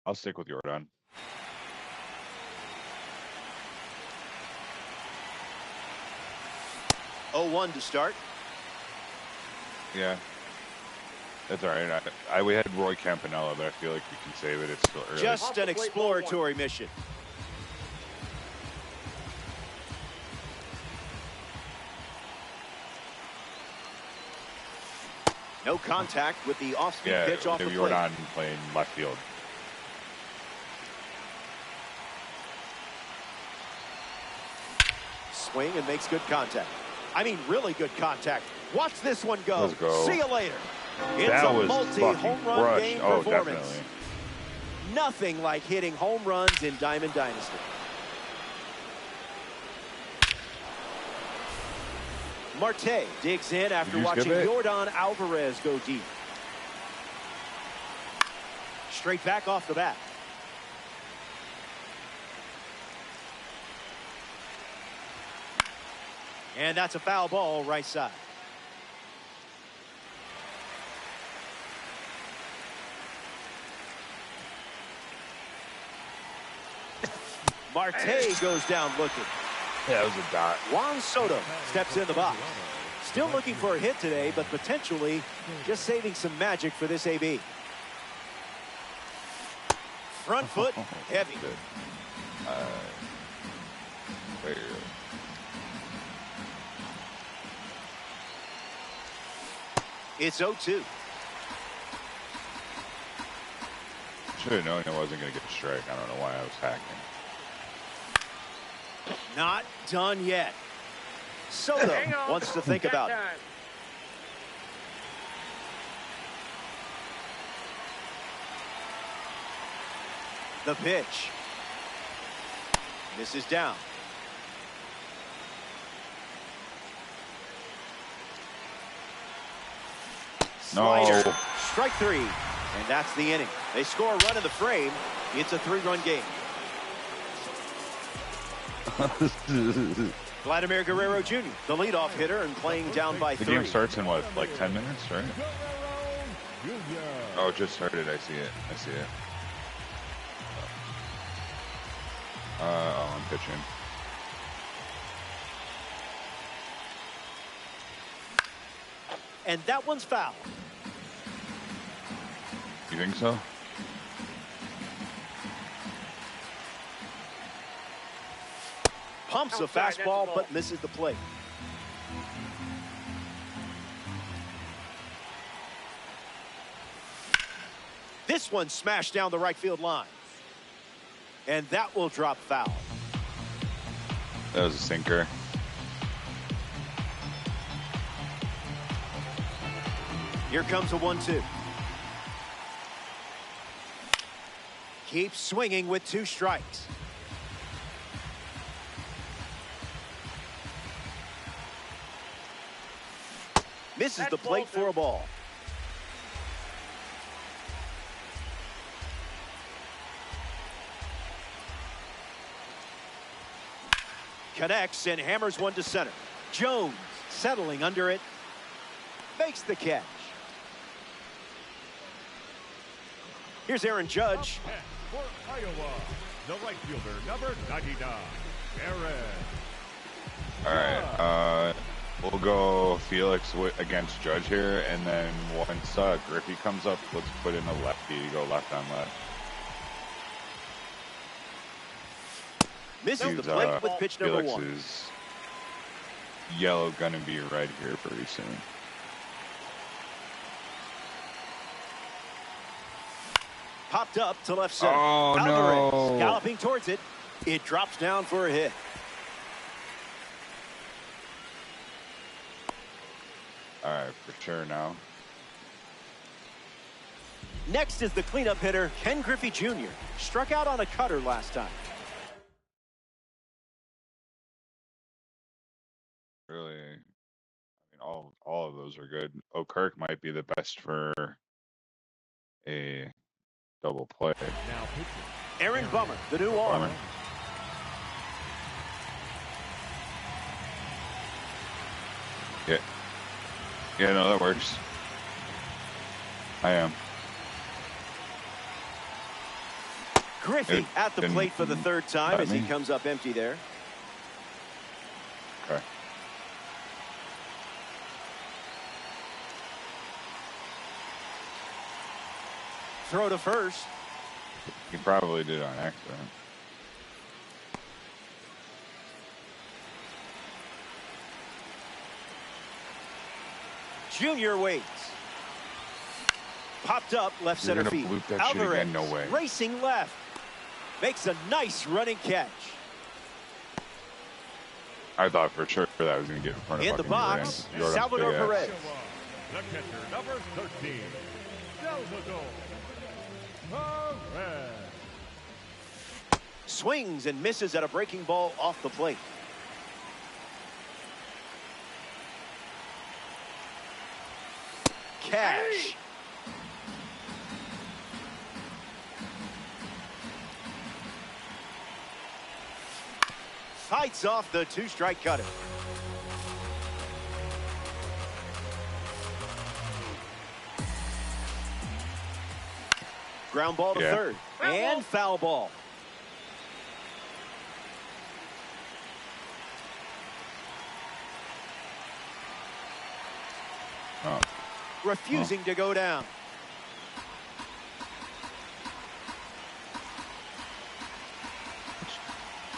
I'll stick with Jordan. Oh, 1 to start. Yeah. That's all right. We had Roy Campanella, but I feel like we can save it. It's still early. Just an exploratory mission. No contact with the off-speed pitch off the plate. Jordan playing left field. Swing and makes good contact. I mean, really good contact. Watch this one go. Let's go. See you later. It's that a was multi-home run crushed. game Oh, performance. definitely. Nothing like hitting home runs in Diamond Dynasty. Marte digs in after watching Yordan Alvarez go deep. Straight back off the bat. And that's a foul ball right side. Marte goes down looking. Yeah, it was a dot. Juan Soto steps in the box. Still looking for a hit today, but potentially just saving some magic for this AB. Front foot, heavy. It's 0-2. Should have known I wasn't going to get a strike. I don't know why I was hacking. Not done yet. Soto wants to think about it. The pitch. This is down. Slider. No. Strike 3. And that's the inning. They score a run in the frame. It's a 3-run game. Vladimir Guerrero Jr., the leadoff hitter, and playing down by 3. The game starts in what, like 10 minutes, right? Oh, it just started. I see it. I see it. I'm pitching. And that one's foul. You think so? Pumps a fastball, but misses the plate. This one smashed down the right field line. And that will drop foul. That was a sinker. Here comes a 1-2. Keeps swinging with 2 strikes. Misses the plate for a ball. Connects and hammers one to center. Jones settling under it. Makes the catch. Here's Aaron Judge. For Iowa, the right fielder, number 99, Aaron. All right. We'll go Felix against Judge here, and then once Griffey comes up, let's put in a lefty to go left on left. Misses the plate with pitch number 1. Felix's yellow gonna be red here pretty soon. Popped up to left center. Oh, Alvarez no. galloping towards it. It drops down for a hit. All right, for sure now. Next is the cleanup hitter, Ken Griffey Jr. Struck out on a cutter last time. Really, I mean, all of those are good. O'Kirk might be the best for a double play. Now Aaron Bummer, the new arm. Yeah. Yeah, no, that works. I am. Griffey at the plate for the third time as he comes up empty there. Okay. Throw to first. He probably did on accident. Junior waits. Popped up left center field. Alvarez again, no way. Racing left. Makes a nice running catch. I thought for sure that was going to get in front of in the box. Salvador Perez. The catcher, number 13, Salvador Perez. Swings and misses at a breaking ball off the plate. Cash. Fights off the two-strike cutter. Ground ball to third. And foul ball. Refusing to go down.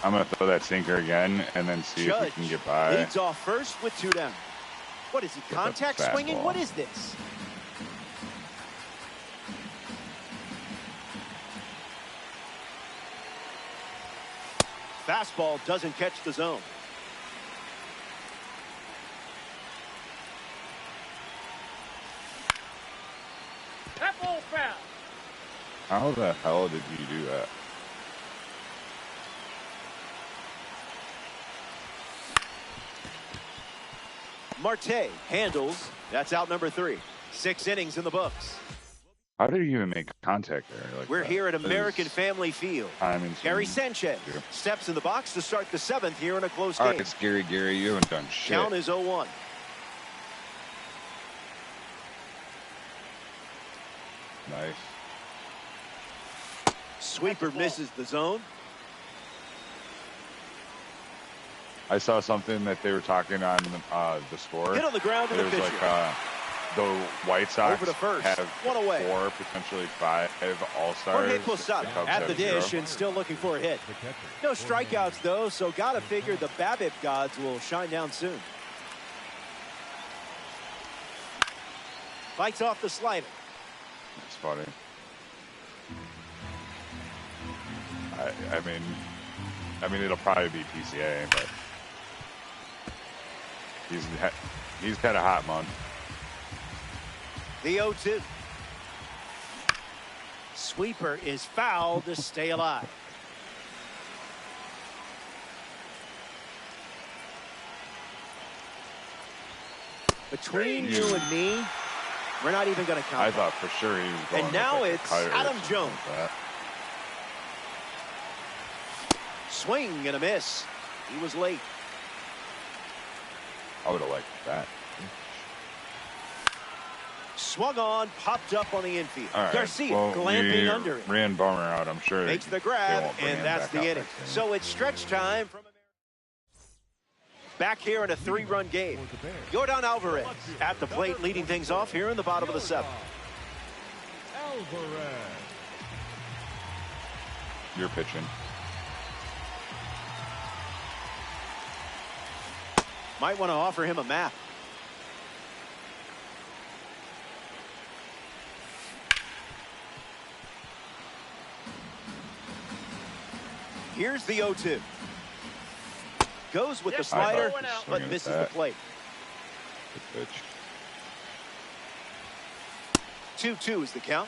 I'm going to throw that sinker again and then see if we can get by. Leads off first with 2 down. What is he, contact swinging? What is this? Fastball doesn't catch the zone. How the hell did you do that? Marte handles. That's out number 3. 6 innings in the books. How did you even make contact there? Like We're that? here at American Family Field. Gary Sanchez steps in the box to start the 7th here in a close game. All right, Gary, you haven't done shit. Count is 0-1. Nice. Sweeper misses the zone. I saw something that they were talking on the score. Hit on the ground to the pitcher. Like the White Sox over to first. have 1 away. 4, potentially 5 all-stars. Jorge Posada at the dish and still looking for a hit. No strikeouts though, so gotta figure the BABIP gods will shine down soon. Fights off the slider. That's funny. I mean, it'll probably be PCA, but he's had a hot month. The 0-2. Sweeper is foul to stay alive. Between you and me, we're not even going to count. I thought for sure he was going. And now with it's like Adam Jones. Like Swing and a miss. He was late. I would have liked that. Swung on, popped up on the infield. Right, Garcia well, glamping under it. Ran Bummer out, I'm sure. Makes the grab, and that's the inning. So it's stretch time. Back here in a 3-run game. Yordan Alvarez at the plate, leading things off here in the bottom of the 7th. Alvarez. You're pitching. Might want to offer him a map. Here's the 0-2. Goes with the slider, but misses the plate. Good pitch. 2-2 is the count.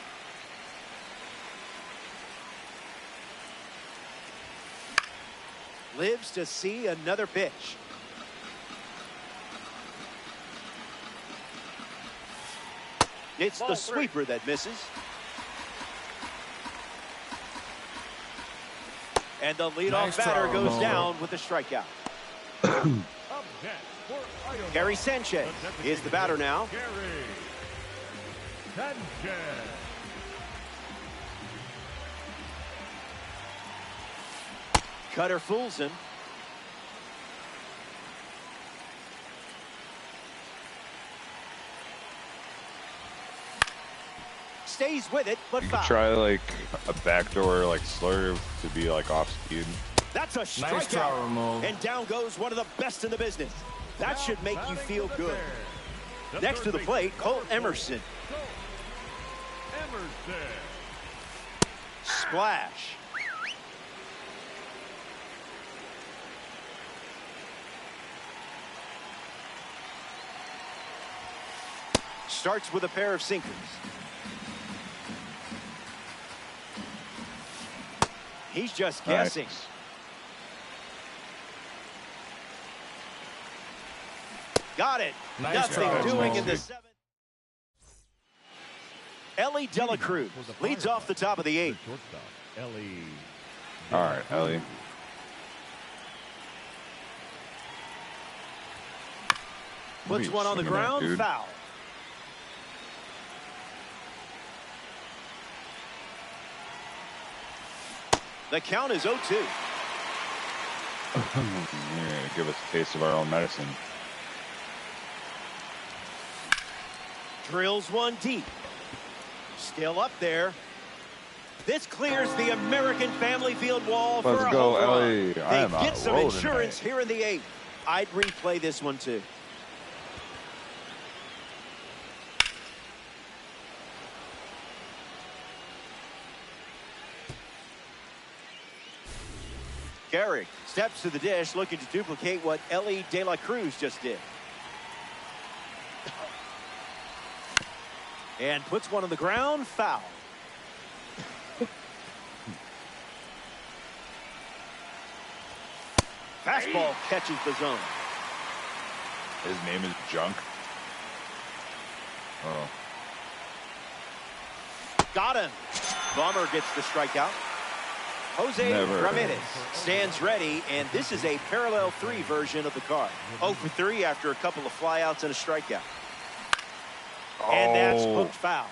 Lives to see another pitch. It's the sweeper that misses. And the leadoff batter goes down with a strikeout. Gary Sanchez is the batter now. Gary Sanchez. Cutter fools him. Stays with it, but You could foul. try like a backdoor like slurve to be like off speed. That's a strikeout. And down goes one of the best in the business. That should make you feel good. Next to the plate, Colt Emerson. Splash. Starts with a pair of sinkers. He's just guessing. Nice. Got it. Nice Nothing job. doing Nice. in the seventh. Ellie De La Cruz leads off the top of the eighth. All right, Ellie. Puts one on the ground, dude. foul. The count is 0-2. Yeah, give us a taste of our own medicine. Drills one deep. Still up there. This clears the American Family Field wall for Let's a go, home run. Ellie. I They am on get a some roll insurance tonight. here in the eighth. I'd replay this one too. Garrick steps to the dish looking to duplicate what Ellie De La Cruz just did. And puts one on the ground, foul. Fastball catches the zone. His name is Junk. Oh. Got him. Bummer gets the strikeout. Jose Never. Ramirez stands ready, and this is a parallel 3 version of the card. 0 for 3 after a couple of flyouts and a strikeout. And that's Oh. hooked foul.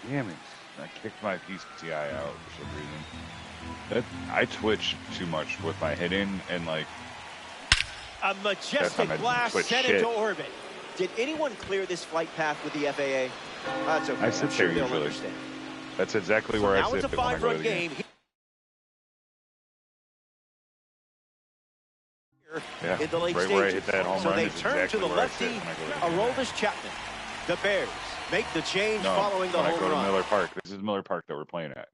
Damn it. I kicked my PCI out for some reason. I twitch too much with my hitting, and like A That's majestic how I blast twitch sent shit. into orbit. Did anyone clear this flight path with the FAA? That's okay. I I'm sit sure there they'll usually. understand. That's exactly So where now I it's sit a when I go to 5-run the game. Yeah, In the late right stages. where I hit that home So run they is turn exactly to the where I sit lefty, when I go to the game. Aroldis Chapman. The Bears make the change No, following the when I home go to run. Miller Park. This is Miller Park that we're playing at.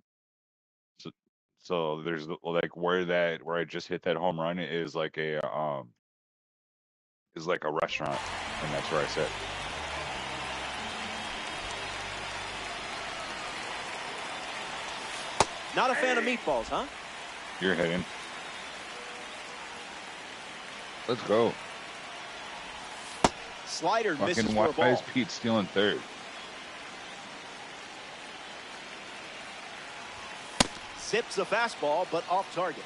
So there's like where I just hit that home run is like a restaurant, and that's where I sit. Not a fan of meatballs, huh? You're hitting. Let's go. Slider misses Fucking for a why is ball. Pete stealing third? Zips a fastball, but off target.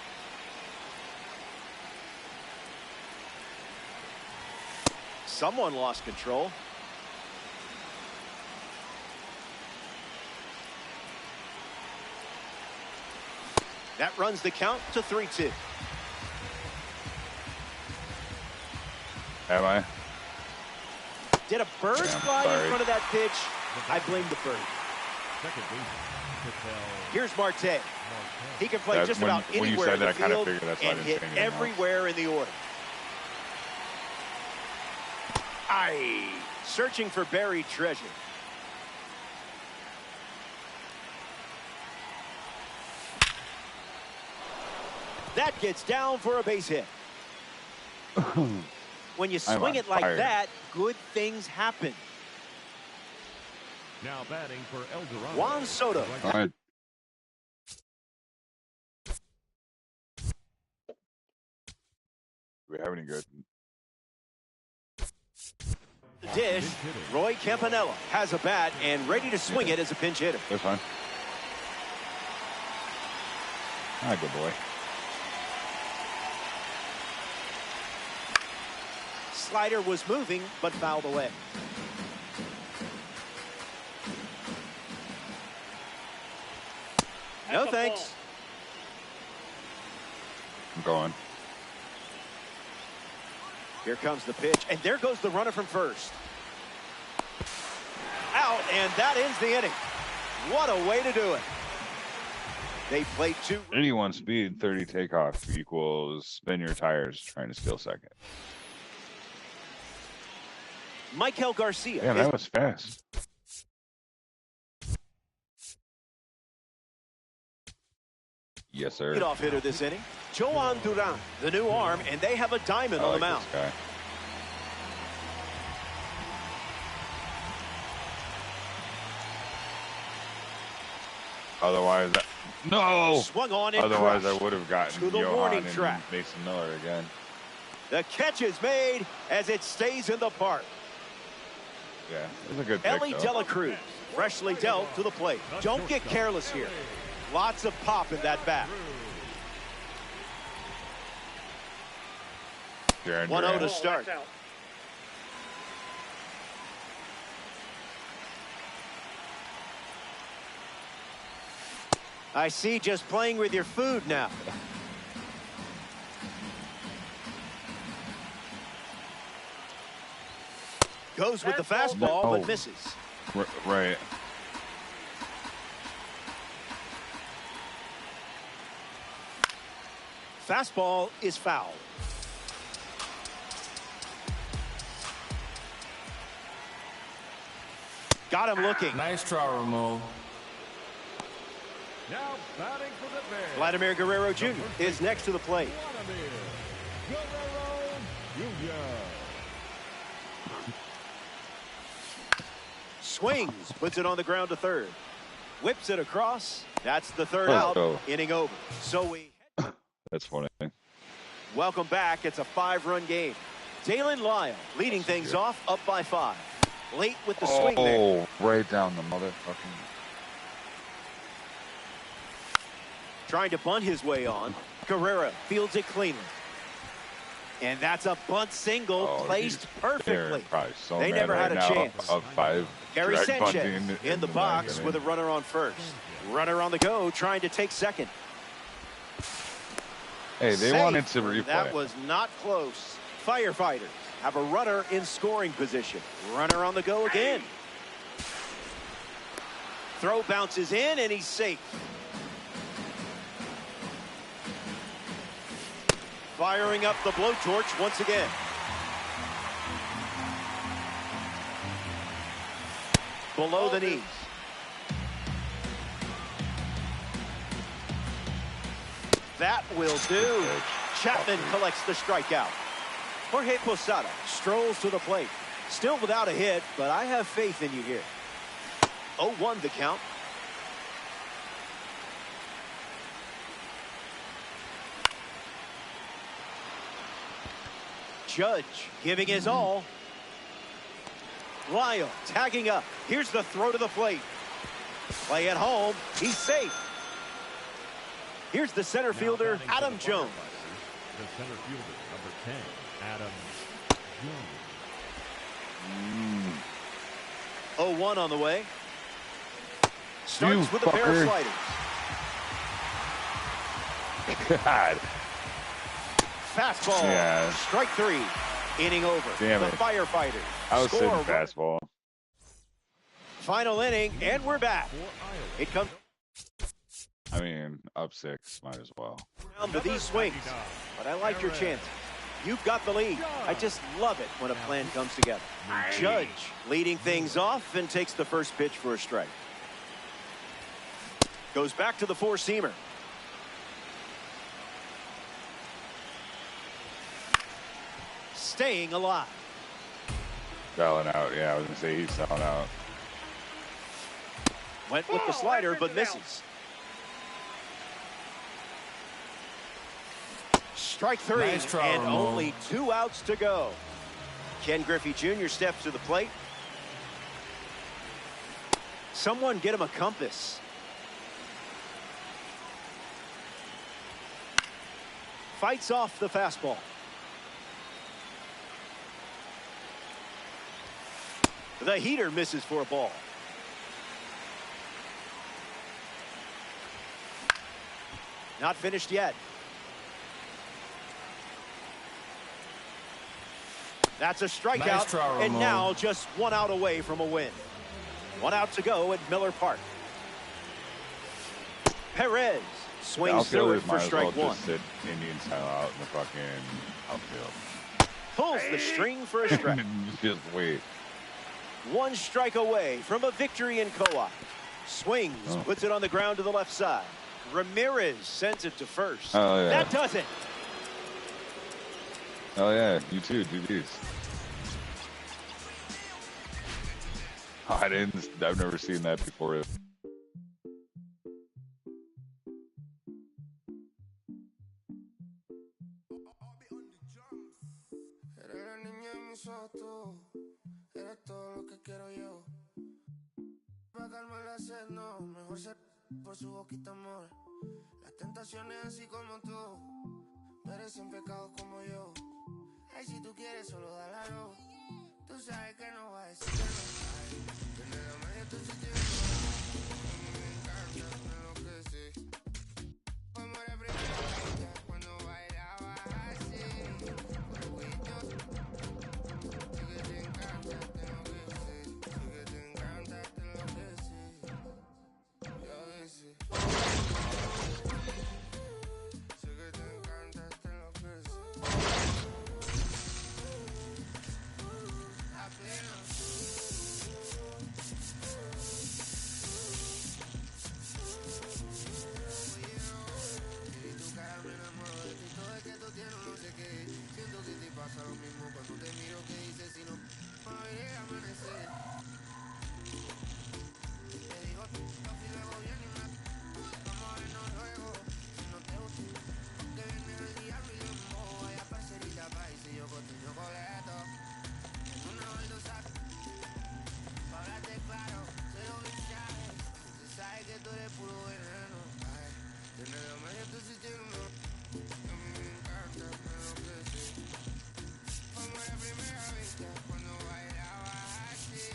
Someone lost control. That runs the count to 3-2. Am I? Did a bird Yeah, fly in sorry. front of that pitch? I blame the bird. Here's Marte. He can play That- just when- about when you anywhere said in that, the I kinda field figured that's why I and didn't hit say anything else. everywhere in the order. Aye. Searching for buried treasure. That gets down for a base hit. When you I'm swing on it like fire. that, good things happen. Now batting for El Dorado. Juan Soto. All right. Do we have any good? The dish, Roy Campanella has a bat and ready to swing it as a pinch hitter. That's fine. Ah, good boy. Slider was moving, but fouled away. No thanks. I'm going. Here comes the pitch, and there goes the runner from first. Out, and that ends the inning. What a way to do it. They played 81 speed, 30 takeoff equals spin your tires trying to steal second. Michael Garcia. Yeah, that was fast. Yes, sir. Leadoff hitter this inning, Joan Duran, the new arm, and they have a diamond on the mound. This guy. Otherwise, no. Swung on and otherwise, crushed I would have gotten to the Johan warning and track. Mason Miller again. The catch is made as it stays in the park. Yeah, it was a good pick, Ellie though. Dela Cruz, freshly dealt to the plate. Don't get careless here. Lots of pop in that bat. 1-0 to start. I see, just playing with your food now. Goes with the fastball, but misses. Right. Fastball is foul. Got him looking. Nice try, Ramon. Now batting for the Bears. Vladimir Guerrero Jr. is next to the plate. Vladimir Guerrero Jr. Swings, puts it on the ground to third. Whips it across. That's the third Let's out. go. Inning over. So we That's funny. welcome back. It's a 5-run game. Dalen Lyle leading things off, up by 5. Late with the swing there. Oh, right down the motherfucking. Trying to bunt his way on. Guerrero fields it cleanly. And that's a bunt single placed perfectly. They never had a chance. Of 5. Gary direct Sanchez bunting in the box with a runner on first. Runner on the go, trying to take second. Hey, they Safe. wanted to replay. That was not close. Firefighters have a runner in scoring position. Runner on the go again. Throw bounces in, and he's safe. Firing up the blowtorch once again. Below the knees. That will do. Chapman collects the strikeout. Jorge Posada strolls to the plate. Still without a hit, but I have faith in you here. 0-1 the count. Judge giving his all. Lyle tagging up. Here's the throw to the plate. Play at home. He's safe. Here's the center fielder, Adam Jones. The center fielder, number 10, Adam Jones. 0-1 on the way. Starts with a pair of sliders. God. Fastball. Yeah. Strike 3. Inning over. Damn the it. Firefighters. I was sitting score fastball. Final inning, and we're back. It comes I mean, up 6, might as well. down to these swings, but I like your chances. You've got the lead. I just love it when a plan comes together. Judge leading things off and takes the first pitch for a strike. Goes back to the four-seamer. Staying alive. Selling out. Yeah, I was going to say he's selling out. Went with the slider, but misses. Strike 3, Nice try, and Ramon. only 2 outs to go. Ken Griffey Jr. steps to the plate. Someone get him a compass. Fights off the fastball. The heater misses for a ball. Not finished yet. That's a strikeout, Nice try, and now just 1 out away from a win. 1 out to go at Miller Park. Perez swings through it for strike one. Just sit Indian style out in the fucking outfield. Pulls the string for a strike. Just wait. 1 strike away from a victory in co-op. Swings, puts it on the ground to the left side. Ramirez sends it to first. Oh, yeah. That does it. Oh yeah, you too. Do these. Oh, I've never seen that before. Eres todo lo que quiero yo. Pa' calmar la sed, no. Mejor ser por su boquita, amor. Las tentaciones así como tú merecen pecados como yo. Ay, si tú quieres, solo dale a lo. Tú sabes que no va a decir que no. Ay, tiene la media, tú sí tienes. A mí me encanta, me enloquece. Como la primera vez cuando bailaba así. Sé que te encanta, te enloquece. Sé que te encanta, te enloquece. Y a veces. Sé que te encanta, te enloquece. La plena. Y tu cara me enamoro de ti. Todo es que tú tienes no sé qué. Siento que te pasa lo mismo cuando te miro. Que dices si no moriré a amanecer. Te digo y luego viene y me vamos a vernos luego. Si no te gusta que vienes al diablo y yo me mojo. Vaya parcerita país y yo cotiño coleto. En una baldosa. Pa' hablarte claro, cero mensajes. Se sabe que tú eres puro veneno. Ay, tienes la media, tú sí tienes uno. A mí me encanta, me enloquece. Como la primera vez cuando bailaba así.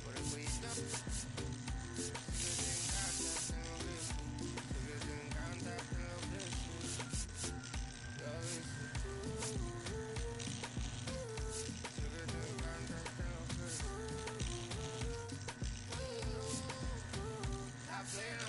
Por el cuellito. Sé que te encanta, te enloquece. Sé que te encanta, te enloquece. Y a veces. Sé que te encanta, te enloquece. La plena.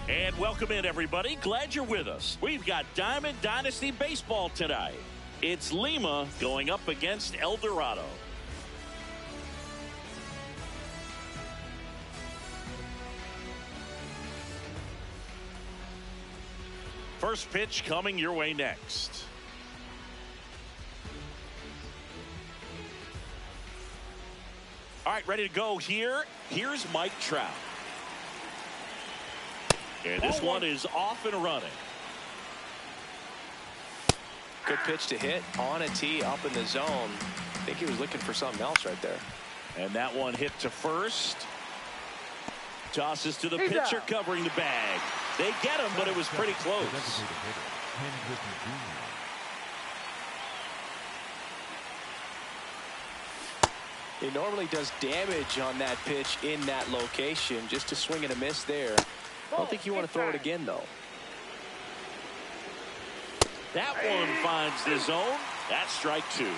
And welcome in, everybody. Glad you're with us. We've got Diamond Dynasty Baseball tonight. It's Lima going up against El Dorado. First pitch coming your way next. All right, ready to go here. Here's Mike Trout. And this one is off and running. Good pitch to hit on a tee up in the zone. I think he was looking for something else right there. And that one hit to first. Tosses to the pitcher covering the bag. They get him, but it was pretty close. He normally does damage on that pitch in that location. Just a swing and a miss there. I don't think you want to throw it again, though. That one finds the zone. That's strike two.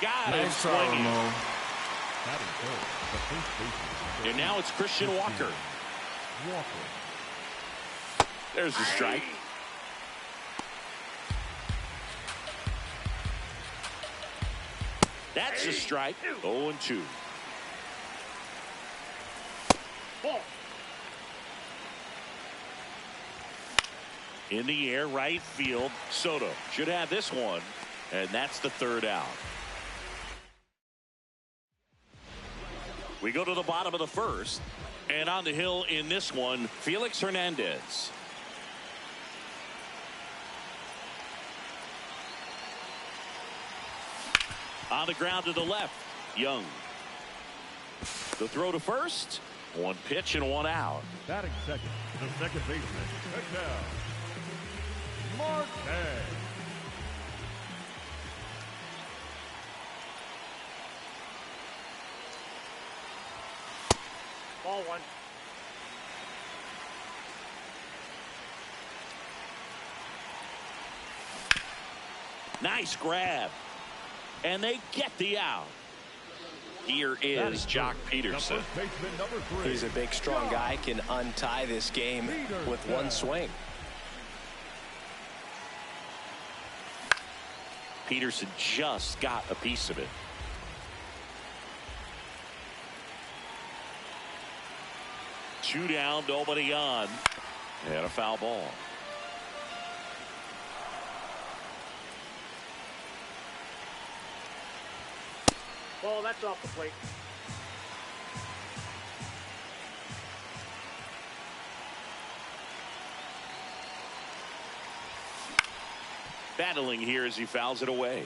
Got him swinging. And now it's Christian Walker. There's the strike. That's a strike. 0-2. In the air, right field. Soto should have this one, and that's the third out. We go to the bottom of the first, and on the hill in this one, Felix Hernandez. On the ground to the left, Young. The throw to first. One pitch and one out. Batting second, the second baseman, touchdown, Marquez. Ball one. Nice grab. And they get the out. Here is Jock Peterson. He's a big, strong guy, can untie this game with one swing. Peterson just got a piece of it. Two down, nobody on. And a foul ball. Ball, that's off the plate. Battling here as he fouls it away.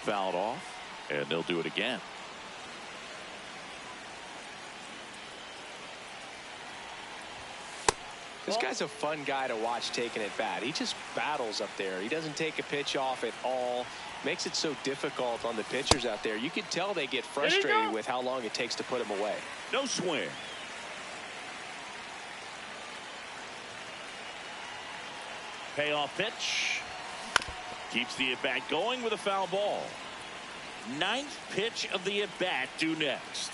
Fouled off, and they'll do it again. This guy's a fun guy to watch taking it bat. He just battles up there. He doesn't take a pitch off at all. Makes it so difficult on the pitchers out there. You can tell they get frustrated with how long it takes to put him away. No swing. Payoff pitch. Keeps the at-bat going with a foul ball. Ninth pitch of the at-bat due next.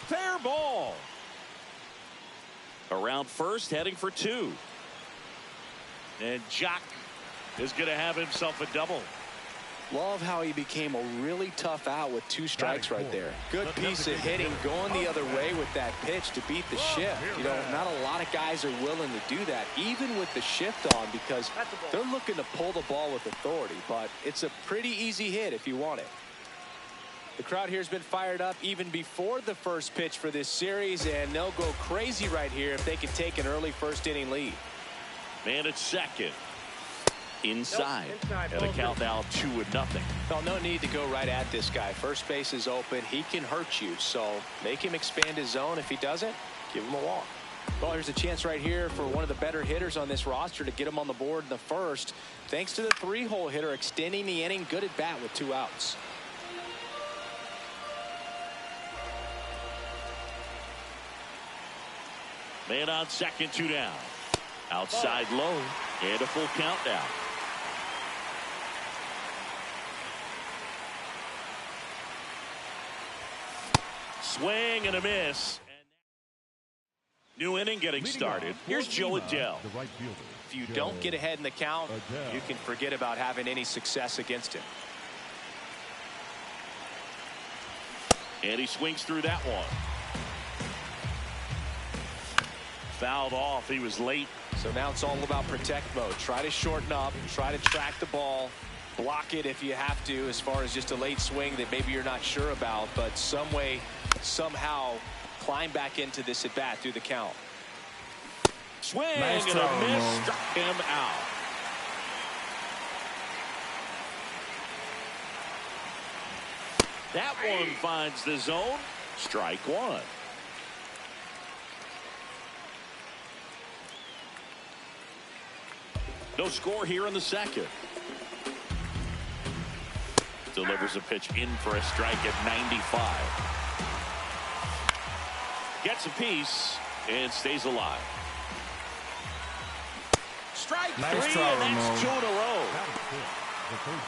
Fair ball. Around first, heading for two. And Jock is going to have himself a double. Love how he became a really tough out with two strikes right there. Good piece of hitting, going the other way with that pitch to beat the shift. You know, not a lot of guys are willing to do that, even with the shift on, because they're looking to pull the ball with authority. But it's a pretty easy hit if you want it. The crowd here has been fired up even before the first pitch for this series, and they'll go crazy right here if they can take an early first inning lead. Man at second. inside. Inside. And a count now 2-0. Well, no need to go right at this guy. First base is open. He can hurt you. So make him expand his zone. If he doesn't, give him a walk. Well, here's a chance right here for one of the better hitters on this roster to get him on the board in the first. Thanks to the 3-hole hitter extending the inning. Good at bat with 2 outs. Man on second, 2 down. Outside low and a full count now. Swing and a miss. New inning getting started. Here's Joe Adele. If you don't get ahead in the count, you can forget about having any success against him. And he swings through that one. Fouled off. He was late. So now it's all about protect mode. Try to shorten up, try to track the ball, block it if you have to, as far as just a late swing that maybe you're not sure about, but some way, somehow climb back into this at bat through the count. Swing and a miss, struck him out. That one finds the zone. Strike one. No score here in the second. Delivers a pitch in for a strike at 95. Gets a piece and stays alive. Strike three, and that's 2 in a row.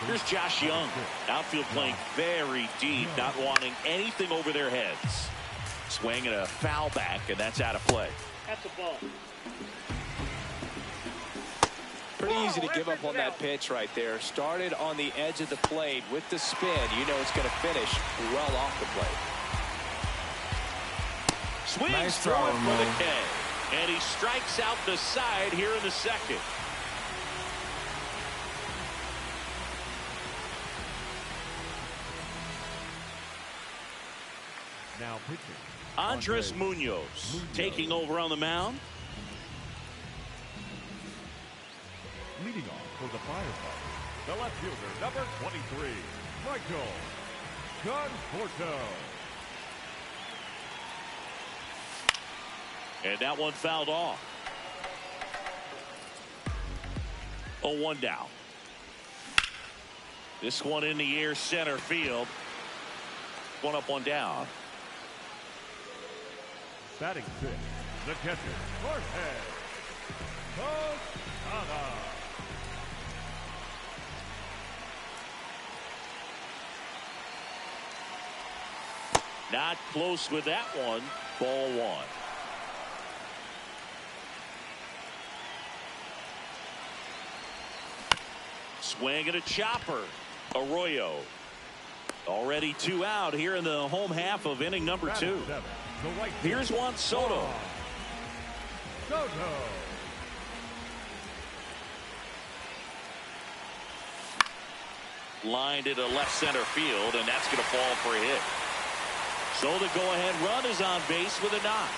Here's Josh Young. Outfield playing very deep, not wanting anything over their heads. Swing and a foul back, and that's out of play. That's a ball. Pretty easy to give up on that pitch right there. Started on the edge of the plate with the spin. You know it's going to finish well off the plate. Swings through it for the K. And he strikes out the side here in the second. Now pitching. Andres Munoz taking over on the mound. Leading off for the Firefighters, the left fielder, number 23, Michael Conforto. And that one fouled off. 0-1 down. This one in the air, center field. 1 up, 1 down. Batting fifth, the catcher, Jorge Posada. Not close with that one. Ball 1. Swing and a chopper. Arroyo. Already 2 out here in the home half of inning number 2. Here's Juan Soto. Lined into left center field, and that's going to fall for a hit. So the go-ahead run is on base with a knock.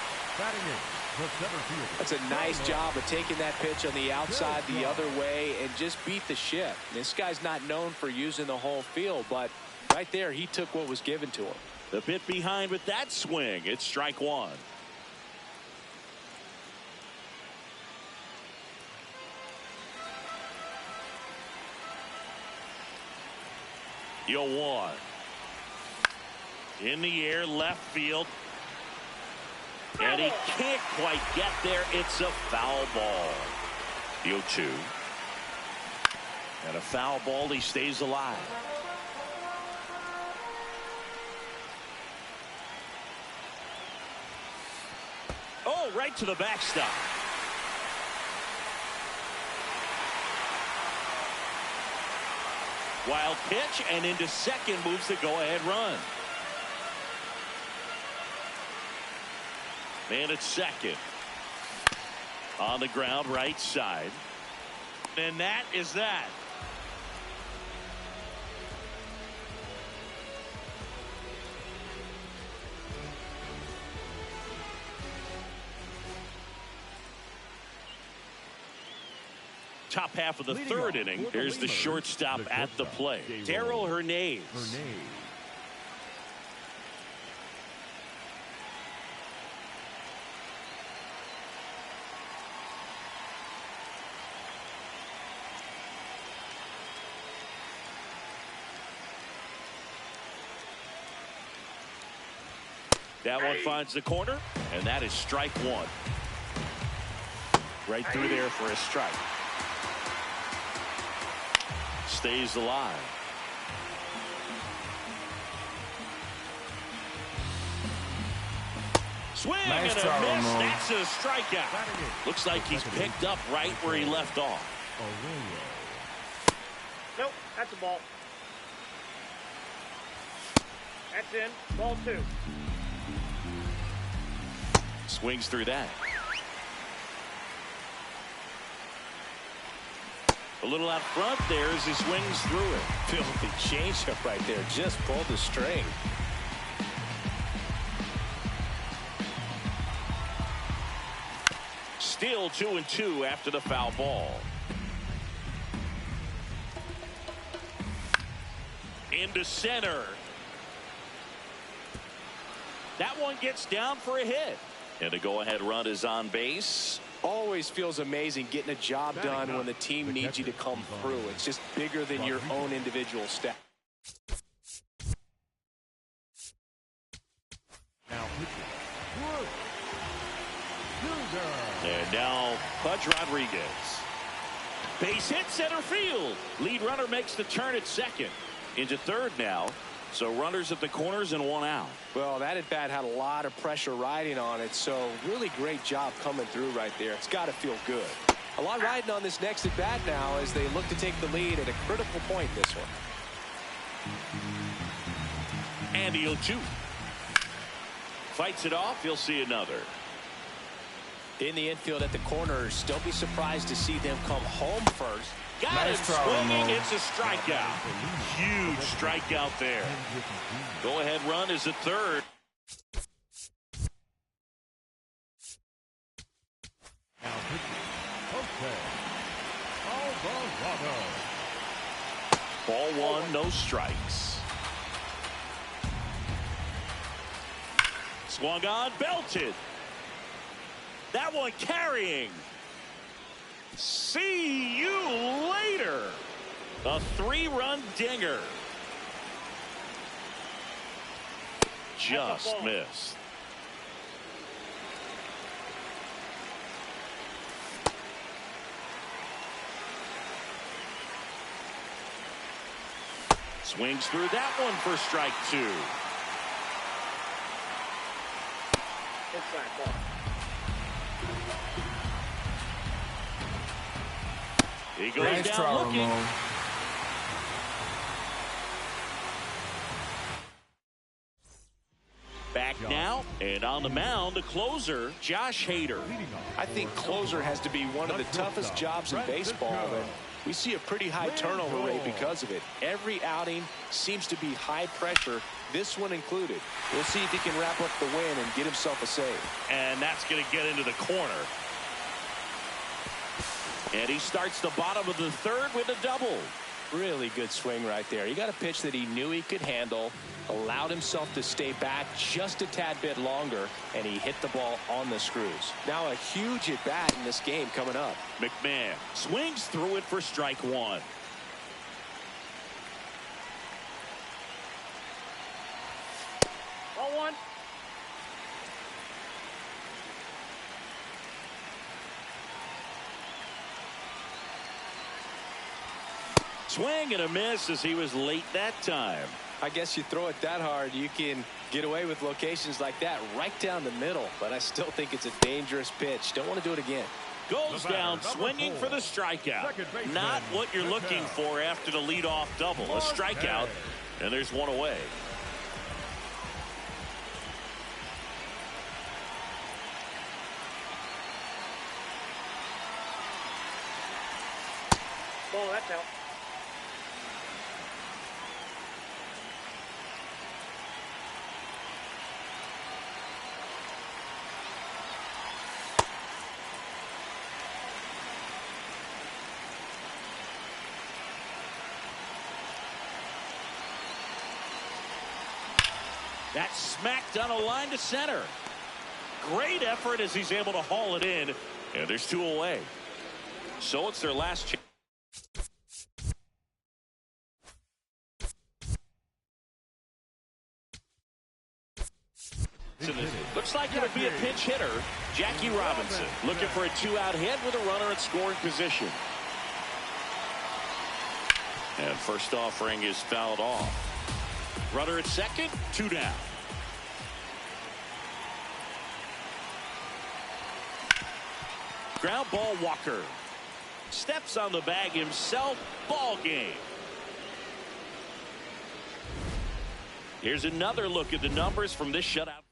That's a nice job of taking that pitch on the outside the other way and just beat the ship. This guy's not known for using the whole field, but right there he took what was given to him. The bit behind with that swing. It's strike 1. Yo 1. In the air, left field. And he can't quite get there. It's a foul ball. Yo 2. And a foul ball. He stays alive. Oh, right to the backstop. Wild pitch, and into second moves the go-ahead run. Man at second. On the ground, right side. And that is that. top half of the third inning. Here's the shortstop at the plate, Darryl Hernandez. That one finds the corner, and that is strike one. Right through there for a strike. Stays alive. Swing and a miss. That's a strikeout. Looks like he's picked up right where he left off. Nope, that's a ball. That's in. Ball 2. Swings through that. A little out front there as he swings through it. Filthy changeup right there. Just pulled the string. Still 2-2 after the foul ball. Into center. That one gets down for a hit. And a go-ahead run is on base. Always feels amazing getting a job done when the team needs you to come through. It's just bigger than your own individual stat. And now Pudge Rodriguez. Base hit center field. Lead runner makes the turn at second. Into third now. So runners at the corners and one out. Well, that at bat had a lot of pressure riding on it, so really great job coming through right there. It's got to feel good. A lot riding on this next at bat now as they look to take the lead at a critical point this one. And he'll shoot. Fights it off. He'll see another. In the infield at the corners, don't be surprised to see them come home first. Got him swinging. It's a strikeout. Huge strikeout there. Go ahead run is at third. Ball one, no strikes. Swung on, belted. That one carrying. See you later. A 3-run dinger. Just missed. Swings through that one for strike 2. Inside ball. He goes down looking. Back now, and on the mound, the closer, Josh Hader. I think closer has to be one of the toughest jobs in baseball, and we see a pretty high turnover rate because of it. Every outing seems to be high pressure, this one included. We'll see if he can wrap up the win and get himself a save. And that's going to get into the corner. And he starts the bottom of the third with a double. Really good swing right there. He got a pitch that he knew he could handle, allowed himself to stay back just a tad bit longer, and he hit the ball on the screws. Now a huge at bat in this game coming up. McMahon swings through it for strike 1. Ball 1. Swing and a miss as he was late that time. I guess you throw it that hard, you can get away with locations like that right down the middle. But I still think it's a dangerous pitch. Don't want to do it again. Goes down swinging for the strikeout. Not what you're looking for after the leadoff double. A strikeout, and there's one away. Ball, that's out. That's smacked on a line to center. Great effort as he's able to haul it in. And there's 2 away. So it's their last chance. Looks like it'll be a pinch hitter. Jackie Robinson looking for a 2-out hit with a runner at scoring position. And first offering is fouled off. Runner at second, 2 down. Ground ball, Walker. Steps on the bag himself. Ball game. Here's another look at the numbers from this shutout.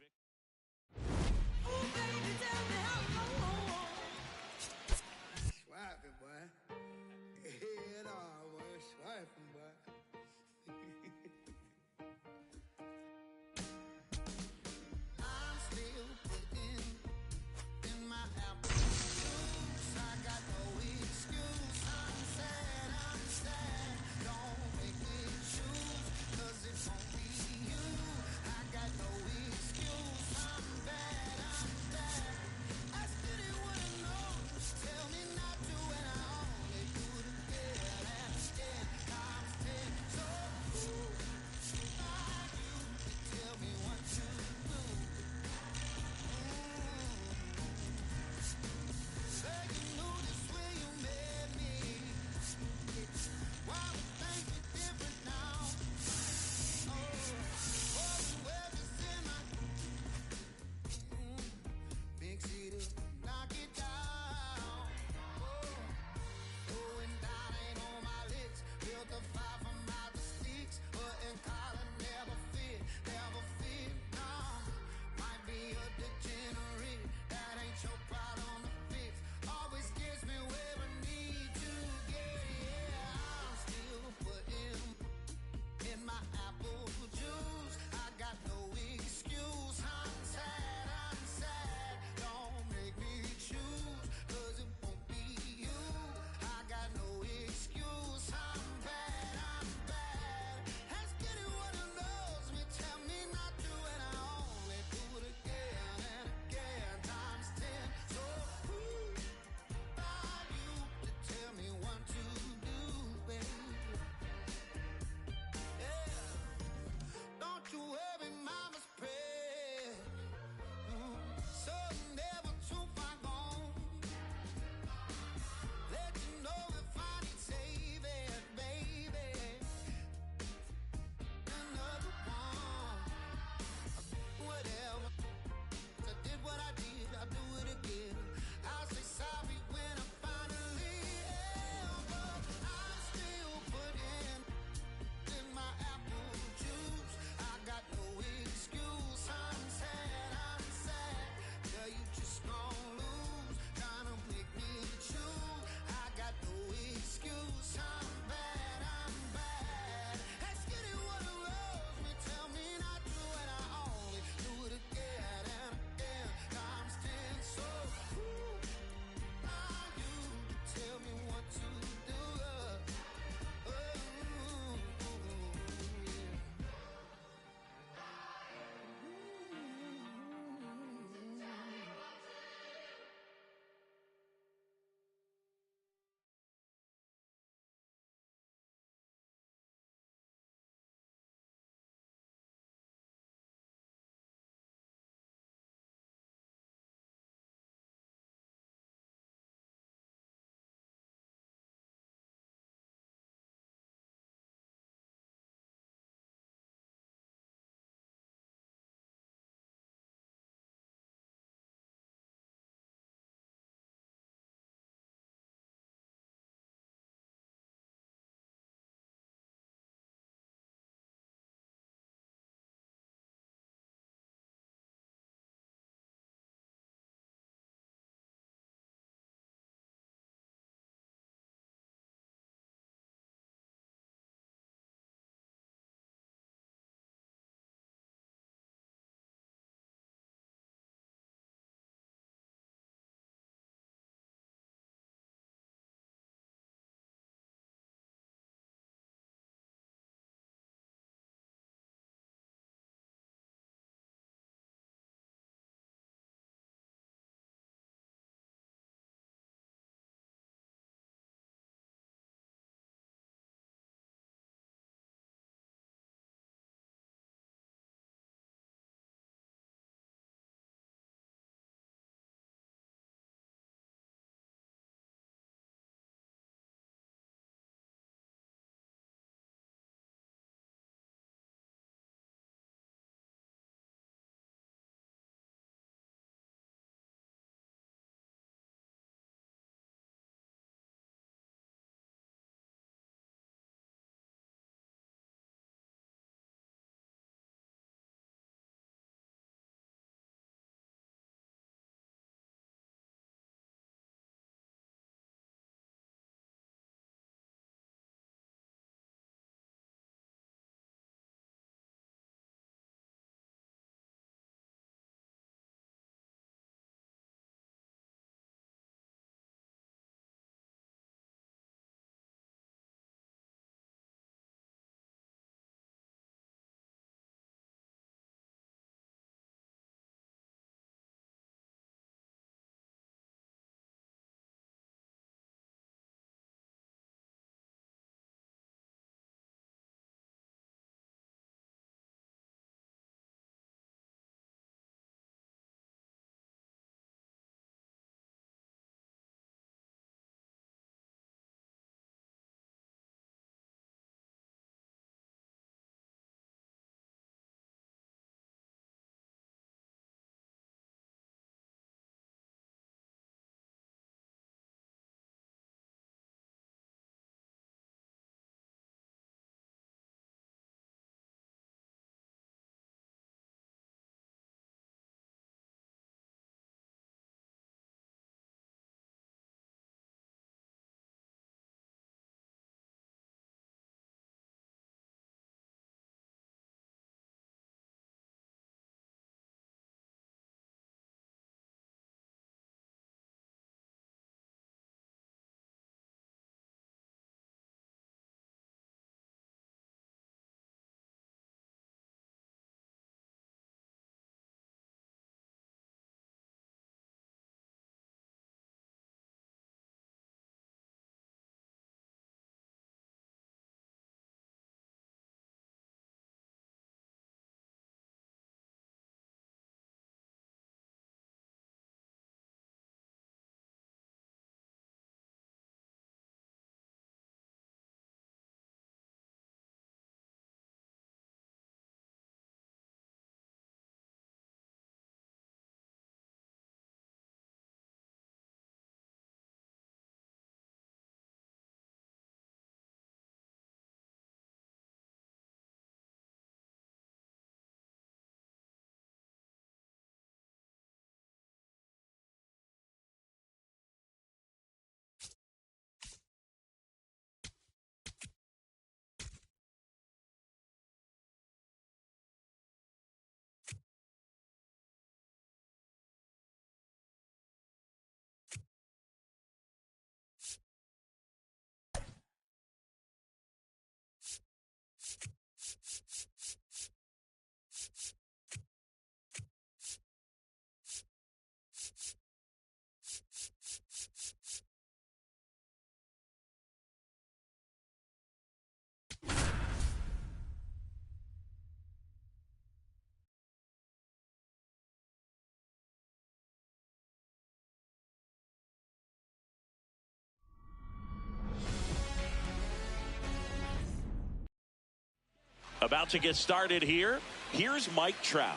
About to get started here. Here's Mike Trout.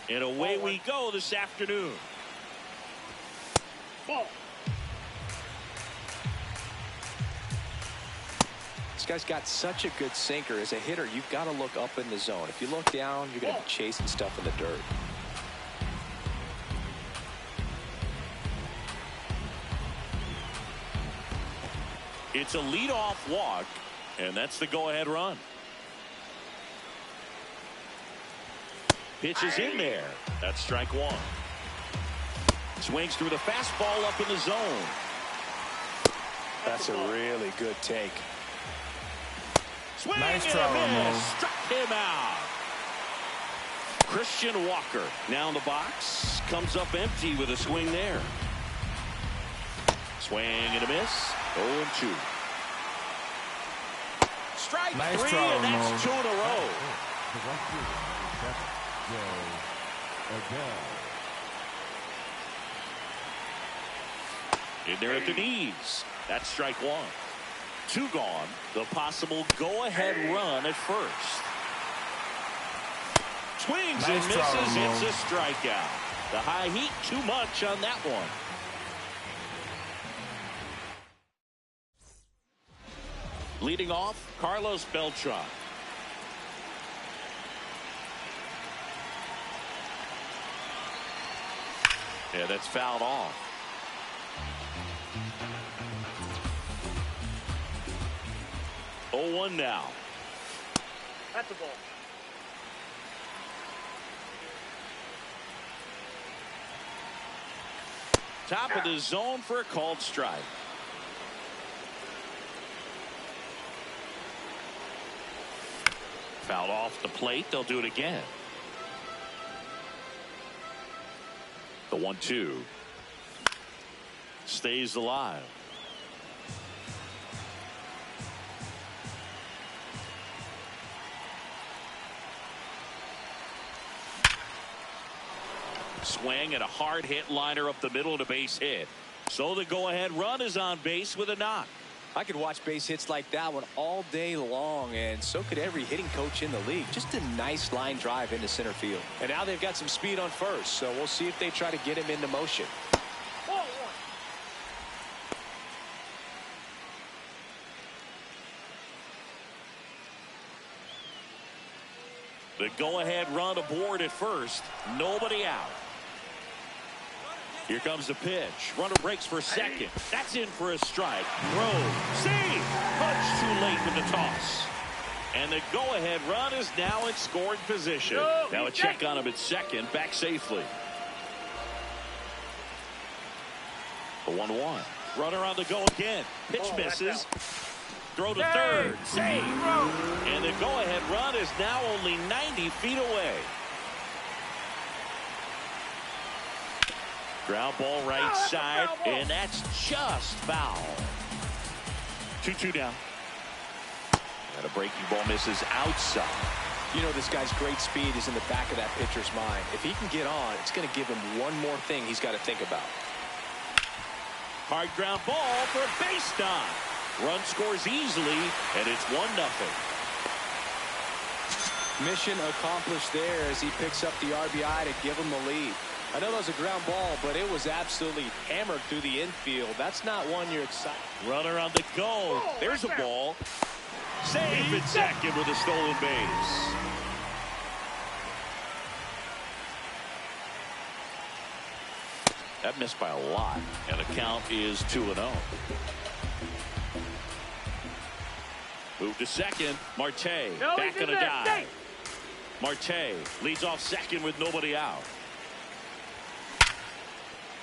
And away we go this afternoon. Ball. This guy's got such a good sinker. As a hitter, you've got to look up in the zone. If you look down, you're going to be chasing stuff in the dirt. It's a leadoff walk, and that's the go-ahead run. Pitch is in there. That's strike one. Swings through the fastball up in the zone. That's a really good take. Swing Nice and throw, a miss. Ramon. Struck him out. Christian Walker now in the box. Comes up empty with a swing there. Swing and a miss. 0-2. Strike Nice three, throw, and that's Ramon. 2 in a row. In there at the knees. That's strike one. 2 gone. The possible go-ahead run at first. Swings and Nice throw, misses. Ramon. It's a strikeout. The high heat too much on that one. Leading off, Carlos Beltran. Yeah, that's fouled off. Oh, 1 now. That's a ball. Top of the zone for a called strike. Fouled off the plate. They'll do it again. The 1-2 stays alive. Swing and a hard hit liner up the middle to base hit. So the go-ahead run is on base with a knock. I could watch base hits like that one all day long, and so could every hitting coach in the league. Just a nice line drive into center field. And now they've got some speed on first, so we'll see if they try to get him into motion. Ball one. The go-ahead run aboard at first. Nobody out. Here comes the pitch. Runner breaks for second. That's in for a strike. Throw. See. Punch too late with the toss. And the go-ahead run is now in scoring position. Now a check on him at second. Back safely. The 1-1. Runner on the go again. Pitch misses. Throw to third. Save. And the go-ahead run is now only 90 feet away. Ground ball right side, and that's just foul. 2-2 down. And a breaking ball misses outside. You know, this guy's great speed is in the back of that pitcher's mind. If he can get on, it's going to give him one more thing he's got to think about. Hard ground ball for a base knock. Run scores easily, and it's 1-0. Mission accomplished there as he picks up the RBI to give him the lead. I know that was a ground ball, but it was absolutely hammered through the infield. That's not one you're excited. Runner on the go. There's a ball. Safe at second with a stolen base. That missed by a lot, and the count is 2-0. Move to second. Marte back on a dive. Marte leads off second with nobody out.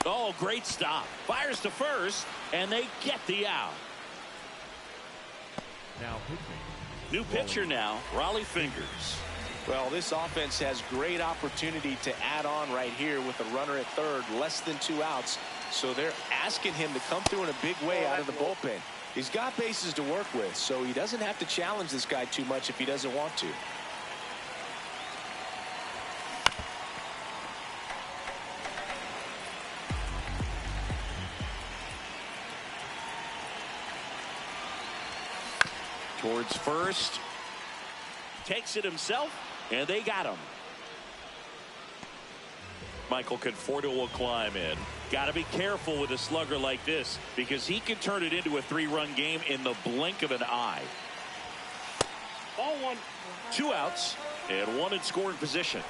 Oh, great stop. Fires to first, and they get the out. Now pitching. New pitcher now, Raleigh Fingers. Well, this offense has great opportunity to add on right here with a runner at third, less than 2 outs. So they're asking him to come through in a big way out of the bullpen. He's got bases to work with, so he doesn't have to challenge this guy too much if he doesn't want to. Towards first. Takes it himself, and they got him. Michael Conforto will climb in. Got to be careful with a slugger like this because he can turn it into a 3-run game in the blink of an eye. Ball one. 2 outs and 1 in scoring position.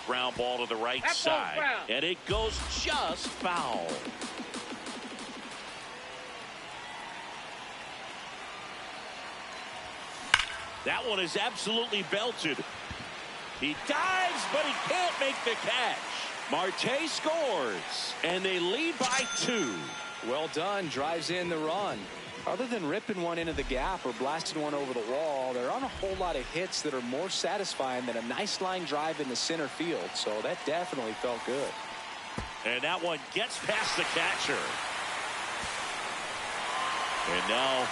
Ground ball to the right side, and it goes just foul. That one is absolutely belted. He dives, but he can't make the catch. Marte scores, and they lead by 2. Well done. Drives in the run. Other than ripping one into the gap or blasting one over the wall, there aren't a whole lot of hits that are more satisfying than a nice line drive in the center field. So that definitely felt good. And that one gets past the catcher. And now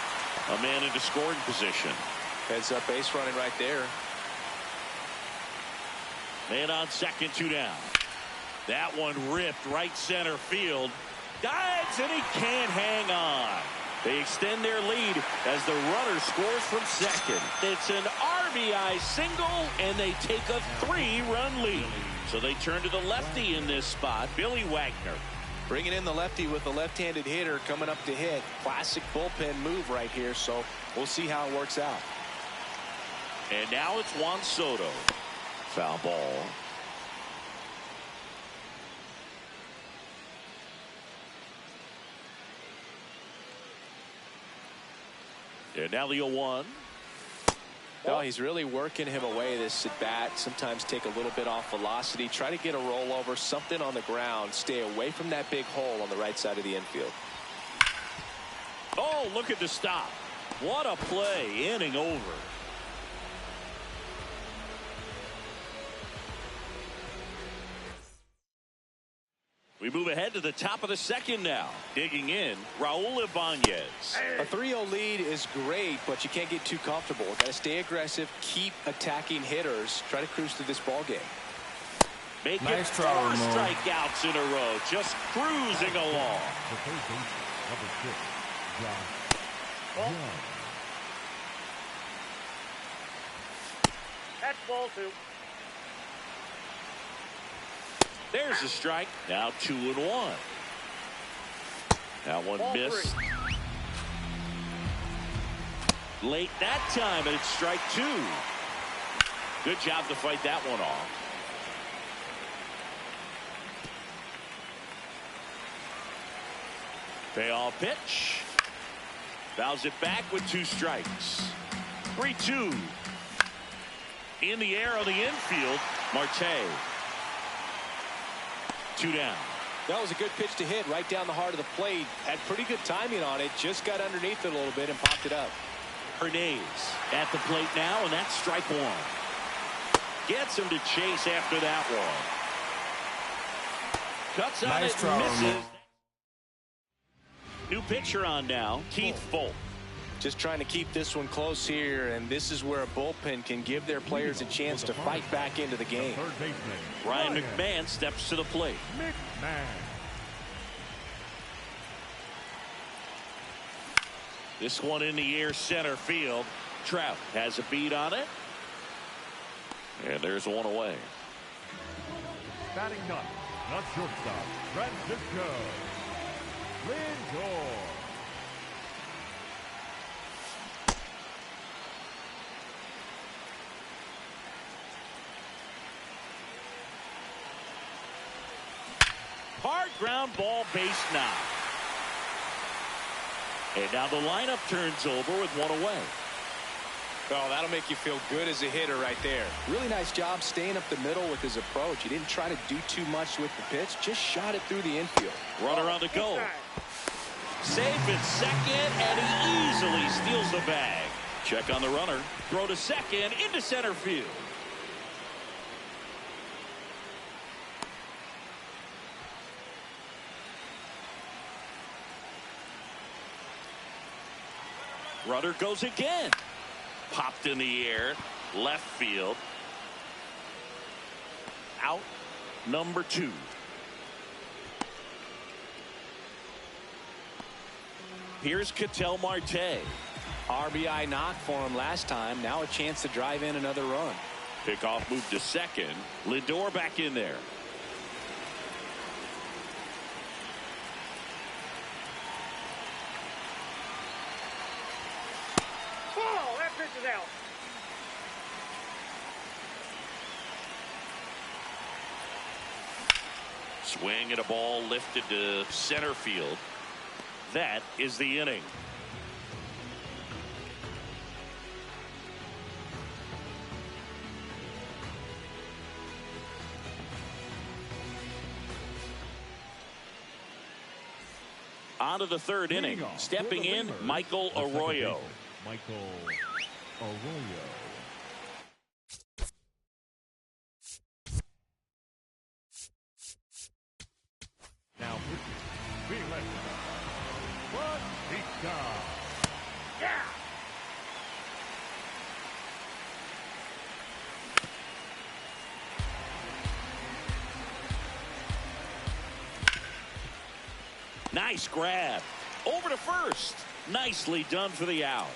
a man into scoring position. Heads up base running right there. Man on second, 2 down. That one ripped right center field. Dives, and he can't hang on. They extend their lead as the runner scores from second. It's an RBI single, and they take a 3-run lead. So they turn to the lefty in this spot, Billy Wagner. Bringing in the lefty with a left-handed hitter coming up to hit. Classic bullpen move right here, so we'll see how it works out. And now it's Juan Soto. Foul ball. And now the 0-1. No, he's really working him away this at bat. Sometimes take a little bit off velocity. Try to get a rollover, something on the ground. Stay away from that big hole on the right side of the infield. Oh, look at the stop. What a play. Inning over. We move ahead to the top of the second now. Digging in, Raul Ibanez. A 3-0 lead is great, but you can't get too comfortable. Got to stay aggressive, keep attacking hitters, try to cruise through this ball game. Make it 4 strikeouts in a row, just cruising along. That's ball 2. There's a strike. Now 2-1. That one Ball missed. 3. Late that time, and it's strike 2. Good job to fight that one off. Payoff pitch. Fouls it back with 2 strikes. 3-2. In the air on the infield, Marte. 2 down. That was a good pitch to hit right down the heart of the plate. Had pretty good timing on it. Just got underneath it a little bit and popped it up. Hernandez at the plate now, and that's strike 1. Gets him to chase after that one. Cuts on it, misses. New pitcher on now, Keith Folt. Just trying to keep this one close here, and this is where a bullpen can give their players a chance to fight back into the game. Ryan McMahon steps to the plate. This one in the air center field. Trout has a beat on it. And there's one away. Batting up, not shortstop, Francisco Lindor. Hard ground ball, base knock. And now the lineup turns over with 1 away. Oh, that'll make you feel good as a hitter right there. Really nice job staying up the middle with his approach. He didn't try to do too much with the pitch, just shot it through the infield. Runner on the go. Safe at second, and he easily steals the bag. Check on the runner. Throw to second, into center field. Runner goes again. Popped in the air, left field. Out number 2. Here's Ketel Marte. RBI knock for him last time. Now a chance to drive in another run. Pickoff move to second. Lindor back in there. Oh, that pitch is out. Swing and a ball lifted to center field. That is the inning. On to the third inning. Stepping in, Michael Arroyo. Michael Arroyo. Now pitching. Yeah. Nice grab. Over to first. Nicely done for the out.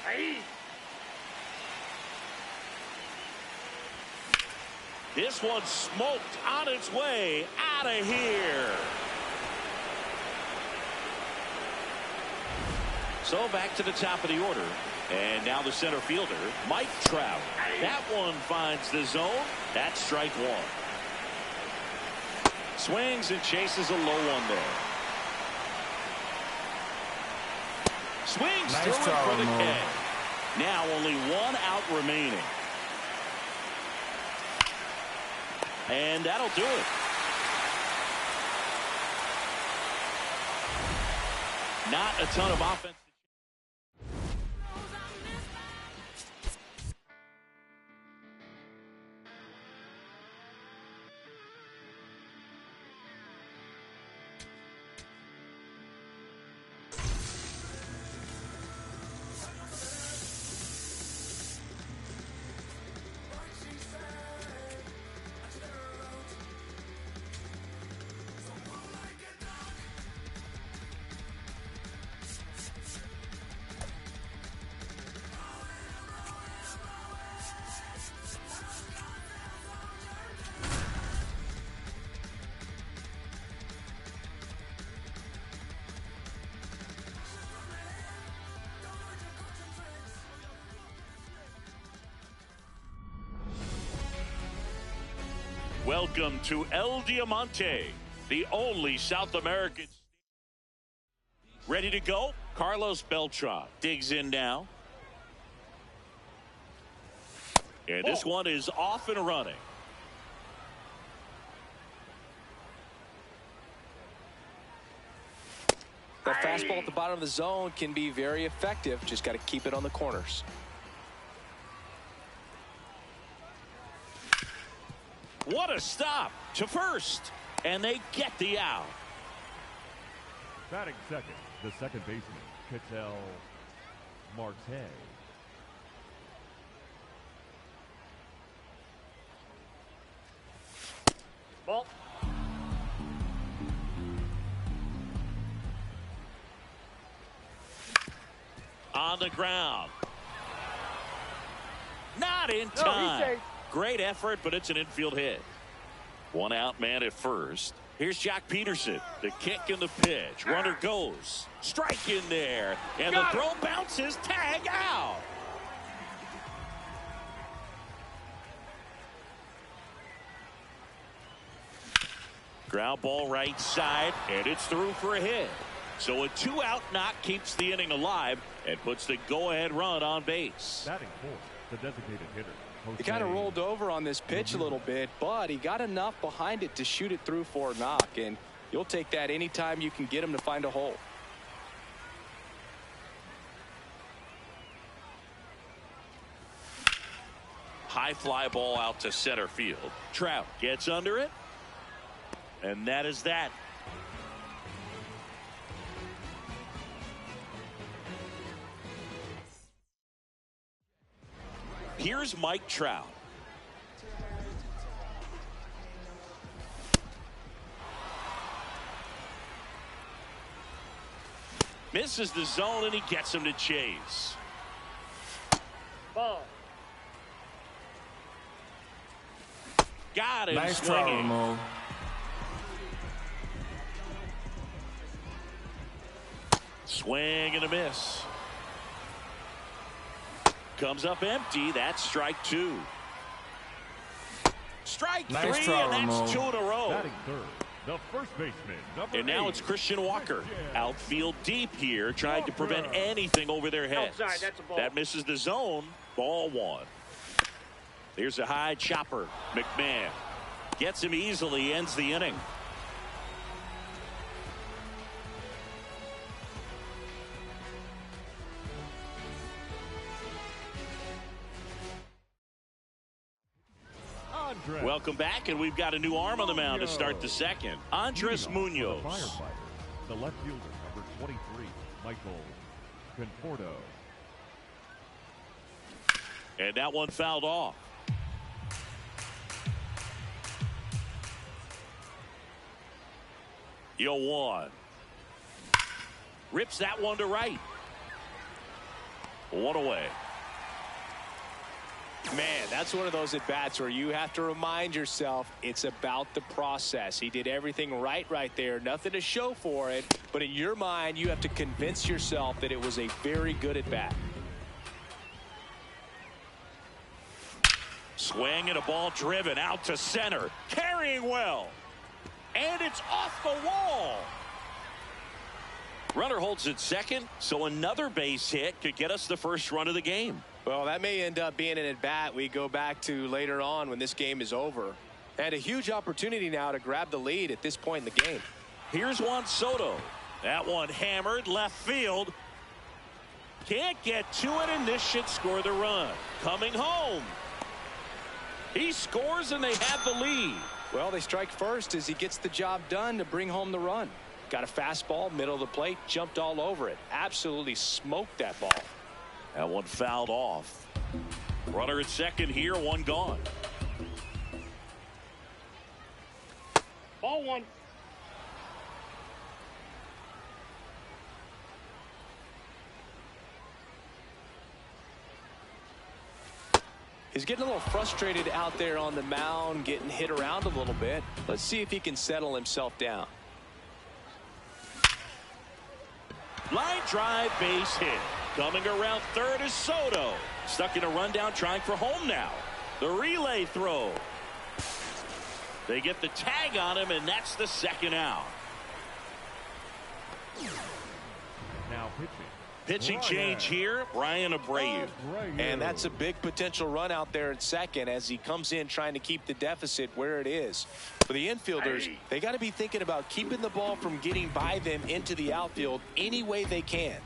Hey. This one's smoked on its way out of here. So back to the top of the order. And now the center fielder, Mike Trout. That one finds the zone. That's strike one. Swings and chases a low one there. Swings Nice through it for the K. Now only one out remaining. And that'll do it. Not a ton of offense. Welcome to El Diamante, the only South American. Ready to go? Carlos Beltran digs in now. And this one is off and running. The fastball at the bottom of the zone can be very effective. Just got to keep it on the corners. What a stop to first. And they get the out. Batting second, the second baseman, Ketel Marte. Ball. On the ground. Not in No, time. he's safe. Great effort, but it's an infield hit. One out man at first. Here's Jock Peterson. The kick and the pitch. Runner goes. Strike in there. And the throw bounces. Tag out. Ground ball right side. And it's through for a hit. So a 2-out knock keeps the inning alive and puts the go-ahead run on base. Batting fourth, the designated hitter. He kind of rolled over on this pitch a little bit, but he got enough behind it to shoot it through for a knock, and you'll take that anytime you can get him to find a hole. High fly ball out to center field. Trout gets under it, and that is that. Here's Mike Trout. Misses the zone, and he gets him to chase. Ball. Got him Nice swinging. try, Ramon. Swing and a miss. Comes up empty. That's strike two. Strike Nice three, try, and that's Ramon. 2 in a row. Batting third, the first baseman, number And now 8. it's Christian Walker. Outfield deep here, trying to prevent anything over their heads. Outside, that's a ball. That misses the zone. Ball one. Here's a high chopper. McMahon gets him easily, ends the inning. Andres Welcome back, and we've got a new arm on the mound to start the second. Andres Leading off for Munoz. the firefighter, the left fielder, number 23, Michael Conforto. And that one fouled off. Yo one. Rips that one to right. One away. Man, that's one of those at-bats where you have to remind yourself it's about the process. He did everything right there. Nothing to show for it. But in your mind, you have to convince yourself that it was a very good at-bat. Swing and a ball driven out to center. Carrying well. And it's off the wall. Runner holds at second, so another base hit could get us the first run of the game. Well, that may end up being an at-bat we go back to later on when this game is over. And a huge opportunity now to grab the lead at this point in the game. Here's Juan Soto. That one hammered left field. Can't get to it, and this should score the run. Coming home. He scores, and they have the lead. Well, they strike first as he gets the job done to bring home the run. Got a fastball, middle of the plate, jumped all over it. Absolutely smoked that ball. That one fouled off. Runner at second here, one gone. Ball one. He's getting a little frustrated out there on the mound, getting hit around a little bit. Let's see if he can settle himself down. Line drive, base hit. Coming around third is Soto. Stuck in a rundown, trying for home now. The relay throw. They get the tag on him, and that's the second out. Now pitching. Pitching change here, Brian Abreu. And that's a big potential run out there at second as he comes in trying to keep the deficit where it is. For the infielders, they got to be thinking about keeping the ball from getting by them into the outfield any way they can.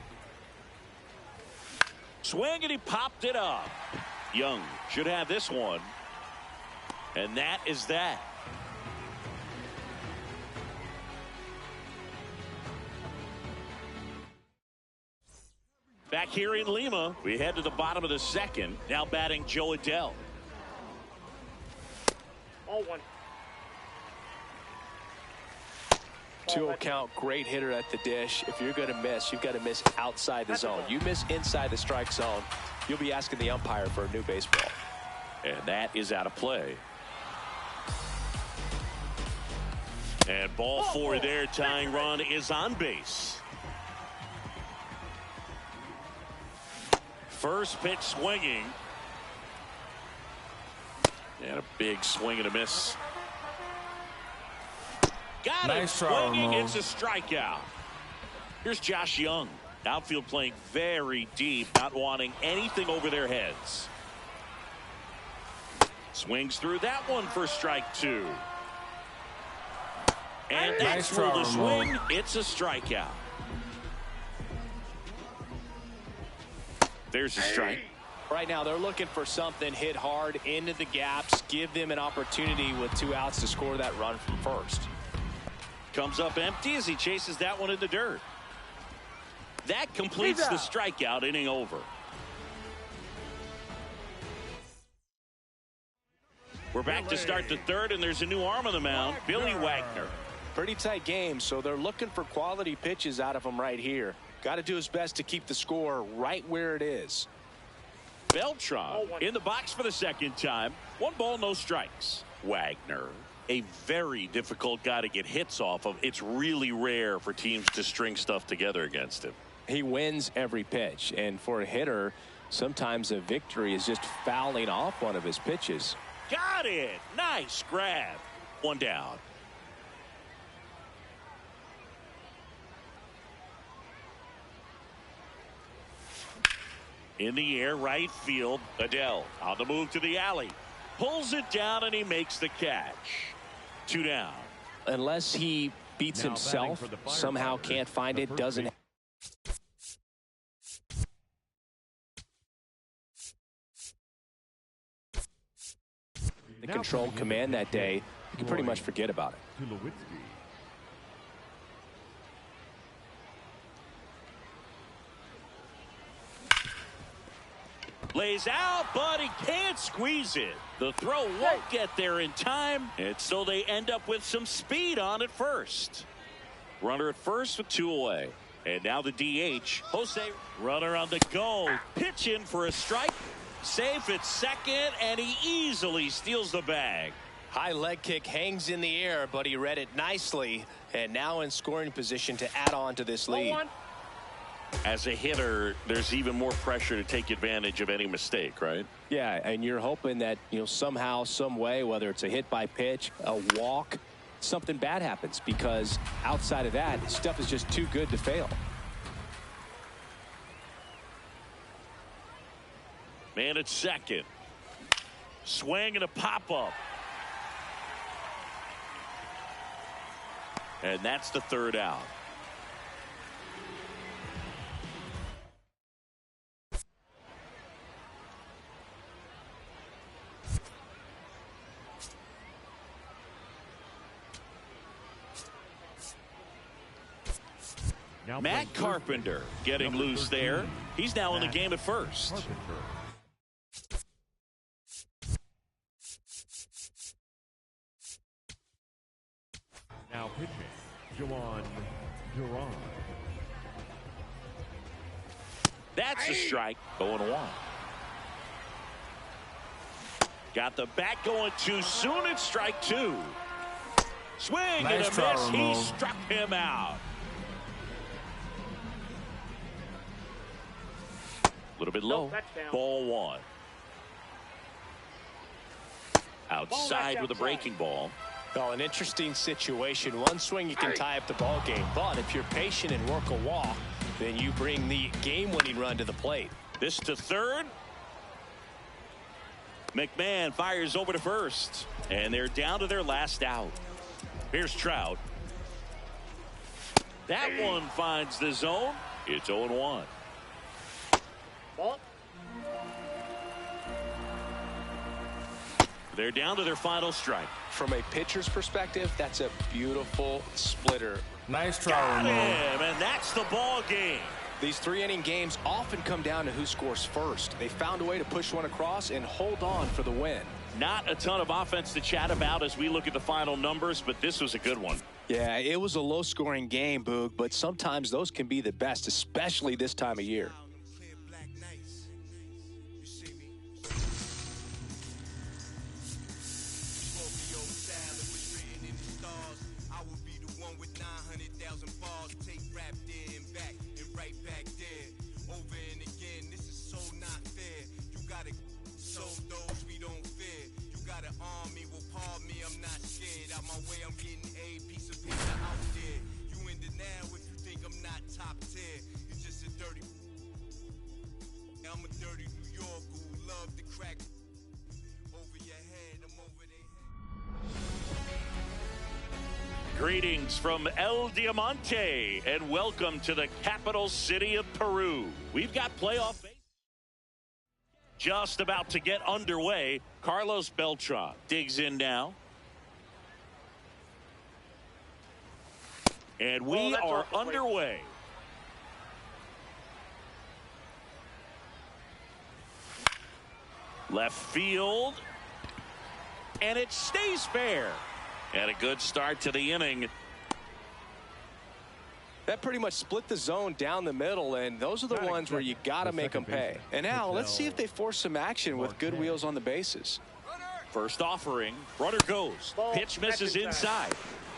Swing, and he popped it up. Young should have this one. And that is that. Back here in Lima, we head to the bottom of the second. Now batting Joe Adell. Ball one. 2-0 count, great hitter at the dish. If you're going to miss, you've got to miss outside the zone. You miss inside the strike zone, you'll be asking the umpire for a new baseball. And that is out of play. And ball four there. Tying run is on base. First pitch swinging. And a big swing and a miss. Got it. Nice try, Swinging. Ramon. It's a strikeout. Here's Josh Young. Outfield playing very deep, not wanting anything over their heads. Swings through that one for strike two. And Nice that's try, for the Ramon. swing. It's a strikeout. There's a strike. Right now, they're looking for something hit hard into the gaps, give them an opportunity with 2 outs to score that run from first. Comes up empty as he chases that one in the dirt. That completes the strikeout, inning over. We're back to start the third, and there's a new arm on the mound, Billy Wagner. Pretty tight game, so they're looking for quality pitches out of him right here. Got to do his best to keep the score right where it is. Beltran in the box for the second time. 1 ball, no strikes. Wagner, a very difficult guy to get hits off of. It's really rare for teams to string stuff together against him. He wins every pitch, and for a hitter, sometimes a victory is just fouling off one of his pitches. Got it. Nice grab. 1 down. In the air, right field. Adele on the move to the alley. Pulls it down, and he makes the catch. 2 down. Unless he beats himself, somehow can't find it, doesn't. The control command that day, you can pretty much forget about it. Lays out, but he can't squeeze it. The throw won't get there in time, and so they end up with some speed on at first. Runner at first with 2 away. And now the DH. Jose, runner on the go. Pitch in for a strike. Safe at second, and he easily steals the bag. High leg kick hangs in the air, but he read it nicely, and now in scoring position to add on to this lead. As a hitter, there's even more pressure to take advantage of any mistake, right? Yeah, and you're hoping that, somehow, some way, whether it's a hit by pitch, a walk, something bad happens, because outside of that, stuff is just too good to fail. Man at second. Swing and a pop-up. And that's the 3rd out. Matt Carpenter getting loose there. He's now in the game at first. Now pitching, Juan Duran. That's a strike. 0-1. Got the bat going too soon. It's strike 2. Swing and a miss. He struck him out. A little bit low. Ball 1. Outside with a breaking ball. Well, an interesting situation. One swing, you can tie up the ball game. But if you're patient and work a walk, then you bring the game-winning run to the plate. This to third. McMahon fires over to first. And they're down to their last out. Here's Trout. That one finds the zone. It's 0-1. Ball. They're down to their final strike. From a pitcher's perspective, that's a beautiful splitter. Nice try, Got him, and that's the ball game. These 3-inning games often come down to who scores first. They found a way to push one across and hold on for the win. Not a ton of offense to chat about as we look at the final numbers, but this was a good one. Yeah, it was a low-scoring game, Boog, but sometimes those can be the best, especially this time of year. I'm a dirty New Yorker who love to crack over your head. I'm over there. Greetings from El Diamante and welcome to the capital city of Peru. We've got playoff baseball just about to get underway. Carlos Beltran digs in now. And we are underway. Left field. And it stays fair. And a good start to the inning. That pretty much split the zone down the middle, and those are the ones where you got to make them pay. And now let's see if they force some action with good wheels on the bases. First offering, runner goes. Pitch misses inside.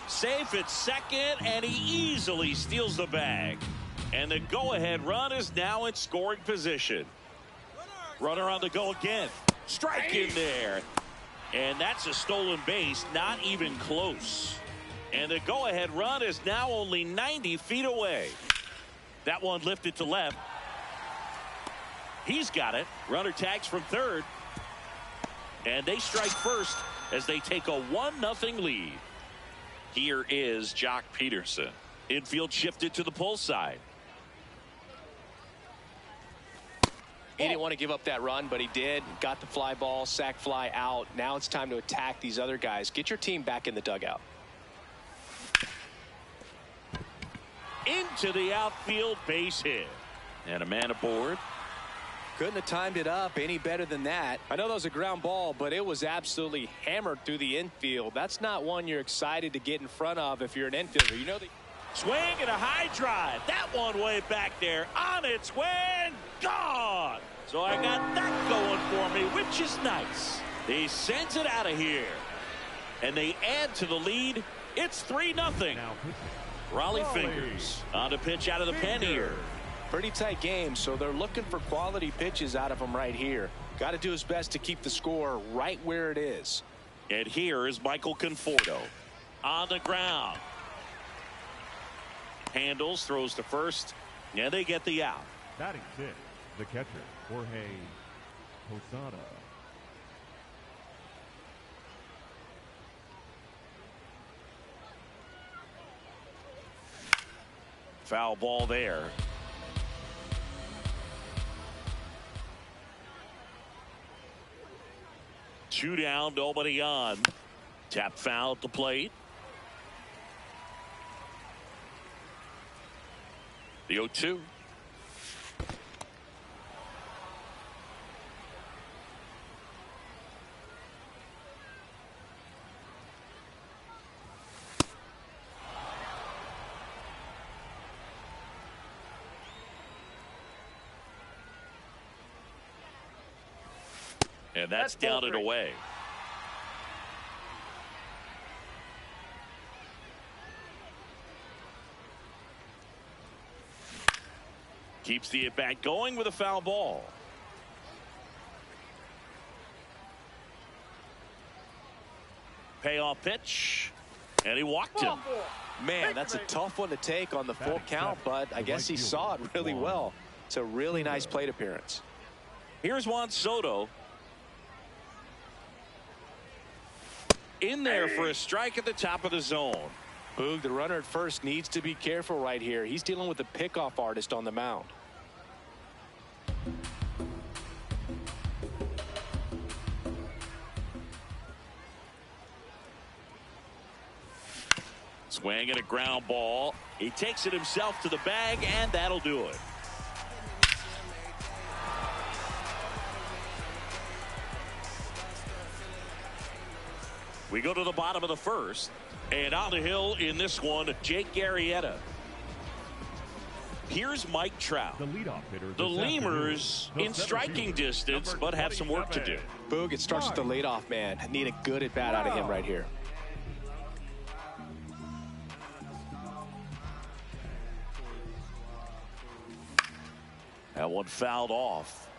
Safe at second, and he easily steals the bag. And the go-ahead run is now in scoring position. Runner on the go again. Strike in there. And that's a stolen base, not even close. And the go-ahead run is now only 90 feet away. That one lifted to left. He's got it. Runner tags from third. And they strike first as they take a 1-0 lead. Here is Jock Peterson. Infield shifted to the pull side. He didn't want to give up that run, but he did. Got the fly ball, sac fly out. Now it's time to attack these other guys. Get your team back in the dugout. Into the outfield, base hit. And a man aboard. Couldn't have timed it up any better than that. I know that was a ground ball, but it was absolutely hammered through the infield. That's not one you're excited to get in front of if you're an infielder. You know the swing and a high drive. That one way back there on its way and gone. So I got that going for me, which is nice. He sends it out of here. And they add to the lead. It's 3-0. Raleigh Fingers on the pitch out of the pen here. Pretty tight game, so they're looking for quality pitches out of him right here. Got to do his best to keep the score right where it is. And here is Michael Conforto on the ground. Handles, throws to first, and they get the out. Batting 6, the catcher, Jorge Posada. Foul ball there. Two down, nobody on. Tap foul at the plate. The 0-2. And that's down and away. Keeps the at-bat going with a foul ball. Payoff pitch. And he walked him. Man, that's a tough one to take on the full count, but I guess he saw it really well. It's a really nice plate appearance. Here's Juan Soto. In there for a strike at the top of the zone. Boog, the runner at first needs to be careful right here. He's dealing with a pickoff artist on the mound. Swing and a ground ball. He takes it himself to the bag, and that'll do it. We go to the bottom of the first, and on the hill in this one, Jake Arrieta. Here's Mike Trout. The leadoff hitter. The Lemurs in striking distance, but have some work to do. Boog, it starts with the leadoff man. Need a good at bat out of him right here. That one fouled off.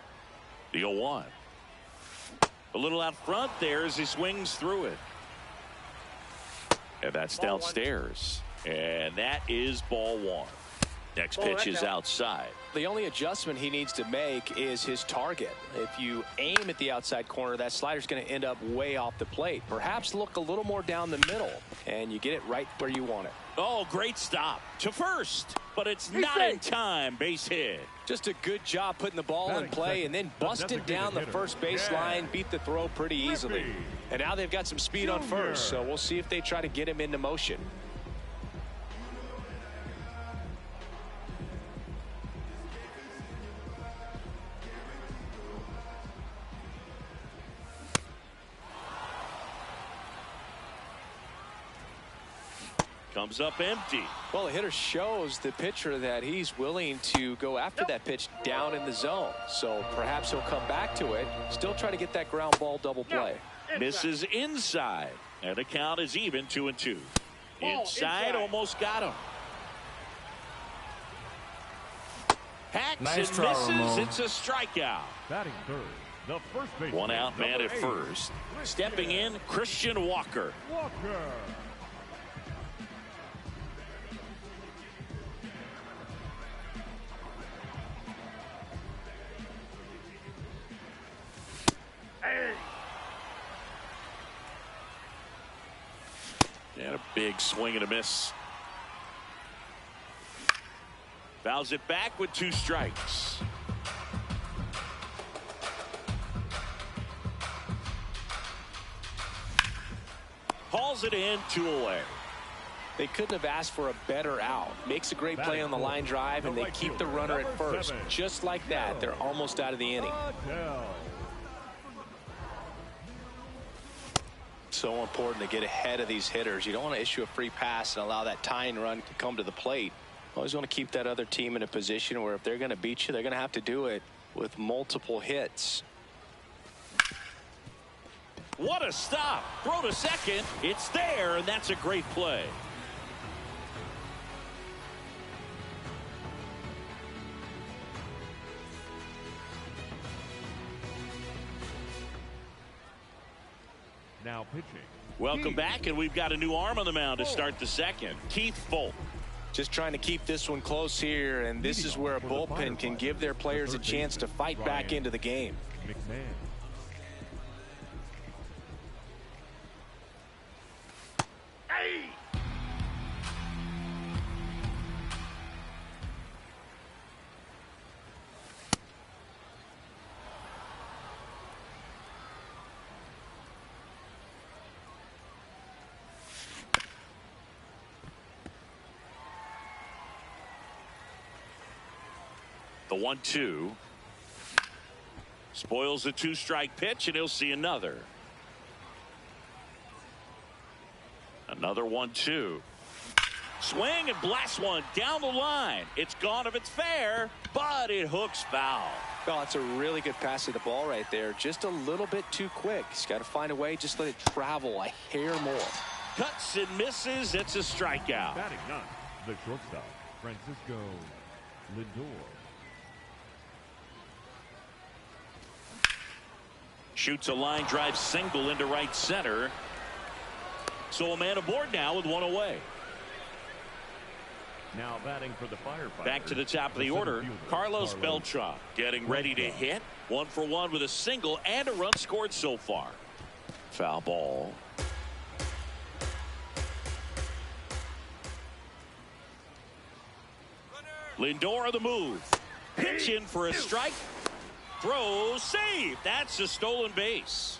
The 0-1. A little out front there as he swings through it. And that's downstairs. And that is ball one. Next pitch is outside. The only adjustment he needs to make is his target. If you aim at the outside corner, that slider's going to end up way off the plate. Perhaps look a little more down the middle, and you get it right where you want it. Oh, great stop to first, but it's not in time. Base hit. Just a good job putting the ball in play and then busting down the first baseline, beat the throw pretty easily. And now they've got some speed on first, so we'll see if they try to get him into motion. Comes up empty. Well, the hitter shows the pitcher that he's willing to go after that pitch down in the zone. So perhaps he'll come back to it. Still try to get that ground ball double play. Misses inside. And the count is even 2-2. Inside, almost got him. Hacks Nice and try, misses. Ramon. It's a strikeout. Batting third, the first base. One out man at first. Stepping in, Christian Walker. Walker. And a big swing and a miss. Fouls it back with 2 strikes. Hauls it in, 2 away. They couldn't have asked for a better out. Makes a great play on the line drive, and they keep the runner at first. Just like that, they're almost out of the inning. So important to get ahead of these hitters. You don't want to issue a free pass and allow that tying run to come to the plate. Always want to keep that other team in a position where if they're going to beat you, they're going to have to do it with multiple hits. What a stop. Throw to second. It's there, and that's a great play. Now pitching. Welcome back, and we've got a new arm on the mound to start the second. Keith Folk. Just trying to keep this one close here, and this is where a bullpen can give their players a chance to fight back into the game. McMahon. The 1-2. Spoils the 2-strike pitch, and he'll see another. Another 1-2. Swing and blast one down the line. It's gone if it's fair, but it hooks foul. Oh, it's a really good pass of the ball right there. Just a little bit too quick. He's got to find a way. Just let it travel a hair more. Cuts and misses. It's a strikeout. Batting ninth, the shortstop, Francisco Lindor. Shoots a line drive single into right center. So a man aboard now with 1 away. Now batting for the Firefighters. Back to the top of the order. Carlos Beltran getting ready to hit. 1 for 1 with a single and a run scored so far. Foul ball. Lindor on the move. Pitch in for a strike. Throw, save. That's a stolen base.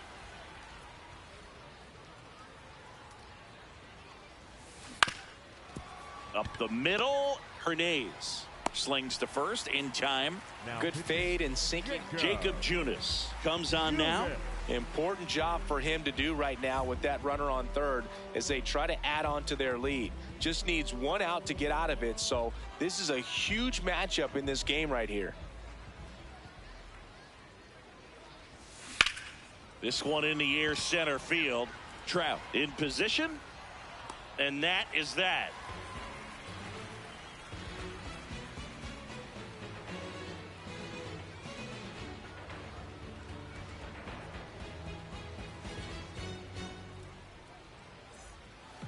Up the middle, Hernandez slings to first in time. Good fade and sinking. Jacob Junis comes on now. Important job for him to do right now with that runner on third as they try to add on to their lead. Just needs 1 out to get out of it. So this is a huge matchup in this game right here. This one in the air, center field. Trout in position, and that is that.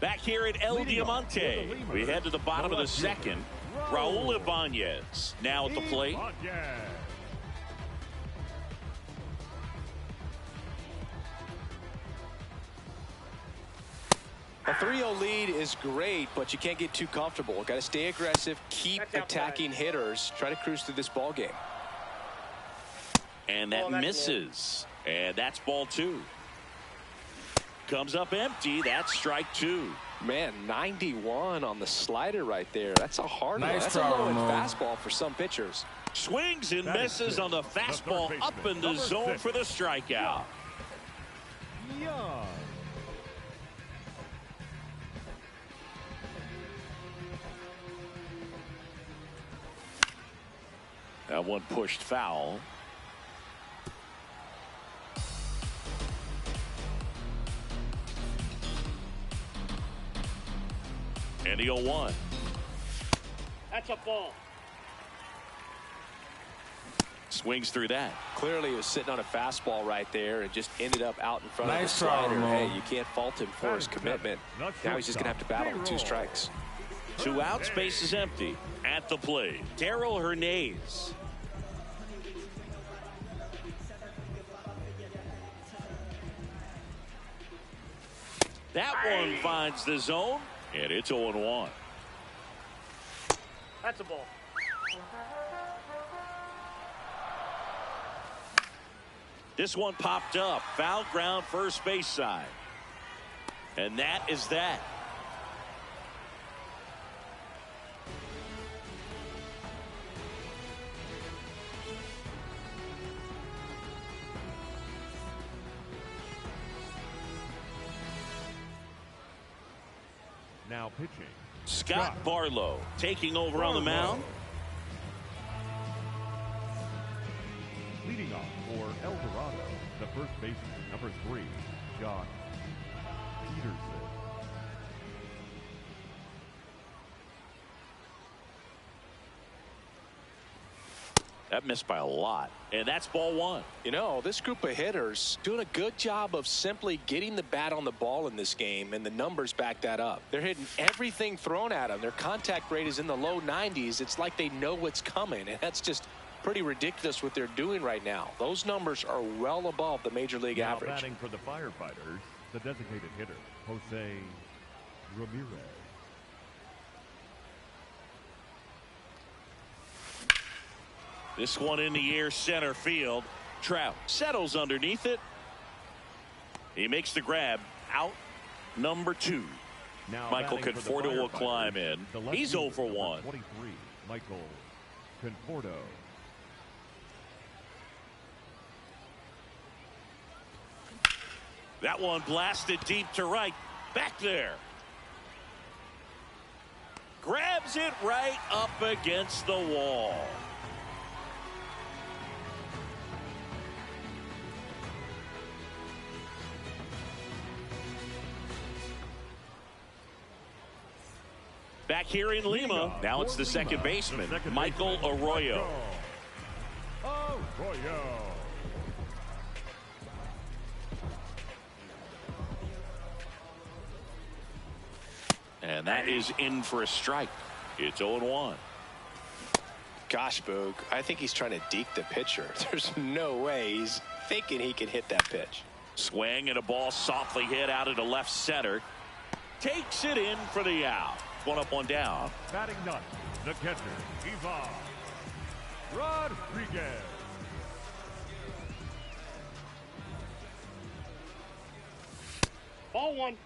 Back here at El Diamante, we head to the bottom of the second. Raul Ibanez now at the plate. A 3-0 lead is great, but you can't get too comfortable. Got to stay aggressive, keep attacking hitters, try to cruise through this ball game. And that misses. And that's ball 2. Comes up empty. That's strike 2. Man, 91 on the slider right there. That's a hard one. That's a low-end fastball for some pitchers. Swings and misses on the fastball up in the zone for the strikeout. That one pushed foul. And the 0-1. That's a ball. Swings through that. Clearly, he was sitting on a fastball right there and just ended up out in front of the Nice try, slider. Ramon. Hey, you can't fault him for his commitment. Now he's just going to have to battle with 2 strikes. 2 outs, base is empty. At the plate, Darryl Hernandez. That one finds the zone, and it's 0-1. That's a ball. This one popped up. Foul ground, first base side. And that is that. Now pitching. Scott Barlow taking over on the mound. Leading off for El Dorado, the first baseman, number 3, John Peterson. That missed by a lot, and that's ball 1. You know, this group of hitters doing a good job of simply getting the bat on the ball in this game, and the numbers back that up. They're hitting everything thrown at them. Their contact rate is in the low 90s. It's like they know what's coming, and that's just pretty ridiculous what they're doing right now. Those numbers are well above the major league Now average. batting for the Firefighters, the designated hitter, Jose Ramirez. This one in the air, center field. Trout settles underneath it. He makes the grab. Out number 2. Now Michael batting for the Conforto will Firefighters, climb in. the left He's fielder, 0 for number 1. 23, Michael Conforto. That one blasted deep to right. Back there. Grabs it right up against the wall. Back here in Lima, now it's the second baseman, Michael Arroyo. Arroyo. And that is in for a strike. It's 0-1. Gosh, Boog, I think he's trying to deke the pitcher. There's no way he's thinking he can hit that pitch. Swing and a ball softly hit out into left center. Takes it in for the out. 1 up, 1 down. Batting ninth, the catcher, Ivan Rodriguez. Ball 1.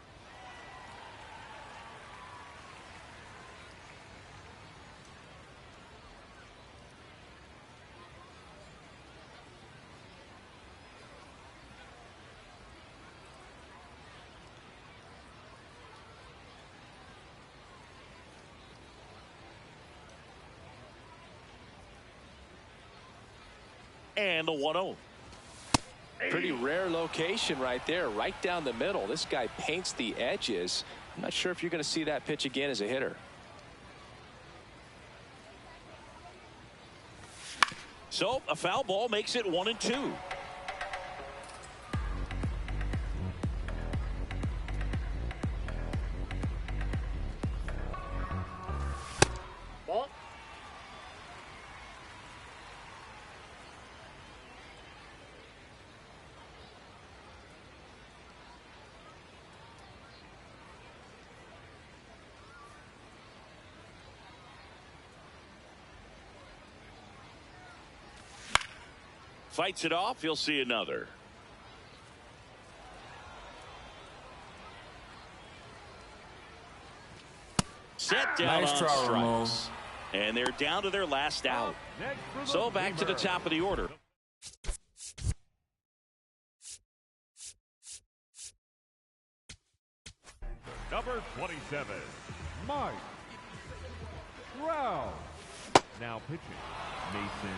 And the 1-0. Pretty rare location right there, right down the middle. This guy paints the edges. I'm not sure if you're going to see that pitch again as a hitter. So a foul ball makes it 1-2. Ball. Fights it off. He'll see another. Set down Nice on try, Ramon. strikes. And they're down to their last out. So back to the top of the order. Number 27, Mike Trout. Now pitching, Mason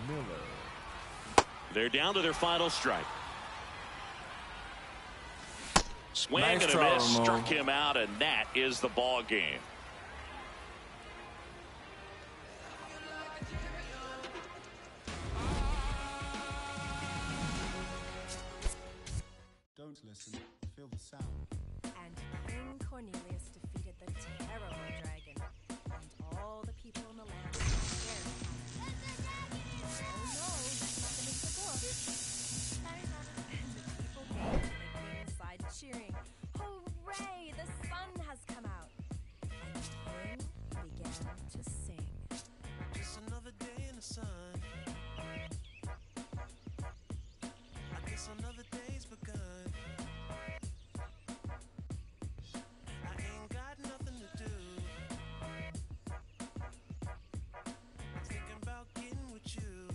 Miller. They're down to their final strike. Swing Nice and a try, miss, Ramon. struck him out, and that is the ball game. Don't listen, feel the sound. And King Cornelius defeated the terrible dragon, and all the people in the land were very happy. Oh no, let's not finish the book. And the people gathered on the king's side cheering, "Hooray, the sun has come out!" And the king began to sing. Just another day in the sun. I guess another day's begun. I ain't got nothing to do. I'm thinking about getting with you.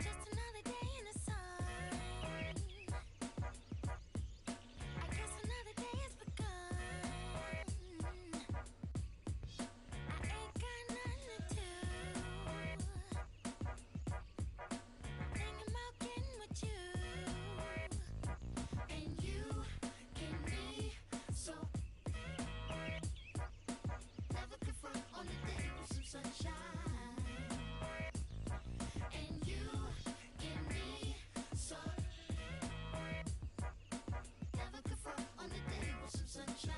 Just another day in the sun. I guess another day has begun. I ain't got nothing to do. Thinking about getting with you. And you can be so. Never confront on the day with some sunshine. And you can be so. Never confront on the day with some sunshine.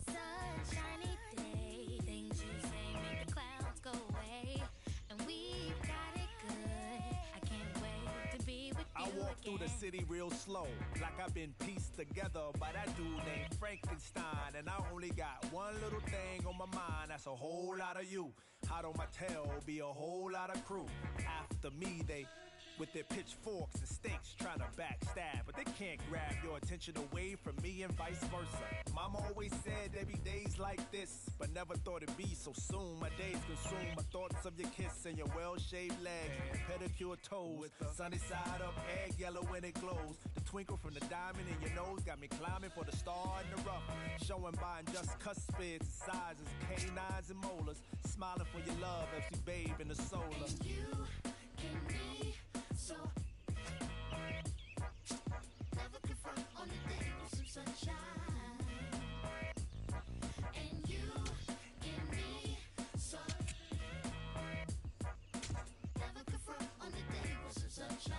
Sunshiny day, things you say make the clouds go away, and we've got it good. I can't wait to be with I you walk through the again. city real slow, like I've been pieced together by that dude named Frankenstein. And I only got one little thing on my mind, that's a whole lot of you. Hot on my tail will be a whole lot of crew. After me, they with their pitchforks and stakes trying to backstab, but they can't grab your attention away from me and vice versa. Mama always said there'd be days like this, but never thought it'd be so soon. My days consume my thoughts of your kiss and your well-shaved legs, pedicure toes, with the sunny side up, egg yellow when it glows. The twinkle from the diamond in your nose got me climbing for the star in the rough, showing by just cuspids, sizes, canines and molars, smiling for your love as we bathe in the solar. And you can be so. Never confront on the day with some sunshine. And you can be so. Never confront on the day with some sunshine.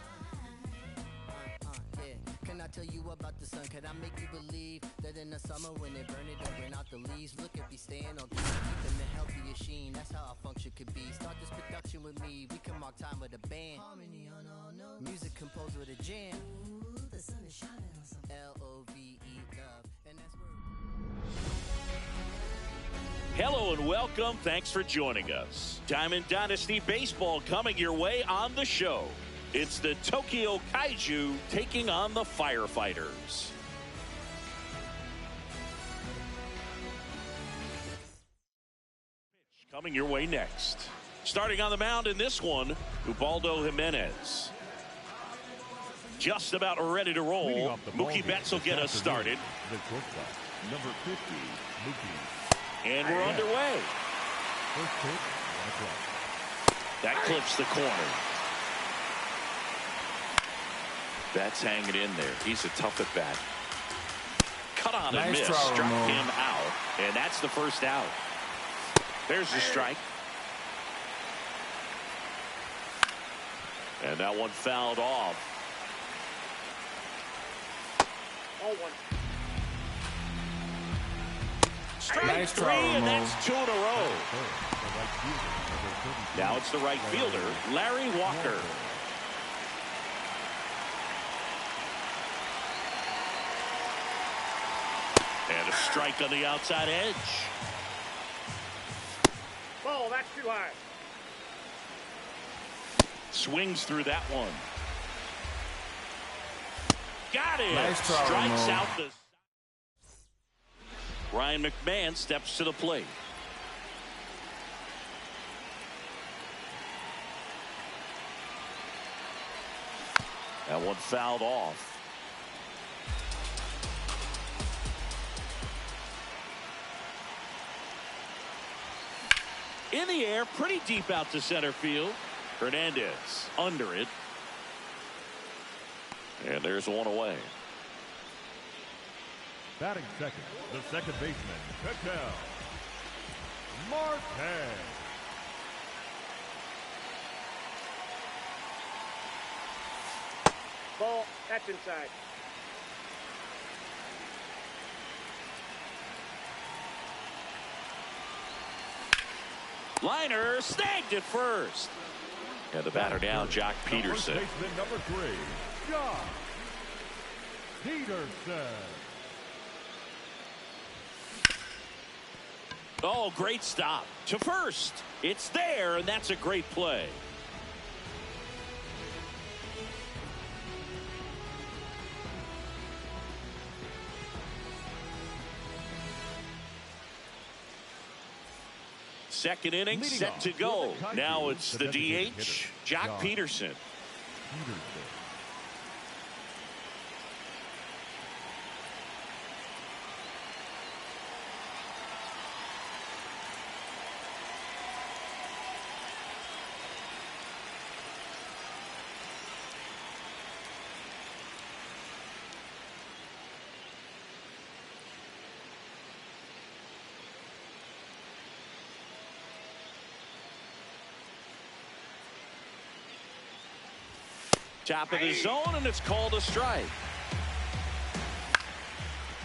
Yeah. Can I tell you about the sun? Can I make you believe that in the summer when they burn it, don't burn out the leaves? Look at me staying on keeping the healthiest sheen. That's how our function could be. Start this production with me. We can mark time with a band. Harmony on all notes. Music composed with a jam. Ooh, the sun is shining on something. L-O-V-E, love. And that's where... Hello and welcome. Thanks for joining us. Diamond Dynasty Baseball coming your way on the show. It's the Tokyo Kaiju taking on the Firefighters. Coming your way next. Starting on the mound in this one, Ubaldo Jimenez. Just about ready to roll. Mookie Betts will get us started. The shortstop, number 50, Mookie. And we're underway. First pitch, 1 o'clock. That clips the corner. Betts hanging in there. He's a tough at bat. Cut on and Nice miss. try, Struck Ramon. him out. And that's the first out. There's the strike. And that one fouled off. Oh, one. Strike Nice three, try, and Ramon. that's 2 in a row. Now it's the right fielder, Larry Walker. And a strike on the outside edge. Ball, that's too high. Swings through that one. Got it. Nice try, Strikes Ramon. out the... Ryan McMahon steps to the plate. That one fouled off. In the air, pretty deep out to center field. Hernandez under it. And there's one away. Batting second, the second baseman, Patel. Marte. Ball, that's inside. Liner snagged at first. And the batter down, Jock Peterson. Baseman number 3, Jock Peterson. Oh, great stop to first. It's there, and that's a great play. Second inning set to go. Now it's the DH, Jock Peterson. Top of the zone, and it's called a strike.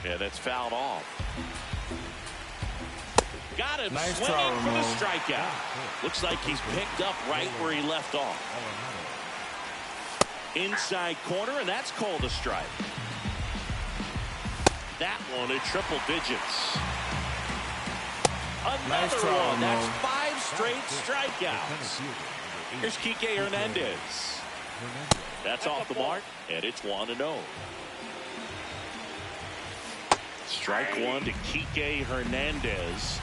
Yeah, that's fouled off. Got him swinging for the strikeout. Looks like he's picked up right where he left off. Inside corner, and that's called a strike. That one in triple digits. Another one. That's 5 straight strikeouts. Here's Kike Hernandez. That's off the mark, and it's 1-0. Strike one to Kike Hernandez.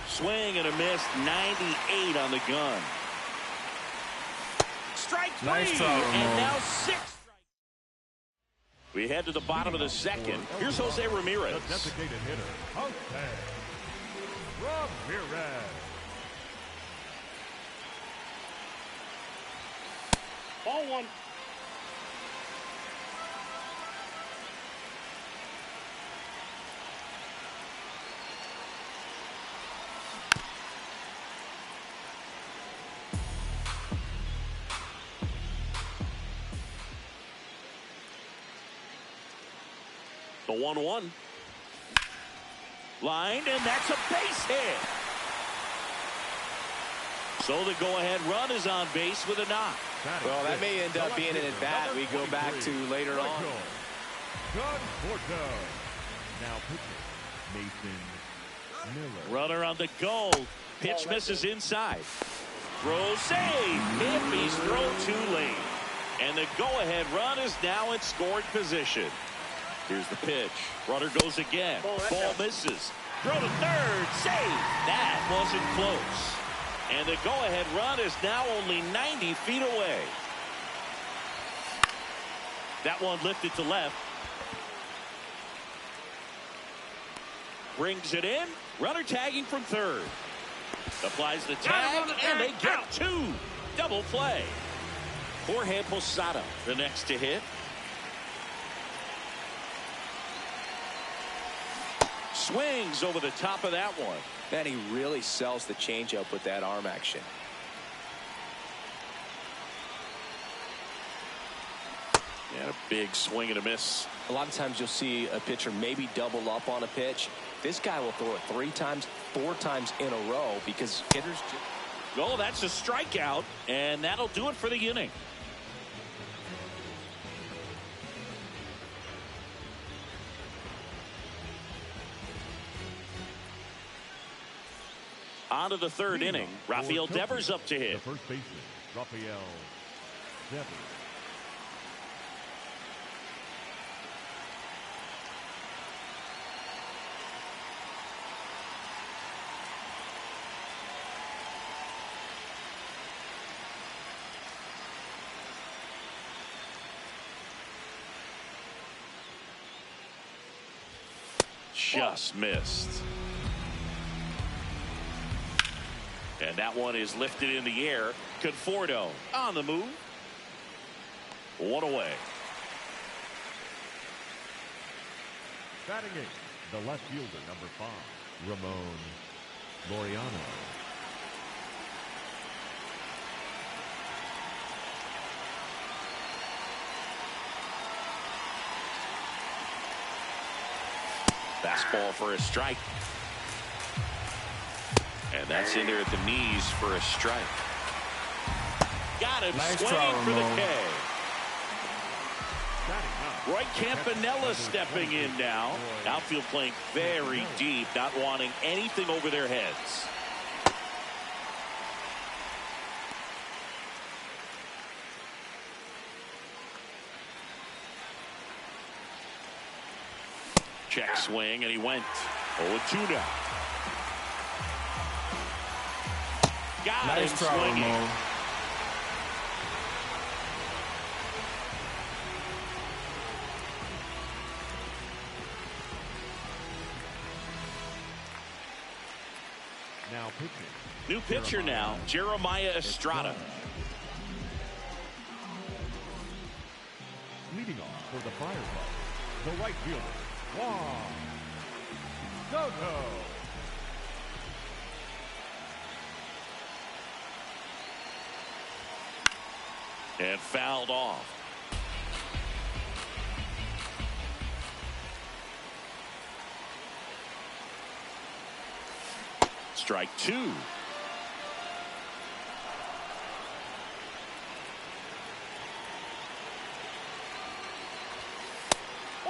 Swing and a miss, 98 on the gun. Strike 3, and now 6. We head to the bottom of the second. Here's Jose Ramirez. The designated hitter, Jose Ramirez. Ball 1. The 1-1. Lined, and that's a base hit. So the go-ahead run is on base with a knock. Well, that may end up being an at-bat we go back to later on. Now pitching, Nathan Miller. Runner on the goal. Pitch misses inside. Throw save. Hippies throw too late. And the go-ahead run is now in scoring position. Here's the pitch. Runner goes again. Ball misses. Throw to third. Save. That wasn't close. And the go-ahead run is now only 90 feet away. That one lifted to left. Brings it in. Runner tagging from third. Applies the tag, and they get 2. Double play. Jorge Posada, the next to hit. Swings over the top of that one. Man, he really sells the changeup with that arm action. And a big swing and a miss. A lot of times you'll see a pitcher maybe double up on a pitch. This guy will throw it 3 times, 4 times in a row because hitters just... Oh, that's a strikeout, and that'll do it for the inning. On to the third inning. Rafael Devers up to hit. The first baseman, Rafael Devers. Just missed. And that one is lifted in the air. Conforto on the move. One away. Batting eighth, the left fielder, number 5, Ramon Laureano. Fastball for a strike. And that's in there at the knees for a strike. Got him. Nice swinging try, for the Ramon. K. Roy Campanella stepping in now. Outfield playing very deep, not wanting anything over their heads. Check swing, and he went 0-2 now. Got him swinging. Now pitching. New pitcher now, Jeremiah Estrada. Leading off for the Firefighters, the right fielder, Juan Soto. And fouled off. Strike 2.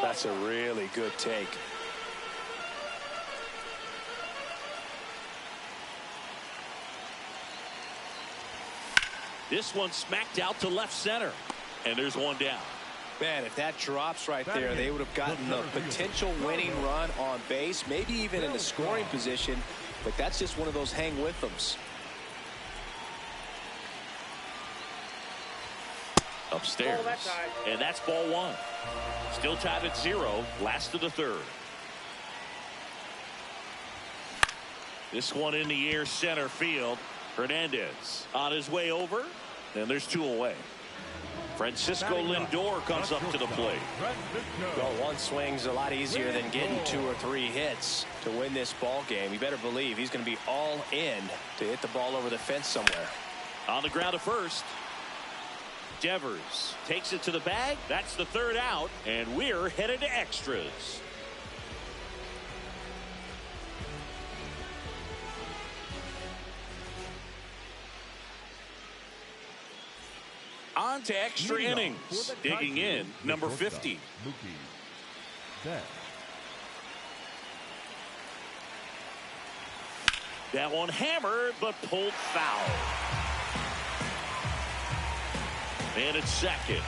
That's a really good take. This one smacked out to left center. And there's one down. Man, if that drops right there, they would have gotten a potential winning run on base, maybe even in the scoring position. But that's just one of those hang with thems. Upstairs. And that's ball 1. Still tied at 0. Last of the 3rd. This one in the air, center field. Hernandez on his way over. And there's 2 away. Francisco Lindor comes up to the plate. Well, one swing's a lot easier than getting 2 or 3 hits to win this ball game. You better believe he's going to be all in to hit the ball over the fence somewhere. On the ground to first. Devers takes it to the bag. That's the 3rd out. And we're headed to extras. On to extra innings. Digging in, number 50. That one hammered, but pulled foul. And it's second.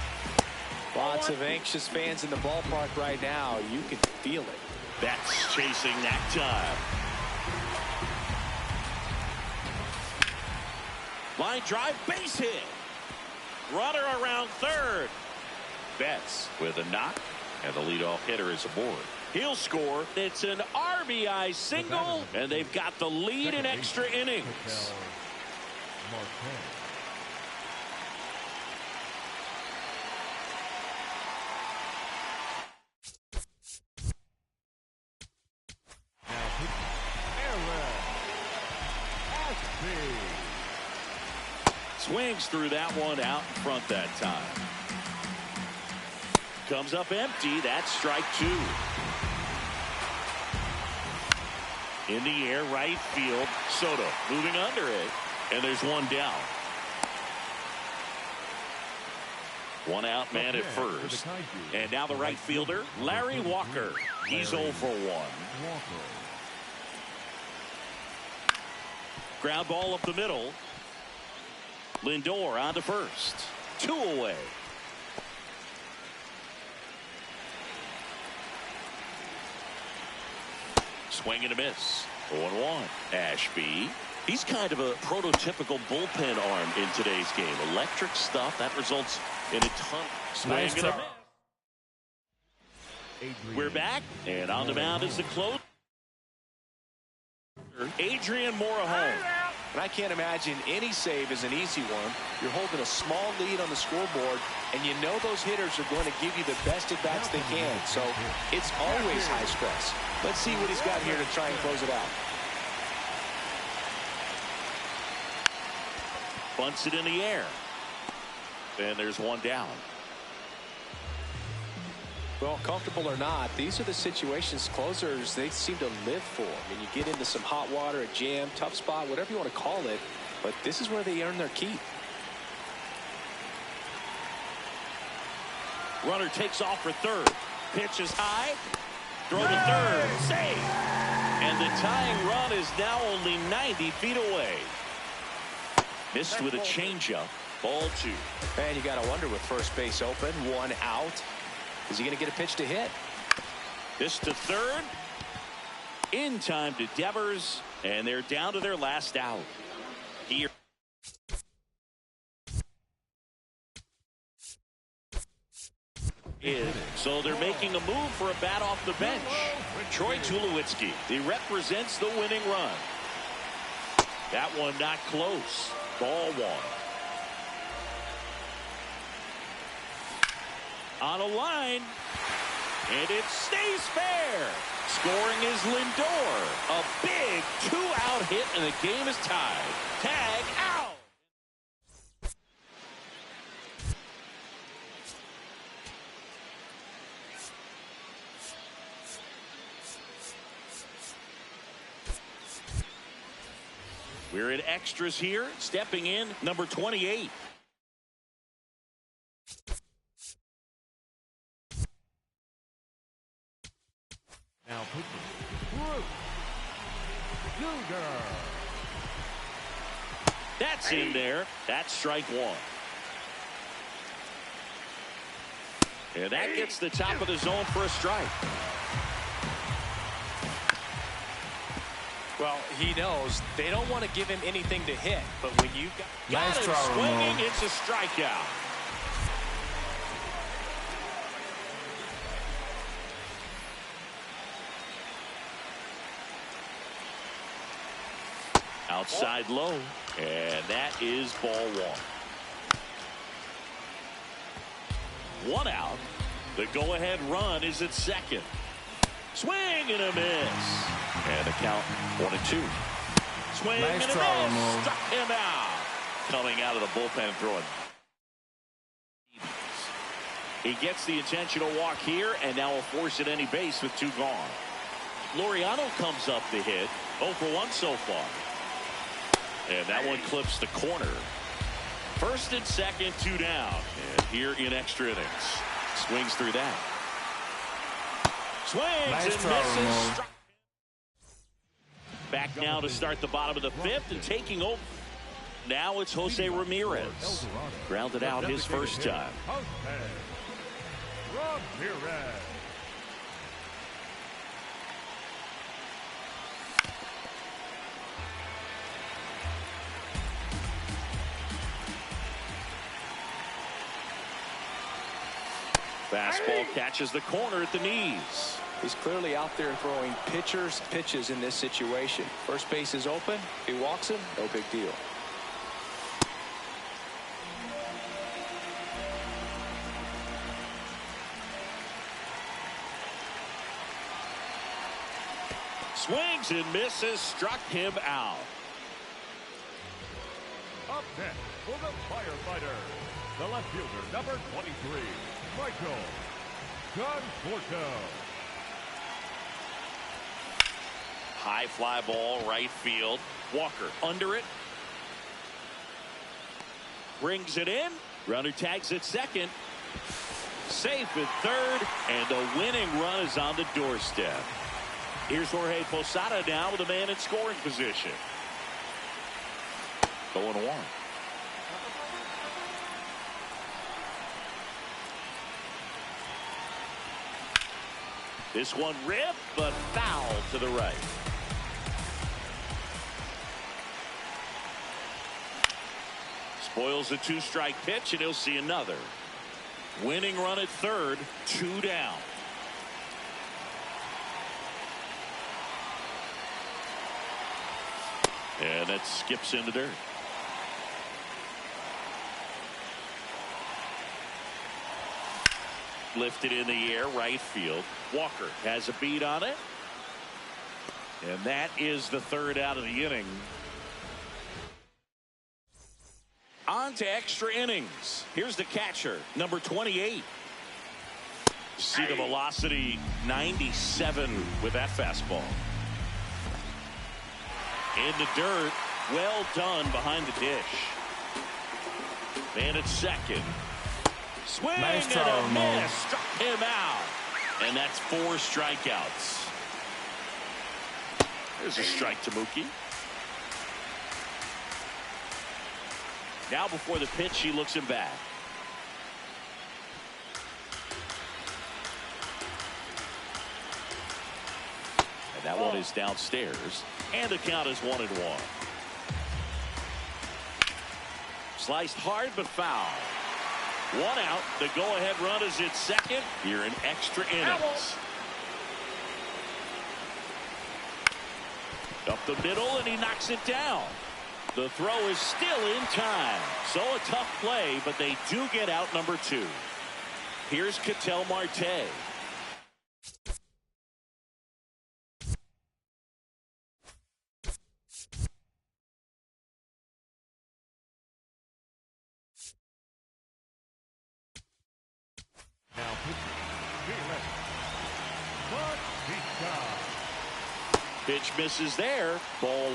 Lots of anxious fans in the ballpark right now. You can feel it. That's chasing that time. Line drive, base hit. Runner around 3rd. Betts with a knock, and the leadoff hitter is aboard. He'll score. It's an RBI single, and they've got the lead in extra innings. Swings through that one out in front that time. Comes up empty. That's strike 2. In the air, right field. Soto moving under it. And there's one down. One out man at first. And now the right fielder, Larry Walker. He's 0 for 1. Ground ball up the middle. Lindor on to first. 2 away. Swing and a miss. 0-1. Ashby. He's kind of a prototypical bullpen arm in today's game. Electric stuff that results in a ton. Swing and a miss. We're back, and on the mound is the closer, Adrian Morejon. And I can't imagine any save is an easy one. You're holding a small lead on the scoreboard, and you know those hitters are going to give you the best at-bats they can. So it's always high stress. Let's see what he's got here to try and close it out. Bunts it in the air. And there's one down. Well, comfortable or not, these are the situations closers they seem to live for. I mean, you get into some hot water, a jam, tough spot, whatever you want to call it, but this is where they earn their keep. Runner takes off for third. Pitch is high. Throw to third. Save. And the tying run is now only 90 feet away. Missed with a changeup. Ball 2. And you got to wonder with first base open, one out. Is he going to get a pitch to hit? This to third. In time to Devers. And they're down to their last out. Here. So they're making a move for a bat off the bench. Troy Tulowitzki. He represents the winning run. That one not close. Ball 1. On a line, and it stays fair. Scoring is Lindor. A big 2-out hit, and the game is tied. Tag out. We're in extras here. Stepping in, number 28. Now pitching. That's in there. That's strike 1. And that gets the top of the zone for a strike. Well, he knows they don't want to give him anything to hit, but when you've got him swinging, it's a strikeout. Outside low, and that is ball 1. 1 out. The go-ahead run is at second. Swing and a miss. And the count 1-2. Swing and a miss. Struck him out. Coming out of the bullpen throwing. He gets the intentional walk here, and now will force at any base with 2 gone. Laureano comes up to hit. 0 for 1 so far. And that one clips the corner. First and second, 2 down. And here in extra innings. Swings through that. Swings and misses. Back now to start the bottom of the 5th and taking over. Now it's Jose Ramirez. Grounded out his first time. Ramirez. Fastball catches the corner at the knees. He's clearly out there throwing pitches in this situation. First base is open. He walks him. No big deal. Swings and misses. Struck him out. Up next for the firefighter, the left fielder, number 23, Michael Conforto. High fly ball, right field. Walker under it. Brings it in. Runner tags at second. Safe at third. And the winning run is on the doorstep. Here's Jorge Posada now with a man in scoring position. 0-1. This one ripped, but foul to the right. Spoils a 2-strike pitch, and he'll see another. Winning run at third, 2 down. And that skips in the dirt. Lifted in the air, right field. Walker has a beat on it. And that is the third out of the inning. On to extra innings. Here's the catcher, number 28. See the velocity, 97 with that fastball. In the dirt, well done behind the dish. Man at second. Swing nice and try, a Mo. miss. Struck him out. And that's 4 strikeouts. There's a strike to Mookie. Now before the pitch, he looks him back. And that one is downstairs. And the count is 1-1. Sliced hard but foul. 1 out. The go-ahead run is at second here in extra innings. Up the middle, and he knocks it down. The throw is still in time. So a tough play, but they do get out number 2. Here's Ketel Marte. Now Pitch misses there. Ball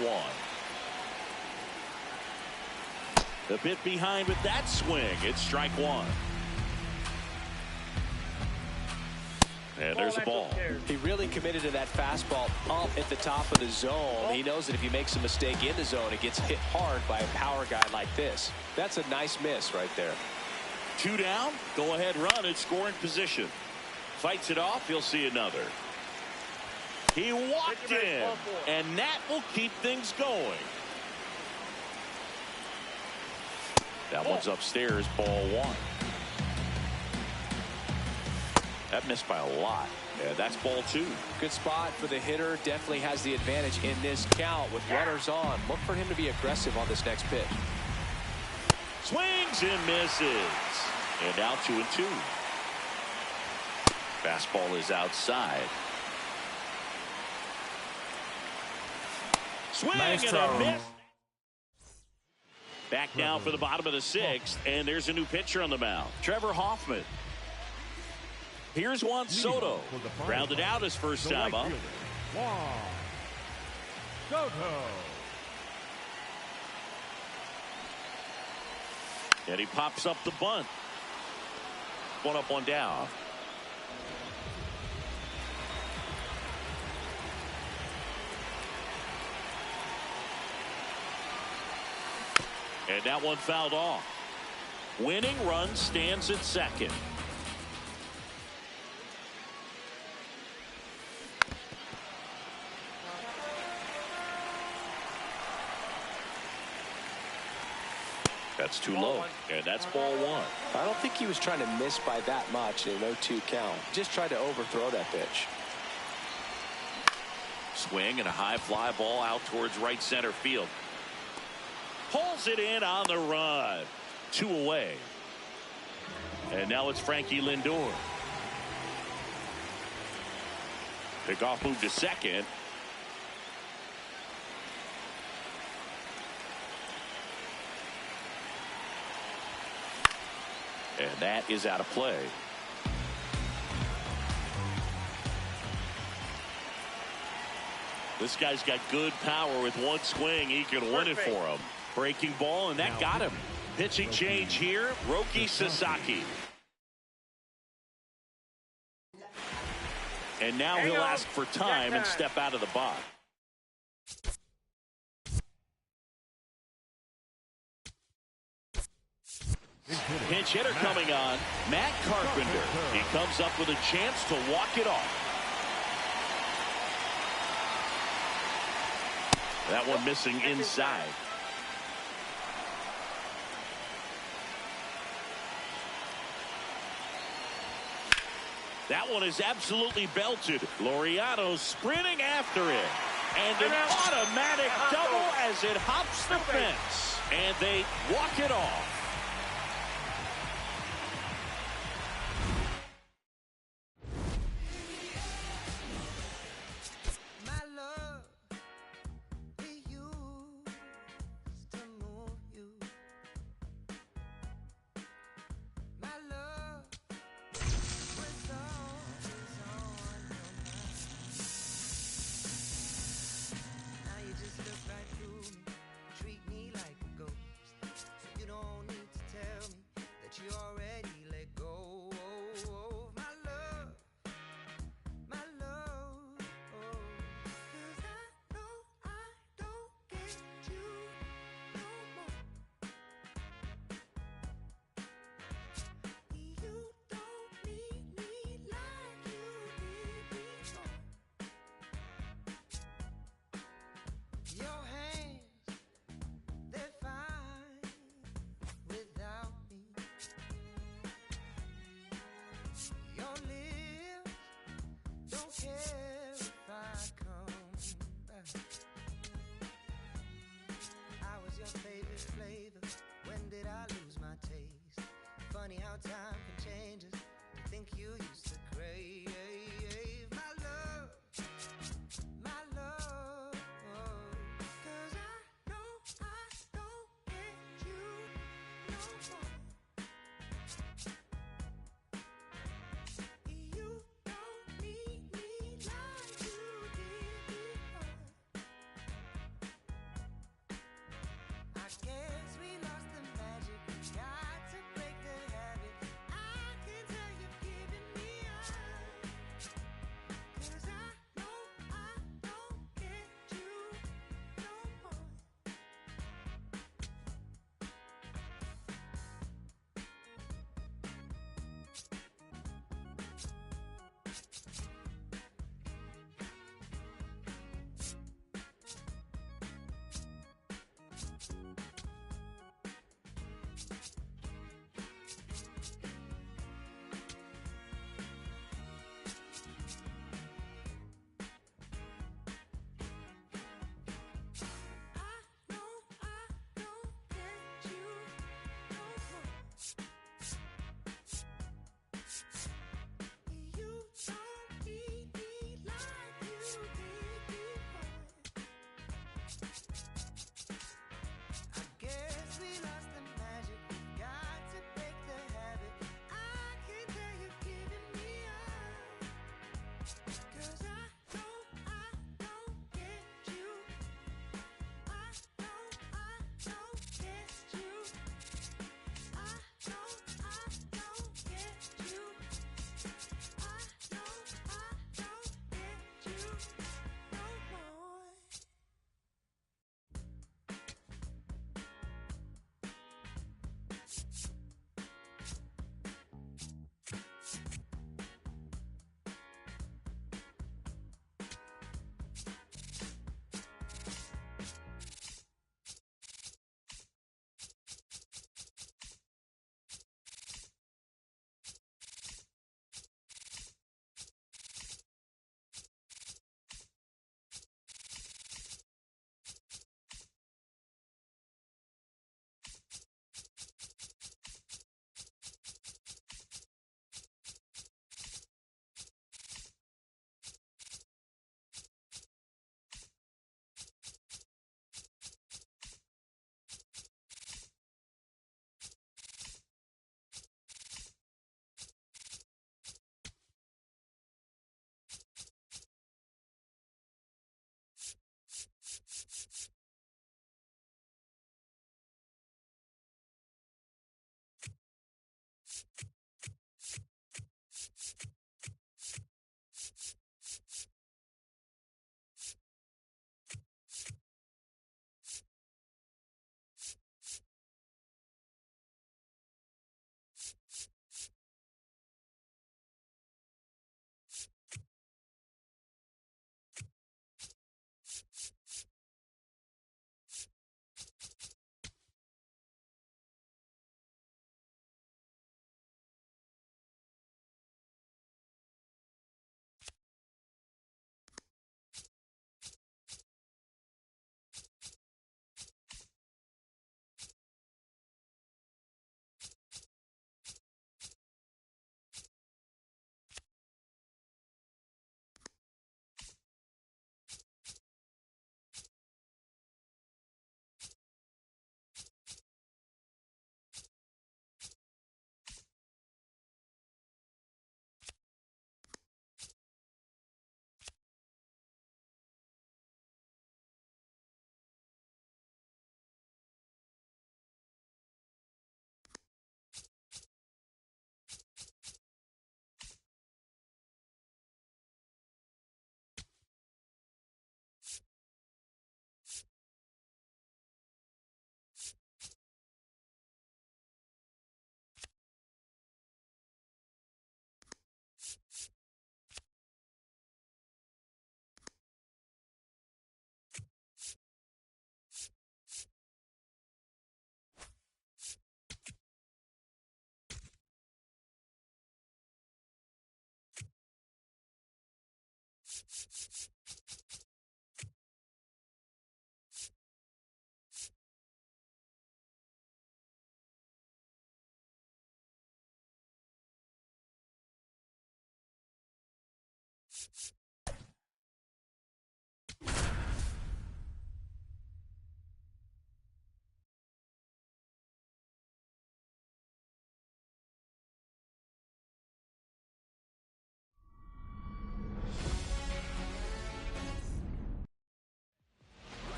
1. A bit behind with that swing. It's strike 1. And there's a ball. He really committed to that fastball up at the top of the zone. He knows that if he makes a mistake in the zone, it gets hit hard by a power guy like this. That's a nice miss right there. 2 down. Go ahead run at scoring position. Fights it off. He'll see another. He walked in, and that will keep things going. That one's upstairs, ball 1. That missed by a lot. Yeah, that's ball 2. Good spot for the hitter. Definitely has the advantage in this count with runners on. Look for him to be aggressive on this next pitch. Swings and misses. And now 2-2. Fastball is outside. Swing nice and try, a miss. Back now for the bottom of the 6th, and there's a new pitcher on the mound, Trevor Hoffman. Here's Juan Soto, rounded out his first time up. Juan Soto. And he pops up the bunt. 1 up, 1 down. And that one fouled off. Winning run stands at second. That's too low, and that's ball 1. I don't think he was trying to miss by that much in an 0-2 count. Just tried to overthrow that pitch. Swing and a high fly ball out towards right center field. Pulls it in on the run. 2 away. And now it's Frankie Lindor. Pickoff move to second. And that is out of play. This guy's got good power. With one swing, he can win it for him. Breaking ball, and that got him. Pitching change here, Roki Sasaki. And now he'll ask for time and step out of the box. Pinch hitter coming on, Matt Carpenter. He comes up with a chance to walk it off. That one missing inside. That one is absolutely belted. Laureano sprinting after it. And an automatic double as as it hops the fence, and they walk it off. My love, we used to move you. My love was always on your mind. Now you just look right through me, treat me like a ghost. So you don't need to tell me that you already let go of my love, my love. Oh. 'Cause I know I don't get you no more. You don't need me like you did before. Your hands, they're fine without me. Your lips don't care if I come back. I was your favorite flavor. When did I lose my taste? Funny how time can change us. I think you used to crave my love, my love. 'Cause I know I don't get you no more. You don't need me like you did before. I guess we lost the magic. We got to break the habit. I can tell you've given me up.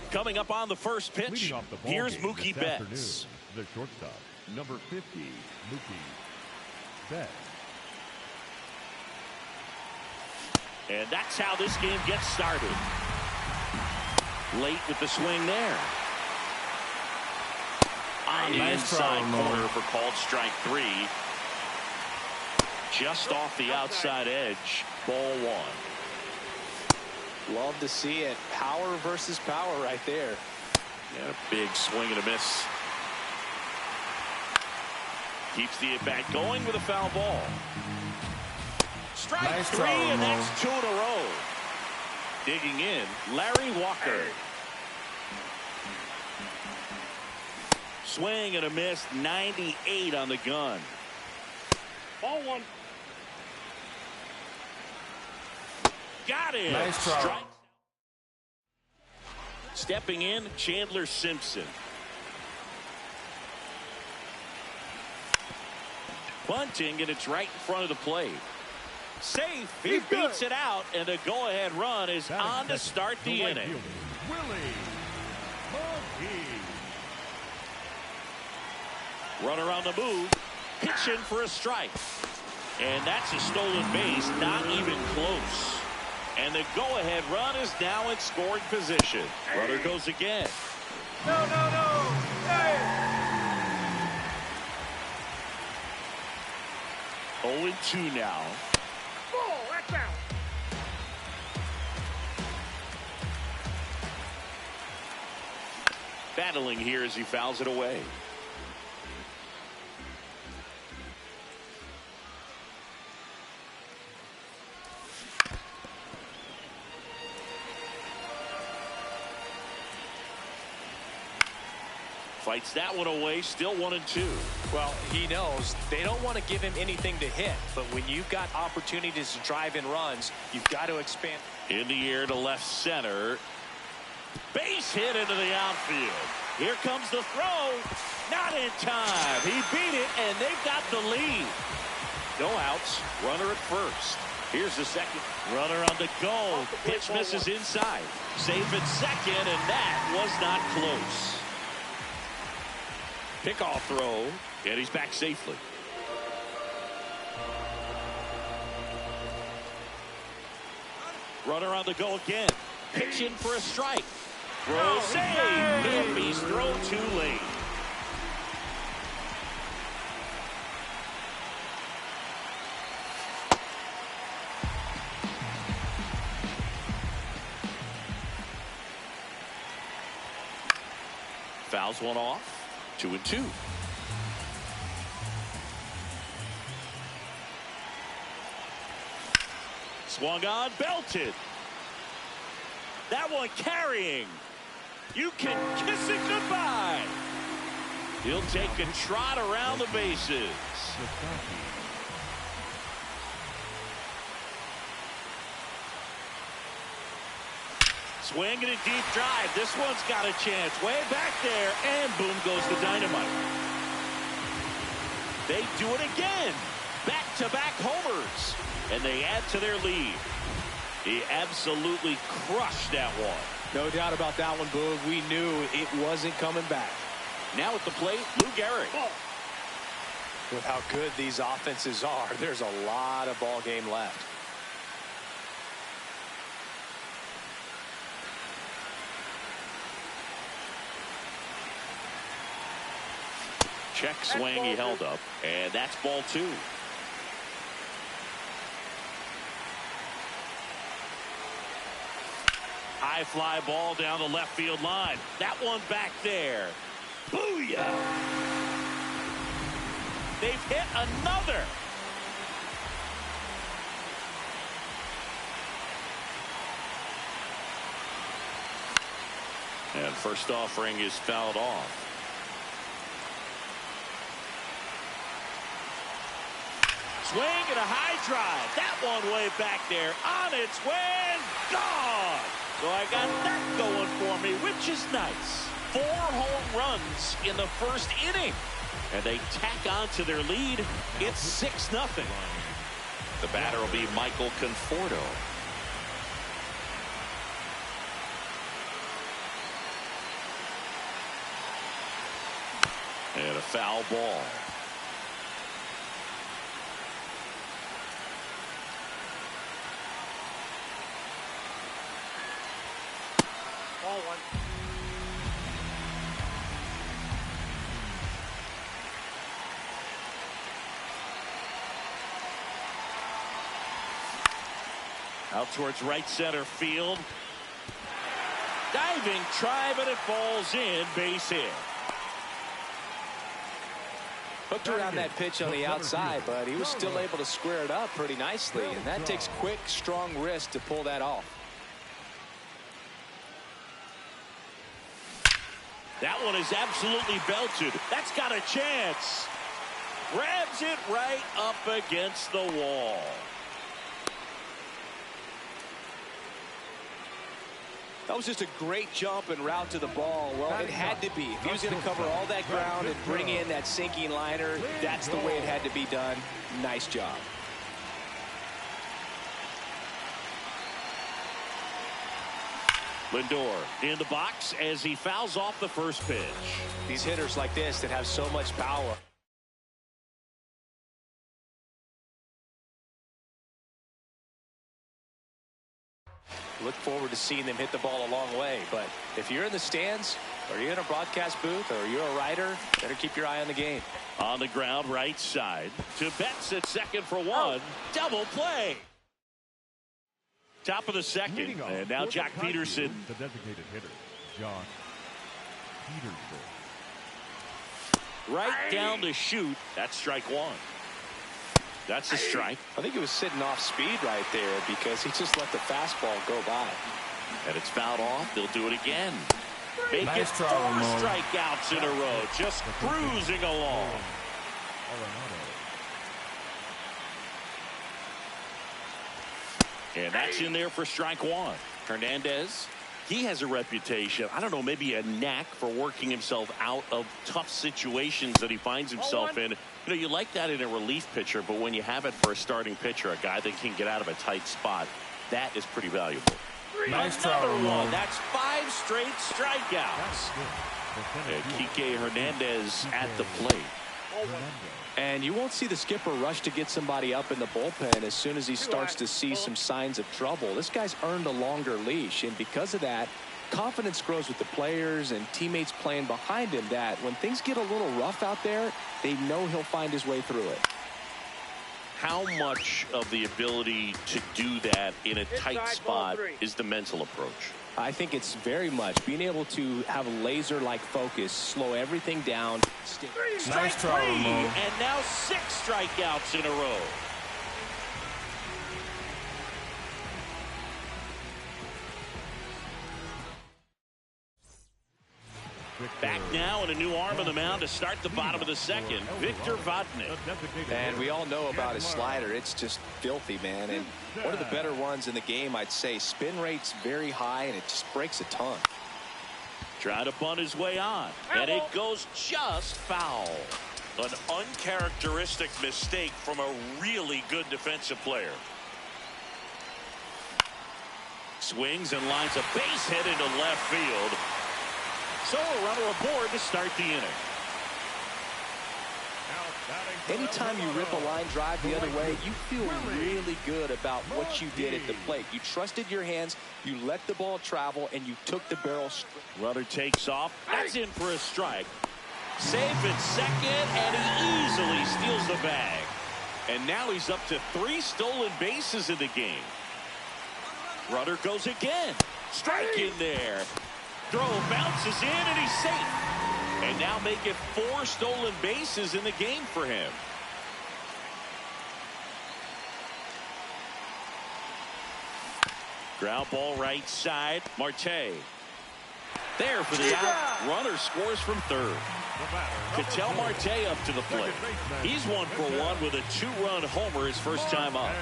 Coming up on the first pitch, Leading off the ball here's game Mookie this afternoon, Betts. the shortstop, number 50, Mookie Betts. And that's how this game gets started. Late with the swing there. On the inside corner for called strike 3. Just off the outside edge, ball 1. Love to see it. Power versus power right there. And a big swing and a miss. Keeps the at-bat going with a foul ball. Strike 3, and that's 2 in a row. Digging in, Larry Walker. Swing and a miss, 98 on the gun. Ball 1. Got it. Nice try. Strike. Stepping in, Chandler Simpson. Bunting, and it's right in front of the plate. Safe. He beats it out, and the go-ahead run is on to start the inning. Willie Mookie. Runner on the move, pitching for a strike. And that's a stolen base, not even close. And the go-ahead run is now in scoring position. Runner goes again. No. Hey. 0-2 now. Ball, that's out. Battling here as he fouls it away. Fights that one away, still 1-2. Well, he knows they don't want to give him anything to hit, but when you've got opportunities to drive in runs, you've got to expand. In the air to left center. Base hit into the outfield. Here comes the throw. Not in time. He beat it, and they've got the lead. No outs. Runner at first. Here's the second. Runner on the go. Pitch misses inside. Safe at second, and that was not close. Pickoff throw, and he's back safely. Runner on the go again. Pitching for a strike. Throw save. Hippies throw too late. Fouls one off. 2-2. Swung on, belted. That one carrying. You can kiss it goodbye. He'll take a trot around the bases. Swing and a deep drive. This one's got a chance. Way back there, and boom goes the dynamite. They do it again. Back-to-back homers, and they add to their lead. He absolutely crushed that one. No doubt about that one, Boog. We knew it wasn't coming back. Now at the plate, Lou Gehrig. With how good these offenses are, there's a lot of ball game left. Check swing, he held up, and that's ball 2. High fly ball down the left field line. That one back there. Booyah! They've hit another. And first offering is fouled off. Swing and a high drive. That one way back there. On its way and gone. So I got that going for me, which is nice. 4 home runs in the first inning. And they tack on to their lead. It's 6-0. The batter will be Michael Conforto. And a foul ball. Ball 1. Out towards right center field. Diving try, but it falls in. Base hit. Hooked around that pitch on the outside, but he was still able to square it up pretty nicely, and that takes quick, strong wrist to pull that off. That one is absolutely belted. That's got a chance. Grabs it right up against the wall. That was just a great jump and route to the ball. Well, it had to be. If he was going to cover all that ground and bring in that sinking liner, that's the way it had to be done. Nice job. Lindor in the box as he fouls off the first pitch. These hitters like this that have so much power. Look forward to seeing them hit the ball a long way, but if you're in the stands or you're in a broadcast booth or you're a writer, better keep your eye on the game. On the ground right side to Betts at second for one. Double play. Top of the second, and now Jack Peterson. The designated hitter, Josh Peterson. Right down to shoot. That's strike one. That's a strike. I think he was sitting off speed right there because he just let the fastball go by. And it's fouled off. They'll do it again. Make Nice it try, 4 Ramon. strikeouts in a row. Just cruising along. And that's in there for strike one. Hernandez, he has a reputation, I don't know, maybe a knack for working himself out of tough situations that he finds himself in. You know, you like that in a relief pitcher, but when you have it for a starting pitcher, a guy that can get out of a tight spot, that is pretty valuable. Nice try, Another Ramon. one. That's 5 straight strikeouts. And Kike Hernandez at the plate. And you won't see the skipper rush to get somebody up in the bullpen as soon as he starts to see some signs of trouble. This guy's earned a longer leash, and because of that, confidence grows with the players and teammates playing behind him that when things get a little rough out there, they know he'll find his way through it. How much of the ability to do that in a tight spot is the mental approach? I think it's very much being able to have a laser-like focus, slow everything down. Nice try, Ramon. And now 6 strikeouts in a row. Back now and a new arm on the mound to start the bottom of the second. Victor Vodnik. And we all know about his slider. It's just filthy, man. And one of the better ones in the game, I'd say. Spin rate's very high, and it just breaks a ton. Trying to bunt his way on. And it goes just foul. An uncharacteristic mistake from a really good defensive player. Swings and lines a base hit into left field. So a runner aboard to start the inning. Anytime you rip a line drive the other way, you feel really good about what you did at the plate. You trusted your hands, you let the ball travel, and you took the barrel straight. Runner takes off. That's in for a strike. Safe at second, and he easily steals the bag. And now he's up to 3 stolen bases in the game. Runner goes again. Strike in there. Throw bounces in, and he's safe. And now make it 4 stolen bases in the game for him. Ground ball right side. Marte. There for the out. Runner scores from third. Ketel Marte up to the plate. He's 1 for 1 with a 2-run homer his first time up.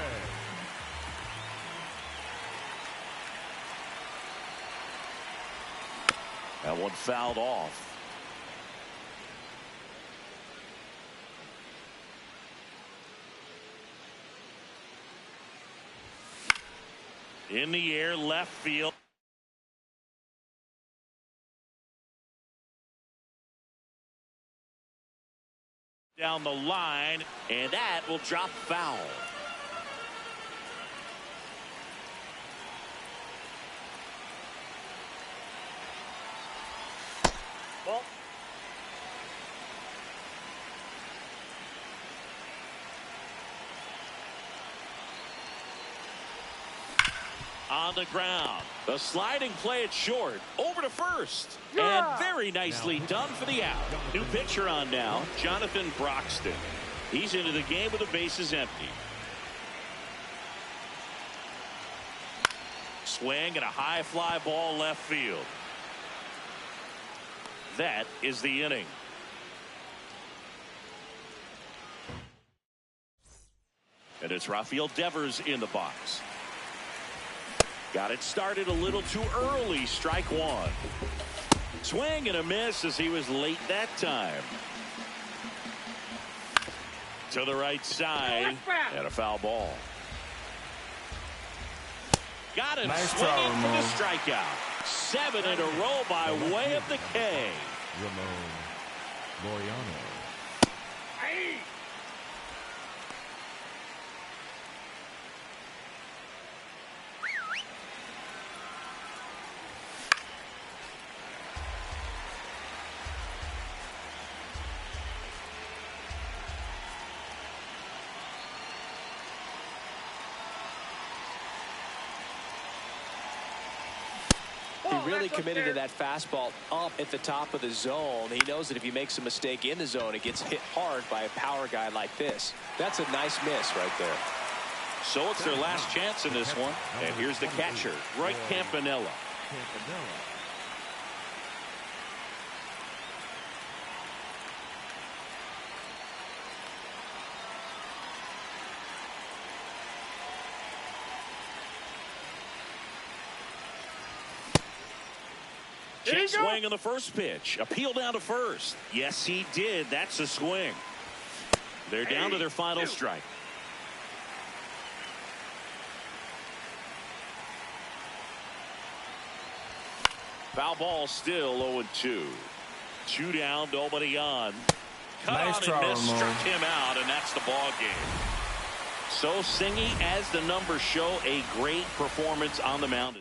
That one fouled off. In the air, left field. Down the line, and that will drop foul. Ball. On the ground. The sliding play at short. Over to first. And very nicely done for the out. New pitcher on now, Jonathan Broxton. He's into the game with the bases empty. Swing and a high fly ball left field. That is the inning. And it's Rafael Devers in the box. Got it started a little too early. Strike one. Swing and a miss as he was late that time. To the right side. And a foul ball. Got it. Nice swinging try, for the Ramon. strikeout. 7 in a row by way of the K. Ramon Laureano. He really committed to that fastball up at the top of the zone. He knows that if he makes a mistake in the zone, it gets hit hard by a power guy like this. That's a nice miss right there. So it's their last chance in this one. And here's the catcher, Roy Campanella. Check swing on the first pitch. Appeal down to first. Yes, he did. That's a swing. They're down to their final strike. Foul ball still 0-2. 2 down, nobody on. Cut Nice on try, and missed, Ramon. struck him out, and that's the ball game. So Singy, as the numbers show, a great performance on the mound.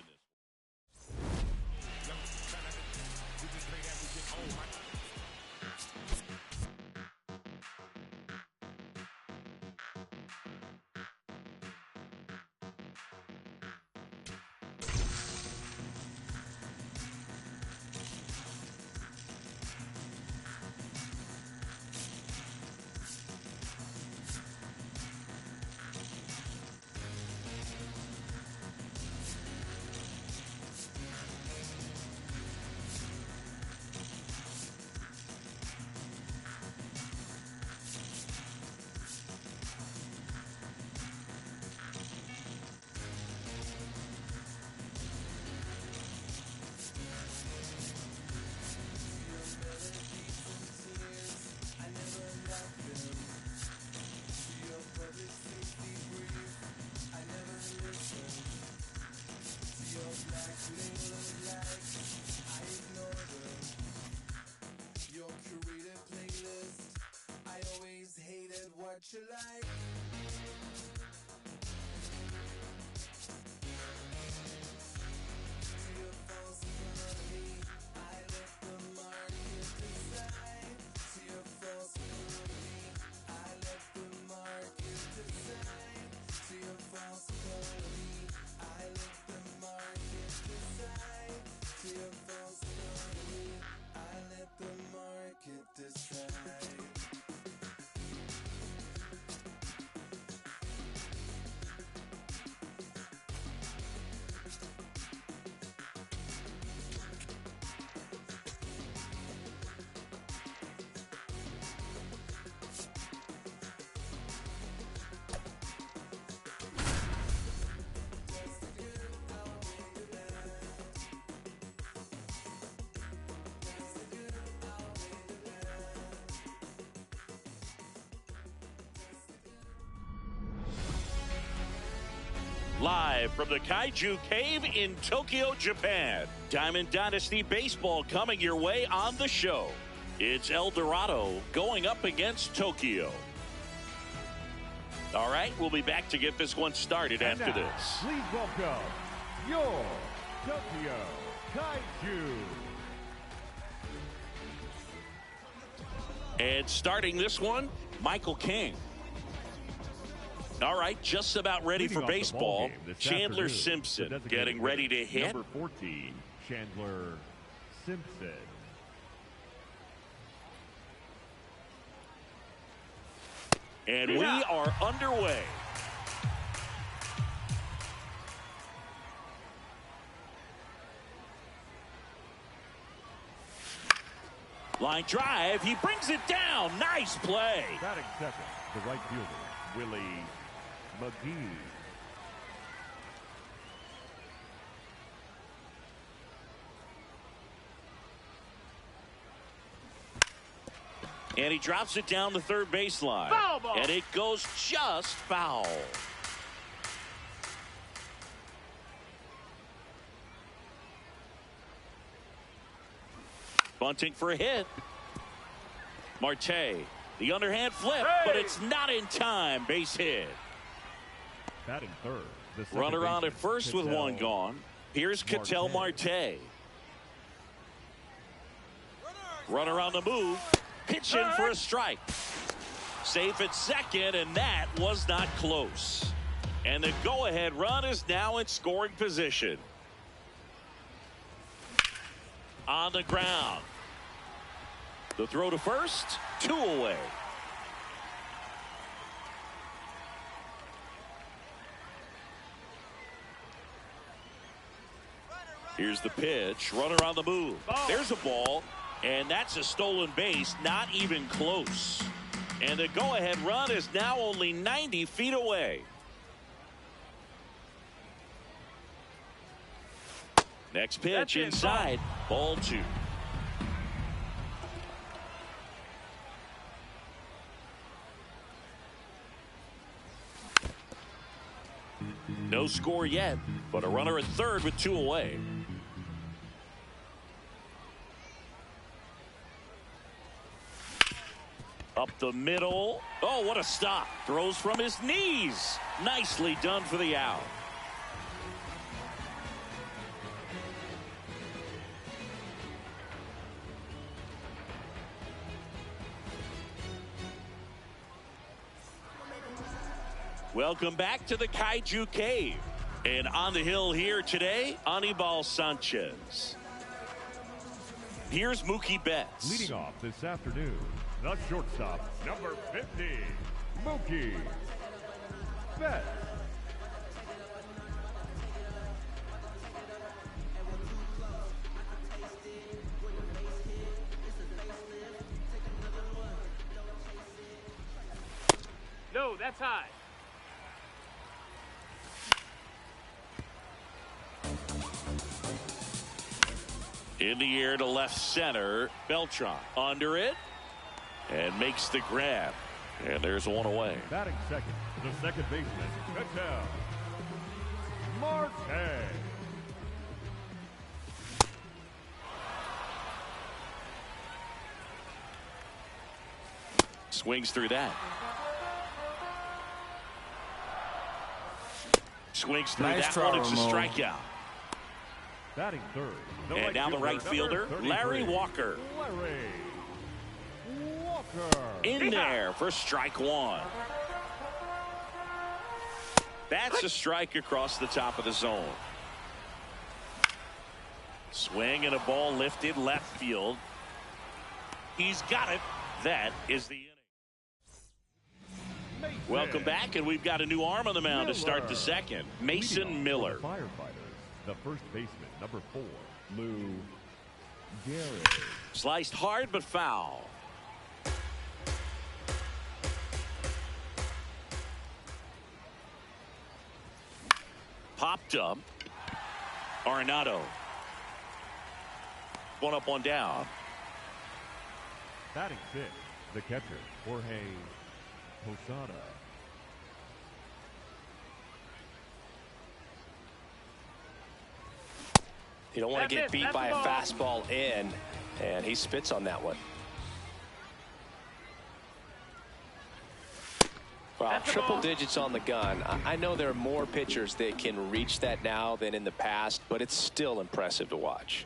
Your curated playlist, I always hated what you like. To your false economy, I let the market decide. To your false economy, I let the market decide. To your false economy, I let the market decide. To your false economy, I let the market decide. Live from the Kaiju Cave in Tokyo, Japan. Diamond Dynasty Baseball coming your way on the show. It's El Dorado going up against Tokyo. All right, we'll be back to get this one started And after now, this. Please welcome your Tokyo Kaiju. And starting this one, Michael King. All right, just about ready Leading for off the baseball. ballgame this Chandler afternoon, Simpson the designated getting ready to hitter, hit. Number 14, Chandler Simpson. And we are underway. Line drive, he brings it down. Nice play. Batting second, the right fielder, Willie McGee. And he drops it down the third baseline. Foul ball. And it goes just foul. Bunting for a hit. Marte, the underhand flip, but it's not in time. Base hit. Batting third, the second Runner on baseman, at first with Ketel one gone. Here's Ketel Marte. Runner on the move. Pitching for a strike. Safe at second, and that was not close. And the go-ahead run is now in scoring position. On the ground. The throw to first, 2 away. Here's the pitch. Runner on the move. There's a ball, and that's a stolen base, not even close. And the go-ahead run is now only 90 feet away. Next pitch inside, ball 2. No score yet, but a runner at third with 2 away. Up the middle. Oh, what a stop. Throws from his knees. Nicely done for the out. Welcome back to the Kaiju Cave. And on the hill here today, Anibal Sanchez. Here's Mookie Betts. Leading off this afternoon, the shortstop, number 50, Mookie Betts. No, that's high. In the air to left center. Beltran under it and makes the grab. And there's 1 away. Batting second, the second baseman, Ketel Marte. Swings through that. Swings through Nice that one. try, It's a Oh. Ramon. strikeout. Batting third, the And now the right fielder, number Larry 33, Walker. Larry Walker. In there for strike 1. That's a strike across the top of the zone. Swing and a ball lifted left field. He's got it. That is the inning. Welcome back, and we've got a new arm on the mound to start the second. Mason Miller. Firefighters, the first baseman, number 4, Lou Gehrig. Sliced hard but foul. Popped up. Arenado. 1 up, 1 down. Batting 6, the catcher, Jorge Posada. You don't want to get beat by a fastball in, and he spits on that one. Wow, triple digits on the gun. I know there are more pitchers that can reach that now than in the past, but it's still impressive to watch.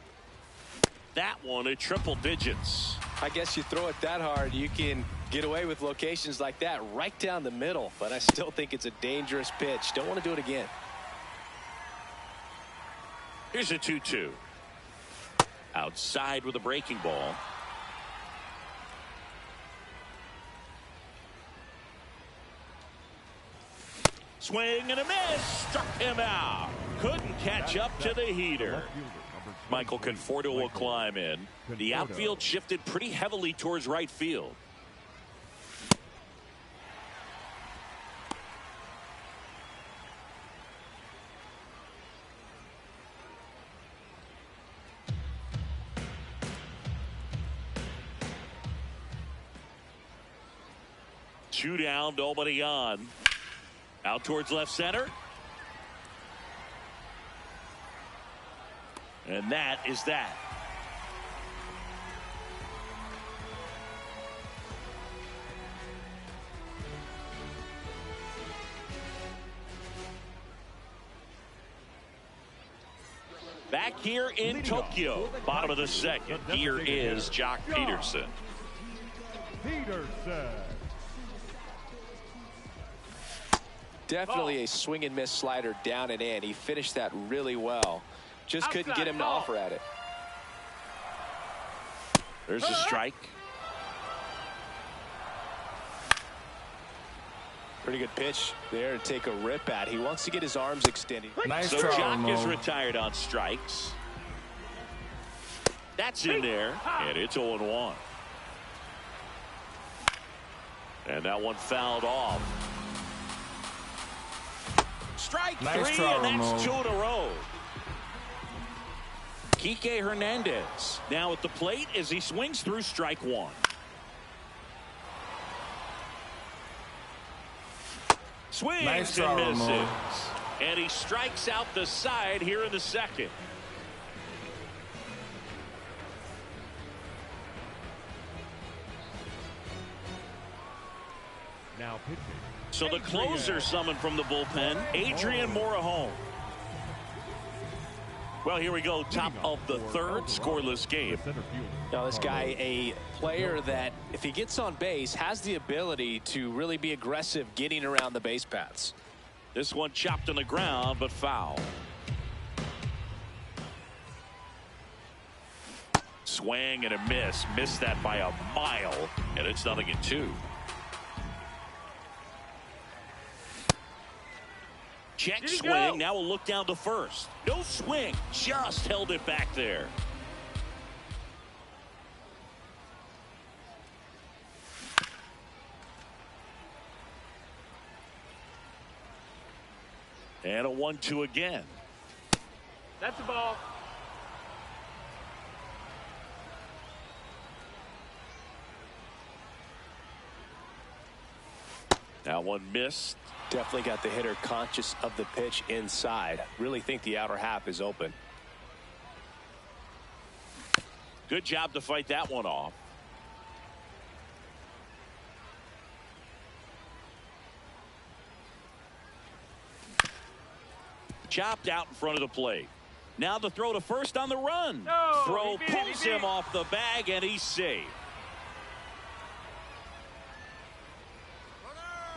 That one at triple digits. I guess you throw it that hard, you can get away with locations like that right down the middle, but I still think it's a dangerous pitch. Don't want to do it again. Here's a 2-2. Outside with a breaking ball. Swing and a miss. Struck him out. Couldn't catch up to the heater. Michael Conforto will climb in. The outfield shifted pretty heavily towards right field. Two down, nobody on. Out towards left center. And that is that. Back here in Tokyo, bottom of the second. Here is Jock Peterson. Definitely a swing and miss slider down and in. He finished that really well. Just couldn't get him to offer at it. There's a strike. Pretty good pitch there to take a rip at. He wants to get his arms extended. Nice so Jock is retired on strikes. That's in there, and it's 0-1. And that one fouled off. Strike three, and that's 2 in a row. Kike Hernandez now at the plate as he swings through strike one. Swings and misses. And he strikes out the side here in the second. Now pitching. So the closer summoned from the bullpen, Adrian Morejon. Well, here we go. Top of the third, scoreless game. Now, this guy, a player that, if he gets on base, has the ability to really be aggressive getting around the base paths. This one chopped on the ground, but foul. Swing and a miss. Missed that by a mile, and it's 0-2. Check swing. Now we'll look down to first. No swing. Just held it back there. And a 1-2 again. That's a ball. That one missed. Definitely got the hitter conscious of the pitch inside. Really think the outer half is open. Good job to fight that one off. Chopped out in front of the plate. Now the throw to first on the run. No, throw pulls him off the bag, and he's safe.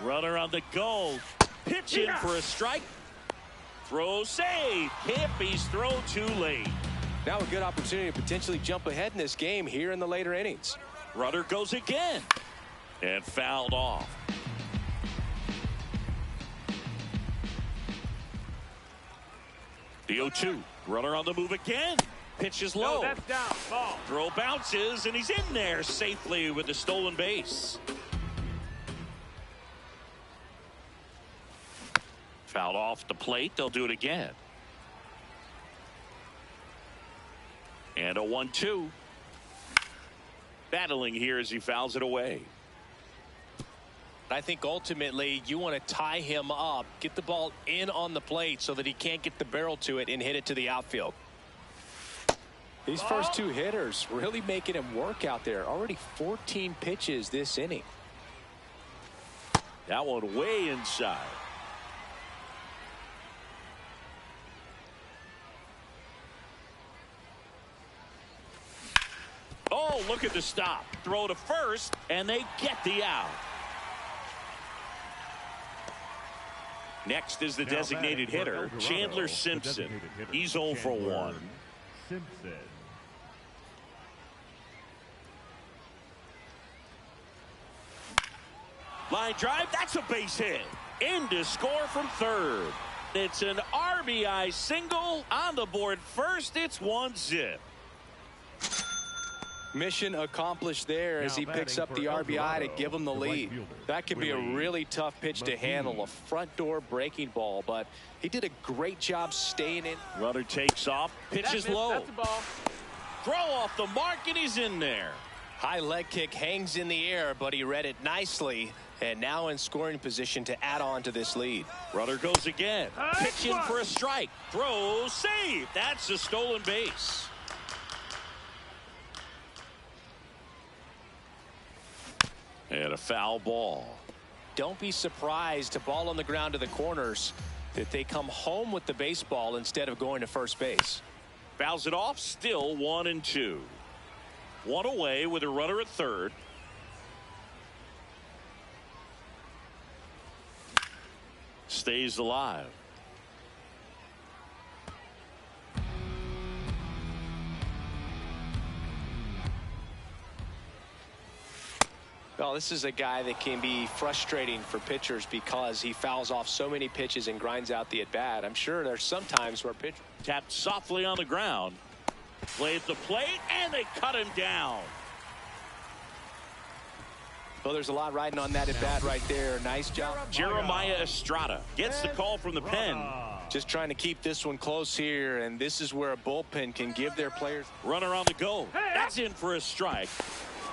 Runner on the go. Pitching for a strike. Throw save. Campy's throw too late. Now a good opportunity to potentially jump ahead in this game here in the later innings. Runner goes again. And fouled off. The 0-2. Runner on the move again. Pitch is low. No, that's down. Ball. Throw bounces, and he's in there safely with the stolen base. Fouled off the plate. They'll do it again. And a 1-2. Battling here as he fouls it away. I think ultimately you want to tie him up, get the ball in on the plate so that he can't get the barrel to it and hit it to the outfield. These first two hitters really making him work out there. Already 14 pitches this inning. That one way inside. Oh, look at the stop. Throw to first, and they get the out. Next is the designated hitter, Chandler Simpson. He's 0 for 1. Simpson. Line drive, that's a base hit. In to score from third. It's an RBI single on the board first. It's 1-0. Mission accomplished there as he picks up the RBI to give him the lead. That could be a really tough pitch to handle, a front door breaking ball, but he did a great job staying in. Runner takes off, pitches low. That's a ball. Throw off the mark, and he's in there. High leg kick hangs in the air, but he read it nicely, and now in scoring position to add on to this lead. Runner goes again. Pitch in for a strike. Throw, save. That's a stolen base. And a foul ball. Don't be surprised, a ball on the ground to the corners, that they come home with the baseball instead of going to first base. Fouls it off, still 1-2. One away with a runner at third. Stays alive. Well, this is a guy that can be frustrating for pitchers because he fouls off so many pitches and grinds out the at-bat. I'm sure there's some times where pitchers tapped softly on the ground. Play at the plate, and they cut him down. Well, there's a lot riding on that at-bat right there. Nice job. Jeremiah Estrada gets the call from the pen. Just trying to keep this one close here, and this is where a bullpen can give their players. Runner on the go. That's in for a strike.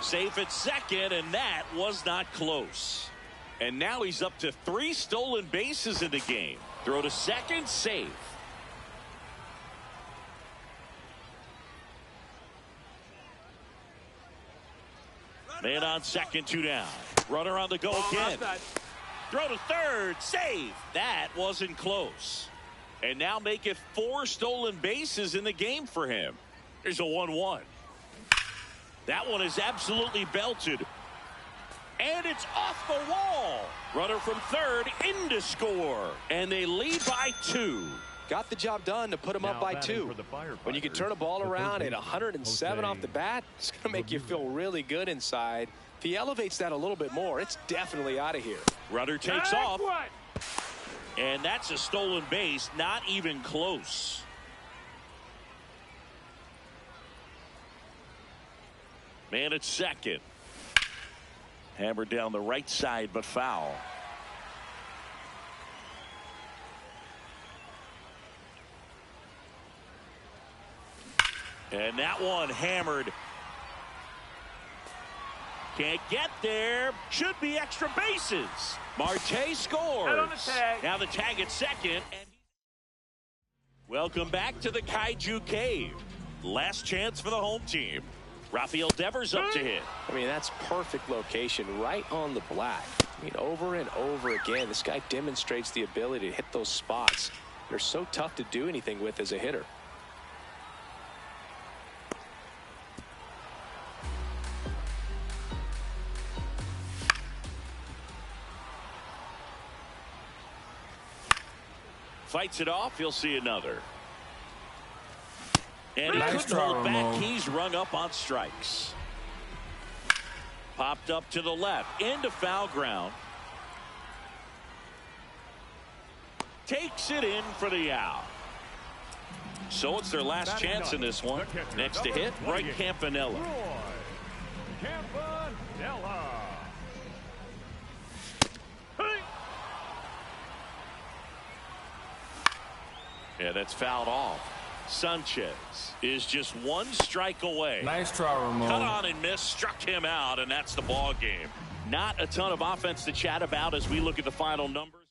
Safe at second, and that was not close. And now he's up to 3 stolen bases in the game. Throw to second, safe. Man on second, 2 down. Runner on the go again. Throw to third, save. That wasn't close. And now make it 4 stolen bases in the game for him. There's a 1-1. That one is absolutely belted. And it's off the wall. Runner from third in to score. And they lead by 2. Got the job done to put him up by 2. When you can turn a ball around at 107 off the bat, it's going to make you feel really good inside. If he elevates that a little bit more, it's definitely out of here. Runner takes off. And that's a stolen base, not even close. Man at second. Hammered down the right side, but foul. And that one hammered. Can't get there. Should be extra bases. Marte scores. Now the tag at second. And welcome back to the Kaiju Cave. Last chance for the home team. Rafael Devers up to hit. I mean, that's perfect location, right on the black. I mean, over and over again, this guy demonstrates the ability to hit those spots. They're so tough to do anything with as a hitter. Fights it off. You'll see another. And he Nice couldn't hold try, back. Ramon. He's rung up on strikes. Popped up to the left. Into foul ground. Takes it in for the out. So it's their last chance in this one. Next to hit, Roy Campanella. Campanella. Yeah, that's fouled off. Sanchez is just 1 strike away. Nice try, Ramon. Cut on and miss, struck him out, and that's the ball game. Not a ton of offense to chat about as we look at the final numbers.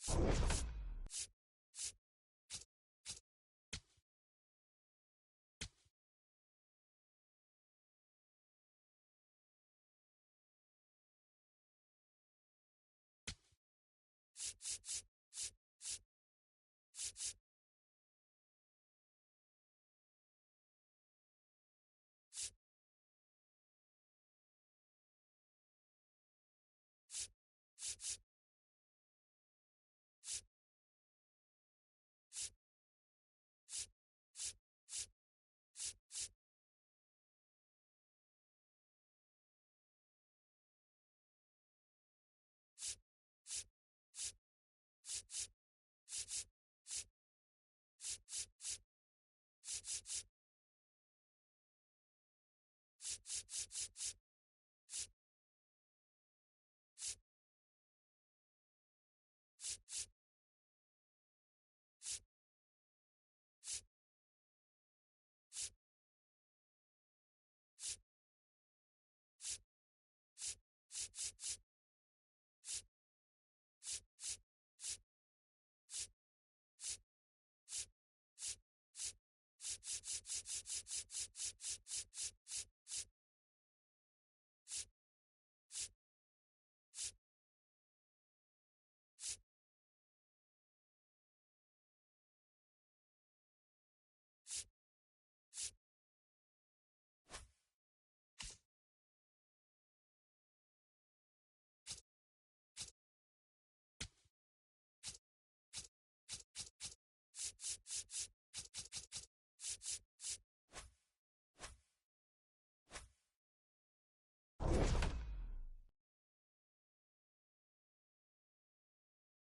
You